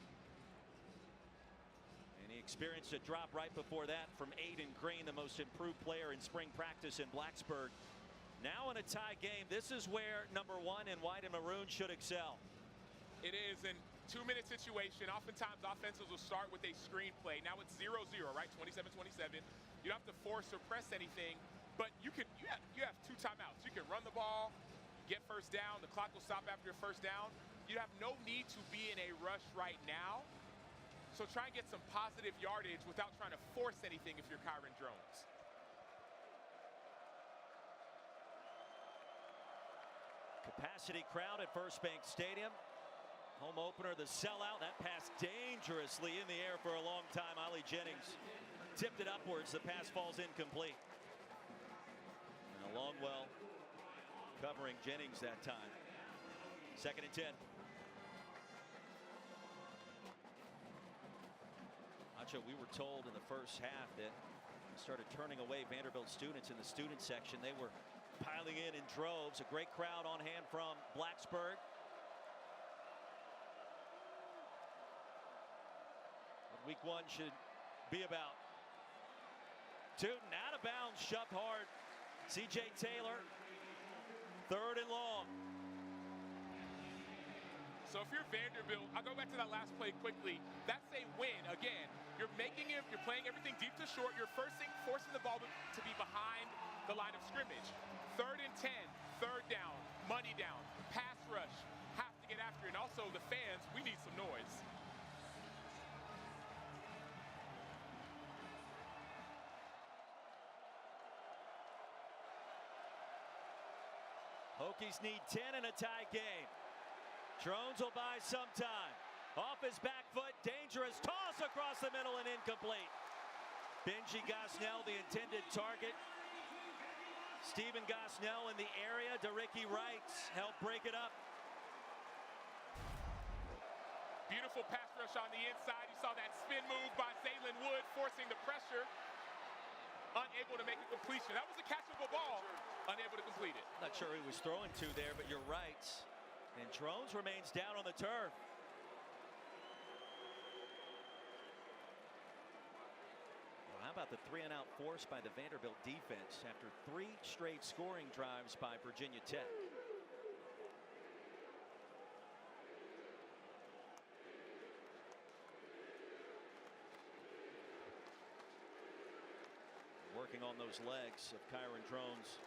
And he experienced a drop right before that from Aiden Green, the most improved player in spring practice in Blacksburg. Now in a tie game, this is where number 1 in white and maroon should excel. It is, and 2-minute situation. Oftentimes offenses will start with a screen play. Now it's 0-0, right? 27-27. You don't have to force or press anything, but you have 2 timeouts. You can run the ball, get first down. The clock will stop after your first down. You have no need to be in a rush right now. So try and get some positive yardage without trying to force anything if you're Kyron Drones. Capacity crowd at First Bank Stadium. Home opener, the sellout. That pass dangerously in the air for a long time. Ollie Jennings tipped it upwards. The pass falls incomplete. Now Longwell covering Jennings that time. 2nd and 10. Acho, we were told in the first half that we started turning away Vanderbilt students in the student section. They were piling in droves. A great crowd on hand from Blacksburg. What week 1 should be about. Tootin out of bounds, shoved hard. C.J. Taylor, 3rd and long. So if you're Vanderbilt, I'll go back to that last play quickly. That's a win. Again, you're making it, you're playing everything deep to short. You're forcing the ball to be behind the line of scrimmage. 3rd and 10, 3rd down, money down, pass rush, have to get after it. And also the fans, we need some noise. Hokies need 10 in a tie game. Drones will buy some time. Off his back foot, dangerous toss across the middle and incomplete. Benji Gosnell, the intended target. Stephen Gosnell in the area to Ricky Wright. Help break it up. Beautiful pass rush on the inside. You saw that spin move by Zaylin Wood, forcing the pressure. Unable to make a completion. That was a catchable ball. Unable to complete it. Not sure who he was throwing to there, but you're right. And Drones remains down on the turf. Well, how about the 3-and-out force by the Vanderbilt defense after 3 straight scoring drives by Virginia Tech? Working on those legs of Kyron Drones.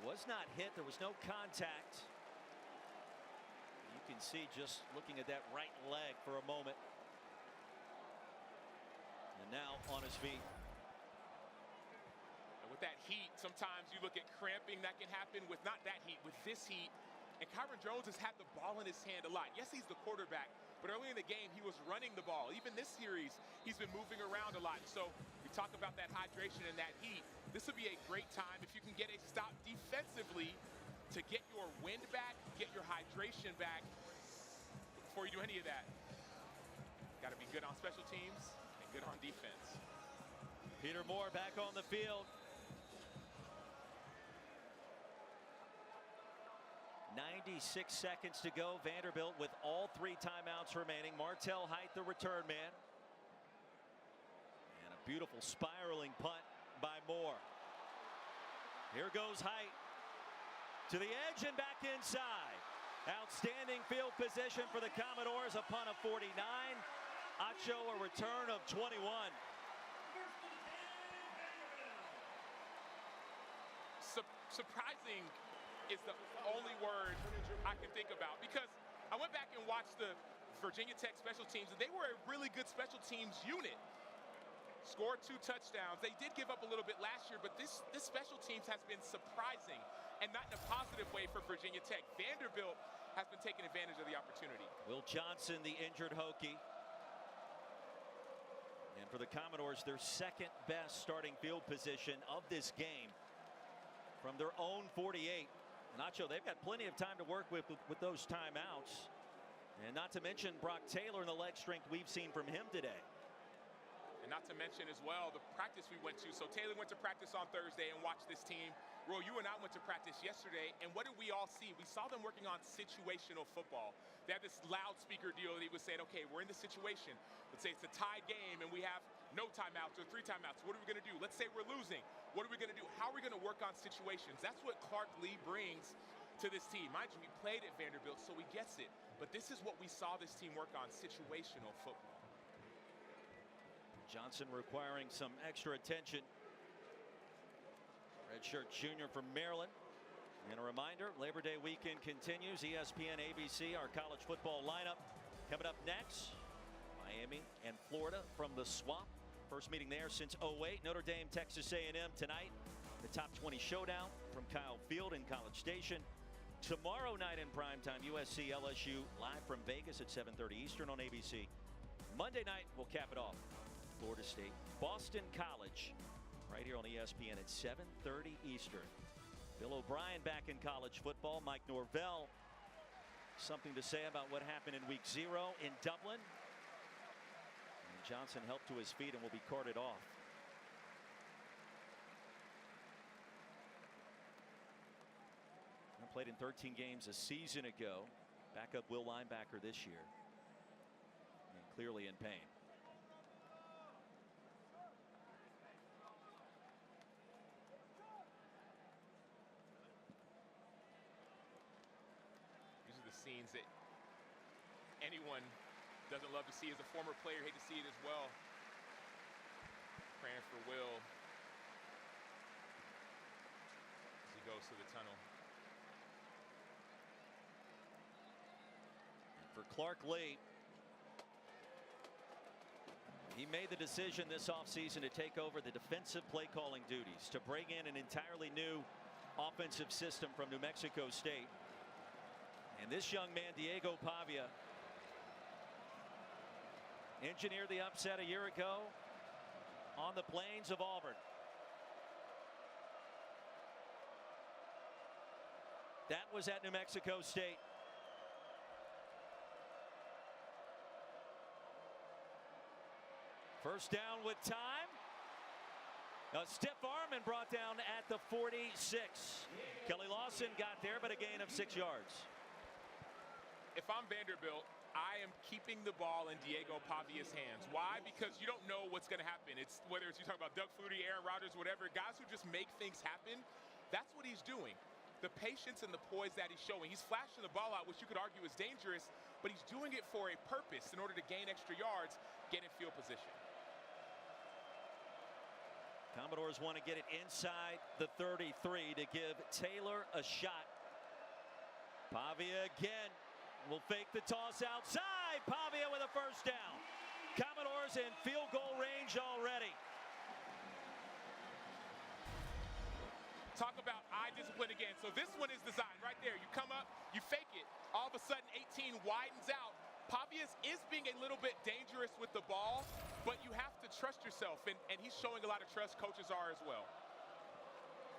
Was not hit. There was no contact. You can see just looking at that right leg for a moment. And now on his feet. And with that heat, sometimes you look at cramping that can happen with not that heat, with this heat. And Kyron Drones has had the ball in his hand a lot. Yes, he's the quarterback, but early in the game, he was running the ball. Even this series, he's been moving around a lot. So we talk about that hydration and that heat. This would be a great time if you can get a stop defensively to get your wind back, get your hydration back. Before you do any of that, got to be good on special teams and good on defense. Peter Moore back on the field. 96 seconds to go. Vanderbilt with all 3 timeouts remaining. Martell Height, the return man. And a beautiful spiraling punt by Moore. Here goes Height to the edge and back inside. Outstanding field position for the Commodores. A punt of 49. Acho a return of 21. Surprising is the only word I can think about, because I went back and watched the Virginia Tech special teams, and they were a really good special teams unit. Scored 2 touchdowns. They did give up a little bit last year, but this special teams has been surprising, and not in a positive way for Virginia Tech. Vanderbilt has been taking advantage of the opportunity. Will Johnson, the injured Hokie. And for the Commodores, their 2nd best starting field position of this game from their own 48. Nacho, they've got plenty of time to work with those timeouts. And not to mention Brock Taylor and the leg strength we've seen from him today. And not to mention as well the practice we went to. So Taylor went to practice on Thursday and watched this team. Roy, you and I went to practice yesterday, and what did we all see? We saw them working on situational football. They had this loudspeaker deal that he was saying, okay, we're in this situation. Let's say it's a tie game and we have no timeouts or 3 timeouts. What are we going to do? Let's say we're losing. What are we going to do? How are we going to work on situations? That's what Clark Lee brings to this team. Mind you, he played at Vanderbilt, so he gets it. But this is what we saw this team work on, situational football. Johnson requiring some extra attention. Redshirt junior from Maryland. And a reminder, Labor Day weekend continues. ESPN, ABC, our college football lineup. Coming up next, Miami and Florida from the Swamp. First meeting there since 08. Notre Dame, Texas A&M tonight. The top 20 showdown from Kyle Field in College Station. Tomorrow night in primetime, USC LSU live from Vegas at 7:30 Eastern on ABC. Monday night, we'll cap it off. Florida State, Boston College, right here on ESPN at 7:30 Eastern. Bill O'Brien back in college football. Mike Norvell, something to say about what happened in week 0 in Dublin. And Johnson helped to his feet and will be carted off. Played in 13 games a season ago. Backup Will linebacker this year. And clearly in pain. scenes that anyone doesn't love to see. As a former player, hate to see it as well. Praying for Will as he goes to the tunnel. For Clark Lee, he made the decision this offseason to take over the defensive play calling duties, to bring in an entirely new offensive system from New Mexico State. And this young man, Diego Pavia, engineered the upset a year ago on the plains of Auburn. That was at New Mexico State. First down with time. A stiff arm and brought down at the 46. Kelly Lawson got there, but a gain of 6 yards. If I'm Vanderbilt, I am keeping the ball in Diego Pavia's hands. Why? Because you don't know what's going to happen. It's whether it's you talk about Doug Flutie, Aaron Rodgers, whatever, guys who just make things happen. That's what he's doing. The patience and the poise that he's showing. He's flashing the ball out, which you could argue is dangerous, but he's doing it for a purpose in order to gain extra yards, get in field position. Commodores want to get it inside the 33 to give Taylor a shot. Pavia again will fake the toss outside. Pavia with a first down. Commodores in field goal range already. Talk about eye discipline again. So this one is designed right there. You come up, you fake it. All of a sudden, 18 widens out. Pavia is being a little bit dangerous with the ball, but you have to trust yourself, and he's showing a lot of trust. Coaches are as well.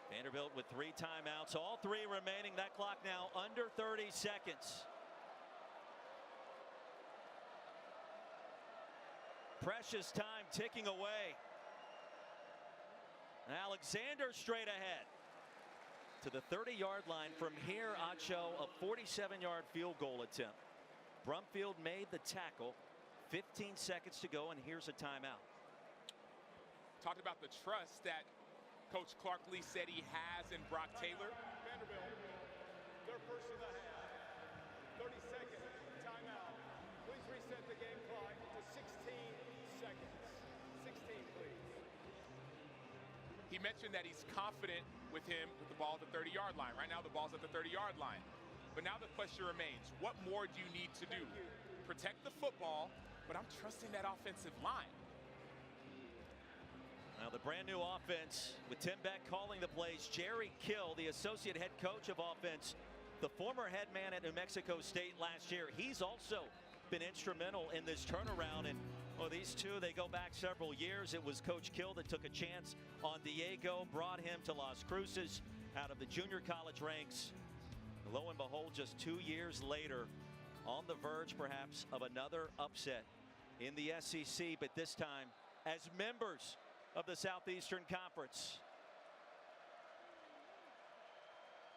Vanderbilt with 3 timeouts, all 3 remaining. That clock now under 30 seconds. Precious time ticking away. Alexander straight ahead to the 30-yard line. From here, Acho, a 47-yard field goal attempt. Brumfield made the tackle. 15 seconds to go, and here's a timeout. Talked about the trust that Coach Clark Lee said he has in Brock Taylor. Vanderbilt, their first of the half. 30-second timeout. Please reset the game clock to 16 seconds. 16, please. He mentioned that he's confident with him with the ball at the 30-yard line. Right now, the ball's at the 30-yard line. But now the question remains, what more do you need to do? Protect the football, but I'm trusting that offensive line. Now the brand new offense with Tim Beck calling the plays. Jerry Kill, the associate head coach of offense, the former head man at New Mexico State last year. He's also been instrumental in this turnaround. And well, these two, they go back several years. It was Coach Kill that took a chance on Diego, brought him to Las Cruces out of the junior college ranks. Lo and behold, just 2 years later, on the verge perhaps of another upset in the SEC, but this time as members of the Southeastern Conference.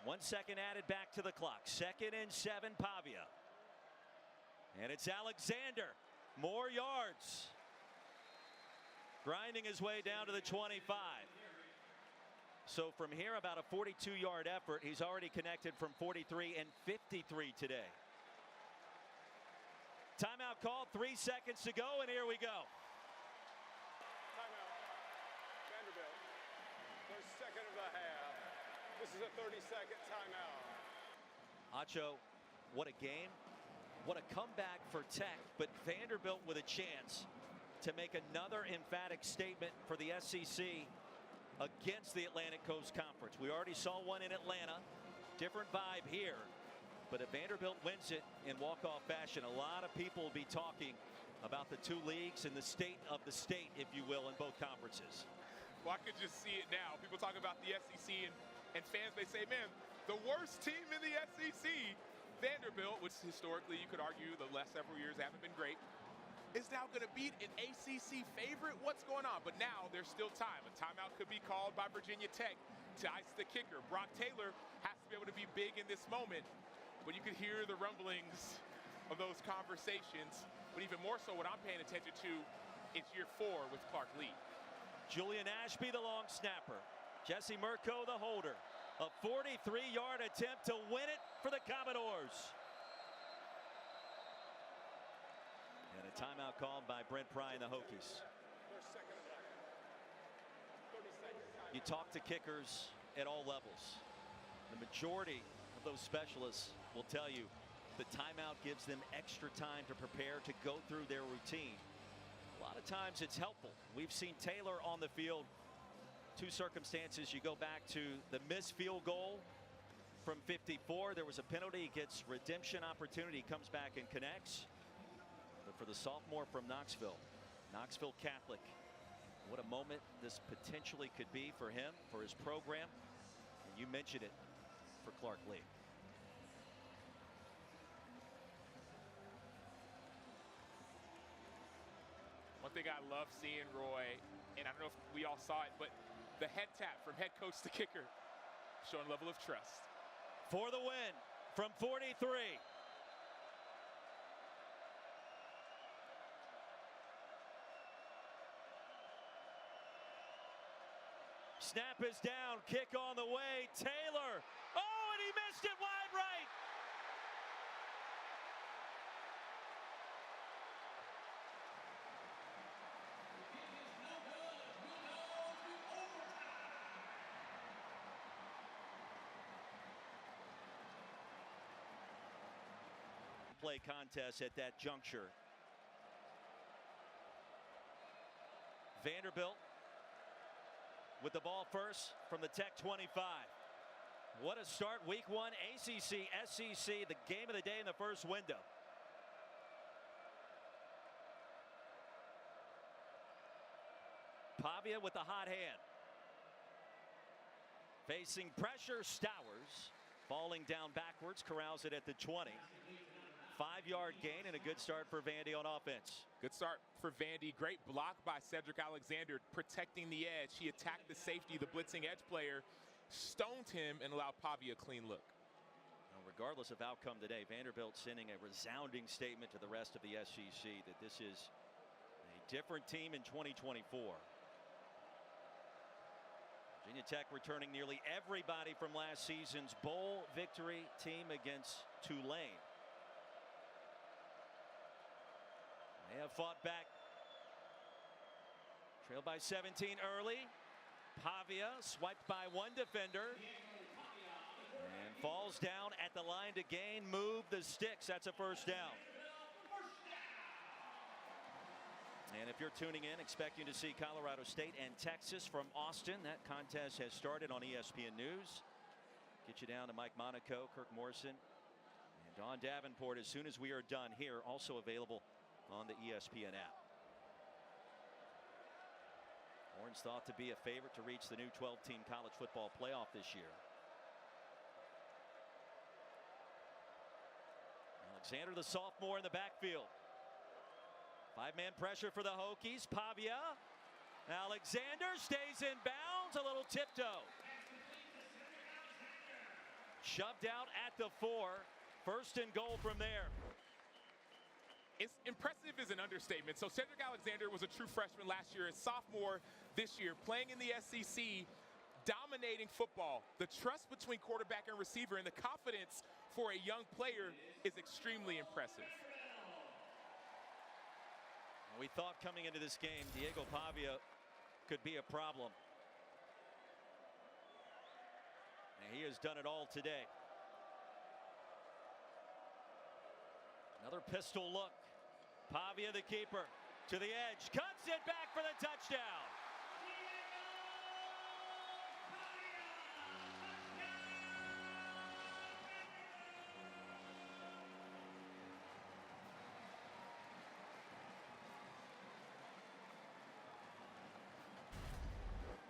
1 second added back to the clock. 2nd and 7, Pavia. And it's Alexander. More yards. Grinding his way down to the 25. So from here, about a 42-yard effort. He's already connected from 43 and 53 today. Timeout called, 3 seconds to go, and here we go. Timeout. Vanderbilt, their second of the half. This is a 30-second timeout. Acho, what a game. What a comeback for Tech, but Vanderbilt with a chance to make another emphatic statement for the SEC against the Atlantic Coast Conference. We already saw one in Atlanta. Different vibe here. But if Vanderbilt wins it in walk-off fashion, a lot of people will be talking about the 2 leagues and the state of the state, if you will, in both conferences. Well, I could just see it now. People talk about the SEC, and fans, they say, man, the worst team in the SEC, Vanderbilt, which historically you could argue the last several years haven't been great, is now going to beat an ACC favorite. What's going on? But now there's still time. A timeout could be called by Virginia Tech to ice the kicker. Brock Taylor has to be able to be big in this moment. But you could hear the rumblings of those conversations. But even more so, what I'm paying attention to, it's year 4 with Clark Lee. Julian Ashby, the long snapper. Jesse Murko, the holder. A 43-yard attempt to win it for the Commodores. timeout called by Brent Pry and the Hokies. You talk to kickers at all levels. The majority of those specialists will tell you the timeout gives them extra time to prepare, to go through their routine. A lot of times it's helpful. We've seen Taylor on the field. Two circumstances. You go back to the missed field goal from 54. There was a penalty. He gets redemption opportunity. Comes back and connects. But for the sophomore from Knoxville Catholic, what a moment this potentially could be for him, for his program. And you mentioned it for Clark Lee. One thing I love seeing, Roy, and I don't know if we all saw it, but the head tap from head coach to kicker, showing a level of trust. For the win from 43. Snap is down, kick on the way, Taylor. Oh, and he missed it wide right. Play contest at that juncture. Vanderbilt with the ball first from the Tech 25. What a start, week 1, ACC, SEC, the game of the day in the first window. Pavia with the hot hand. Facing pressure, Stowers falling down backwards, corrals it at the 20. 5-yard gain and a good start for Vandy on offense. Good start for Vandy. Great block by Cedric Alexander, protecting the edge. He attacked the safety, the blitzing edge player, stoned him, and allowed Pavia a clean look. Well, regardless of outcome today, Vanderbilt sending a resounding statement to the rest of the SEC that this is a different team in 2024. Virginia Tech returning nearly everybody from last season's bowl victory team against Tulane. They have fought back. Trailed by 17 early. Pavia swiped by one defender. And falls down at the line to gain. Move the sticks. That's a first down. And if you're tuning in expecting to see Colorado State and Texas from Austin, that contest has started on ESPN News. Get you down to Mike Monaco, Kirk Morrison, and Don Davenport as soon as we are done here. Also available on the ESPN app. Horns thought to be a favorite to reach the new 12-team college football playoff this year. Alexander, the sophomore, in the backfield. 5-man pressure for the Hokies. Pavia. Alexander stays in bounds. A little tiptoe. Shoved out at the 4. First and goal from there. It's impressive is an understatement. So Cedric Alexander was a true freshman last year, a sophomore this year, playing in the SEC, dominating football. The trust between quarterback and receiver and the confidence for a young player is extremely impressive. We thought coming into this game, Diego Pavia could be a problem. And he has done it all today. Another pistol look. Pavia, the keeper, to the edge, cuts it back for the touchdown.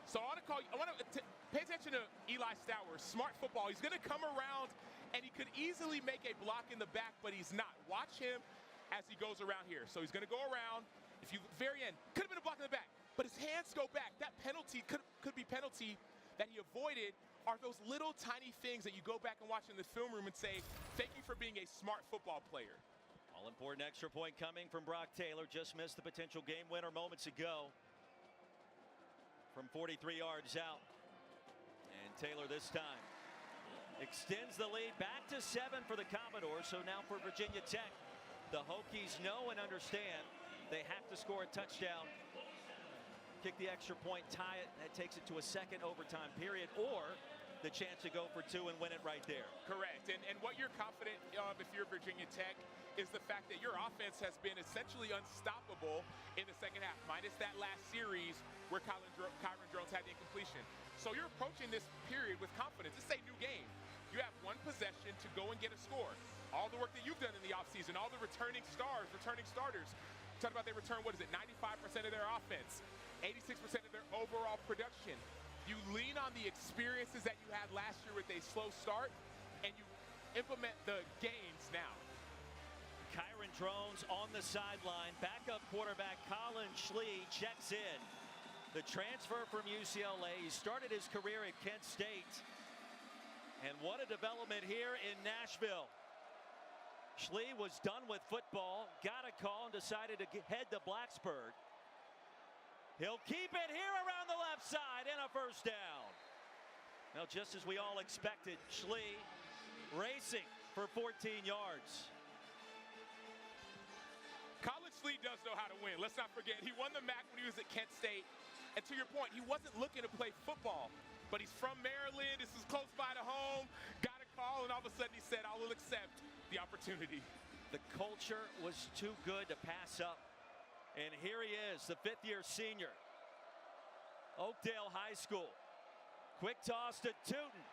So I want to pay attention to Eli Stowers. Smart football. He's going to come around, and he could easily make a block in the back, but he's not. Watch him as he goes around here. So he's going to go around. If you very end, could have been a block in the back, but his hands go back. That penalty could be penalty that he avoided. Are those little tiny things that you go back and watch in the film room and say, thank you for being a smart football player. All important extra point coming from Brock Taylor. Just missed the potential game winner moments ago from 43 yards out. And Taylor this time extends the lead back to 7 for the Commodores. So now for Virginia Tech, the Hokies know and understand They have to score a touchdown, kick the extra point, tie it. That takes it to a second overtime period, or the chance to go for 2 and win it right there. Correct. And what you're confident of if you're Virginia Tech is the fact that your offense has been essentially unstoppable in the second half, minus that last series where Kyron Drones had the incompletion. So you're approaching this period with confidence. It's a new game. You have one possession to go and get a score. All the work that you've done in the offseason, all the returning starters, talk about they return, 95% of their offense, 86% of their overall production. You lean on the experiences that you had last year with a slow start, and you implement the gains now. Kyron Drones on the sideline. Backup quarterback Colin Schlee checks in. The transfer from UCLA. He started his career at Kent State. And what a development here in Nashville. Schlee was done with football, got a call, and decided to head to Blacksburg. He'll keep it here around the left side and a first down. Now, just as we all expected, Schlee racing for 14 yards. Colin Schlee does know how to win. Let's not forget, he won the MAC when he was at Kent State. And to your point, he wasn't looking to play football. But he's from Maryland. This is close by to home. Got a call, and all of a sudden he said, I will accept the opportunity. The culture was too good to pass up. And here he is, the fifth-year senior. Oakdale High School. Quick toss to Tootin.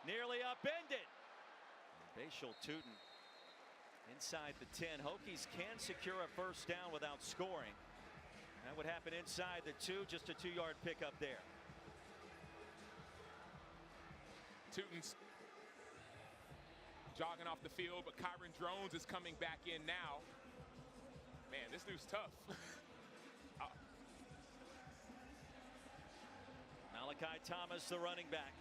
Nearly upended. Bashal Tootin inside the 10. Hokies can secure a first down without scoring. That would happen inside the 2, just a 2-yard pickup there. Tootin's jogging off the field, but Kyron Drones is coming back in now. Man, this dude's tough. Malachi Thomas, the running back.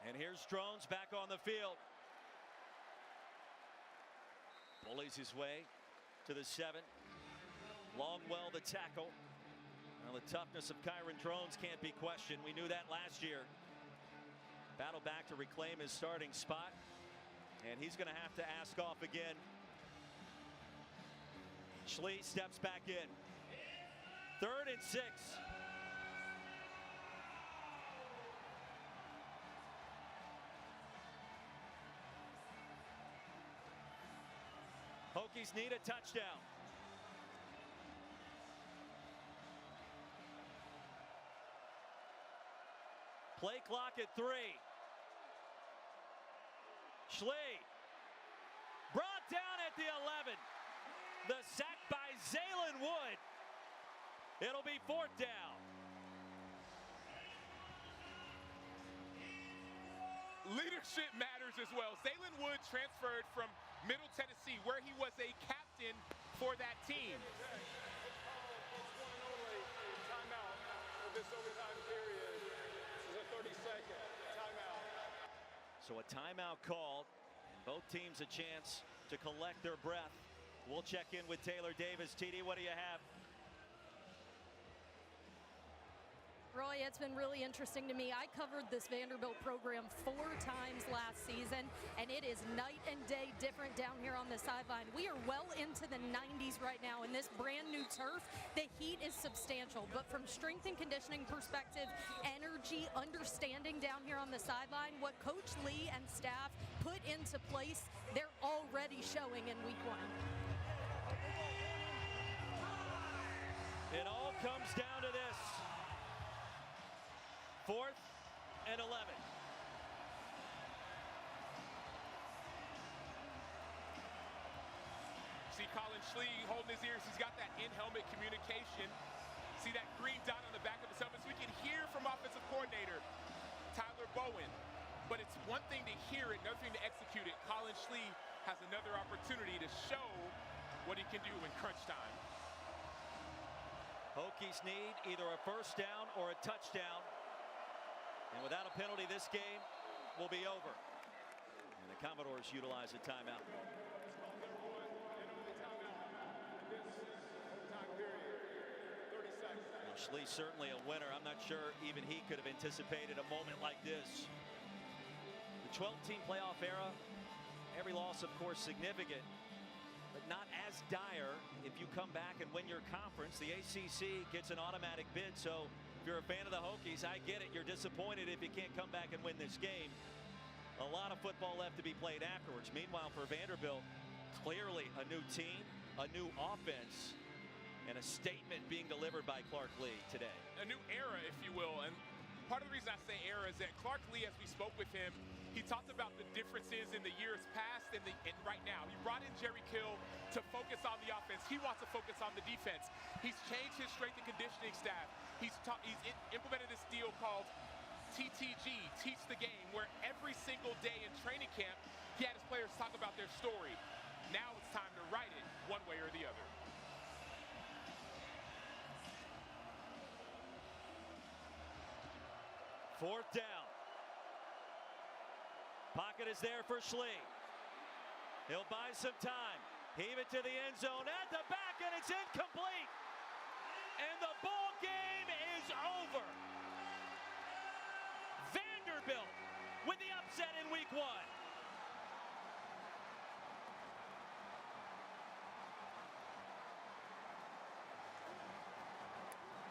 And here's Drones back on the field. Bullies his way to the 7. Longwell the tackle. Now the toughness of Kyron Drones can't be questioned. We knew that last year. Battle back to reclaim his starting spot. And he's going to have to ask off again. Schlee steps back in. 3rd and 6. Hokies need a touchdown. Play clock at 3. Schlee brought down at the 11. The sack by Zaylen Wood. It'll be 4th down. Leadership matters as well. Zaylen Wood transferred from Middle Tennessee, where he was a captain for that team. Timeout for this overtime period. This is a 30-second timeout. So a timeout called, and both teams a chance to collect their breath. We'll check in with Taylor Davis. TD, what do you have? Roy, it's been really interesting to me. I covered this Vanderbilt program 4 times last season, and it is night and day different down here on the sideline. We are well into the 90s right now in this brand new turf. The heat is substantial, but from strength and conditioning perspective, energy, understanding down here on the sideline, what Coach Lee and staff put into place, they're already showing in week 1. It all comes down to this. 4th and 11. See Colin Schlee holding his ears. He's got that in-helmet communication. See that green dot on the back of his helmet. So we can hear from offensive coordinator Tyler Bowen. But it's one thing to hear it, another thing to execute it. Colin Schlee has another opportunity to show what he can do in crunch time. Hokies need either a first down or a touchdown. And without a penalty, this game will be over. And the Commodores utilize a timeout. Well, Schlee certainly a winner. I'm not sure even he could have anticipated a moment like this. 12-team playoff era, every loss, of course, significant, but not as dire if you come back and win your conference. The ACC gets an automatic bid, so if you're a fan of the Hokies, I get it. You're disappointed if you can't come back and win this game. A lot of football left to be played afterwards. Meanwhile, for Vanderbilt, clearly a new team, a new offense, and a statement being delivered by Clark Lee today. A new era, if you will. And part of the reason I say era is that Clark Lee, as we spoke with him, he talked about the differences in the years past and right now. He brought in Jerry Kill to focus on the offense. He wants to focus on the defense. He's changed his strength and conditioning staff. He's implemented this deal called TTG, Teach the Game, where every single day in training camp, he had his players talk about their story. Now it's time to write it one way or the other. Fourth down. Pocket is there for Schlee. He'll buy some time. Heave it to the end zone at the back, and it's incomplete. And the ball game is over. Vanderbilt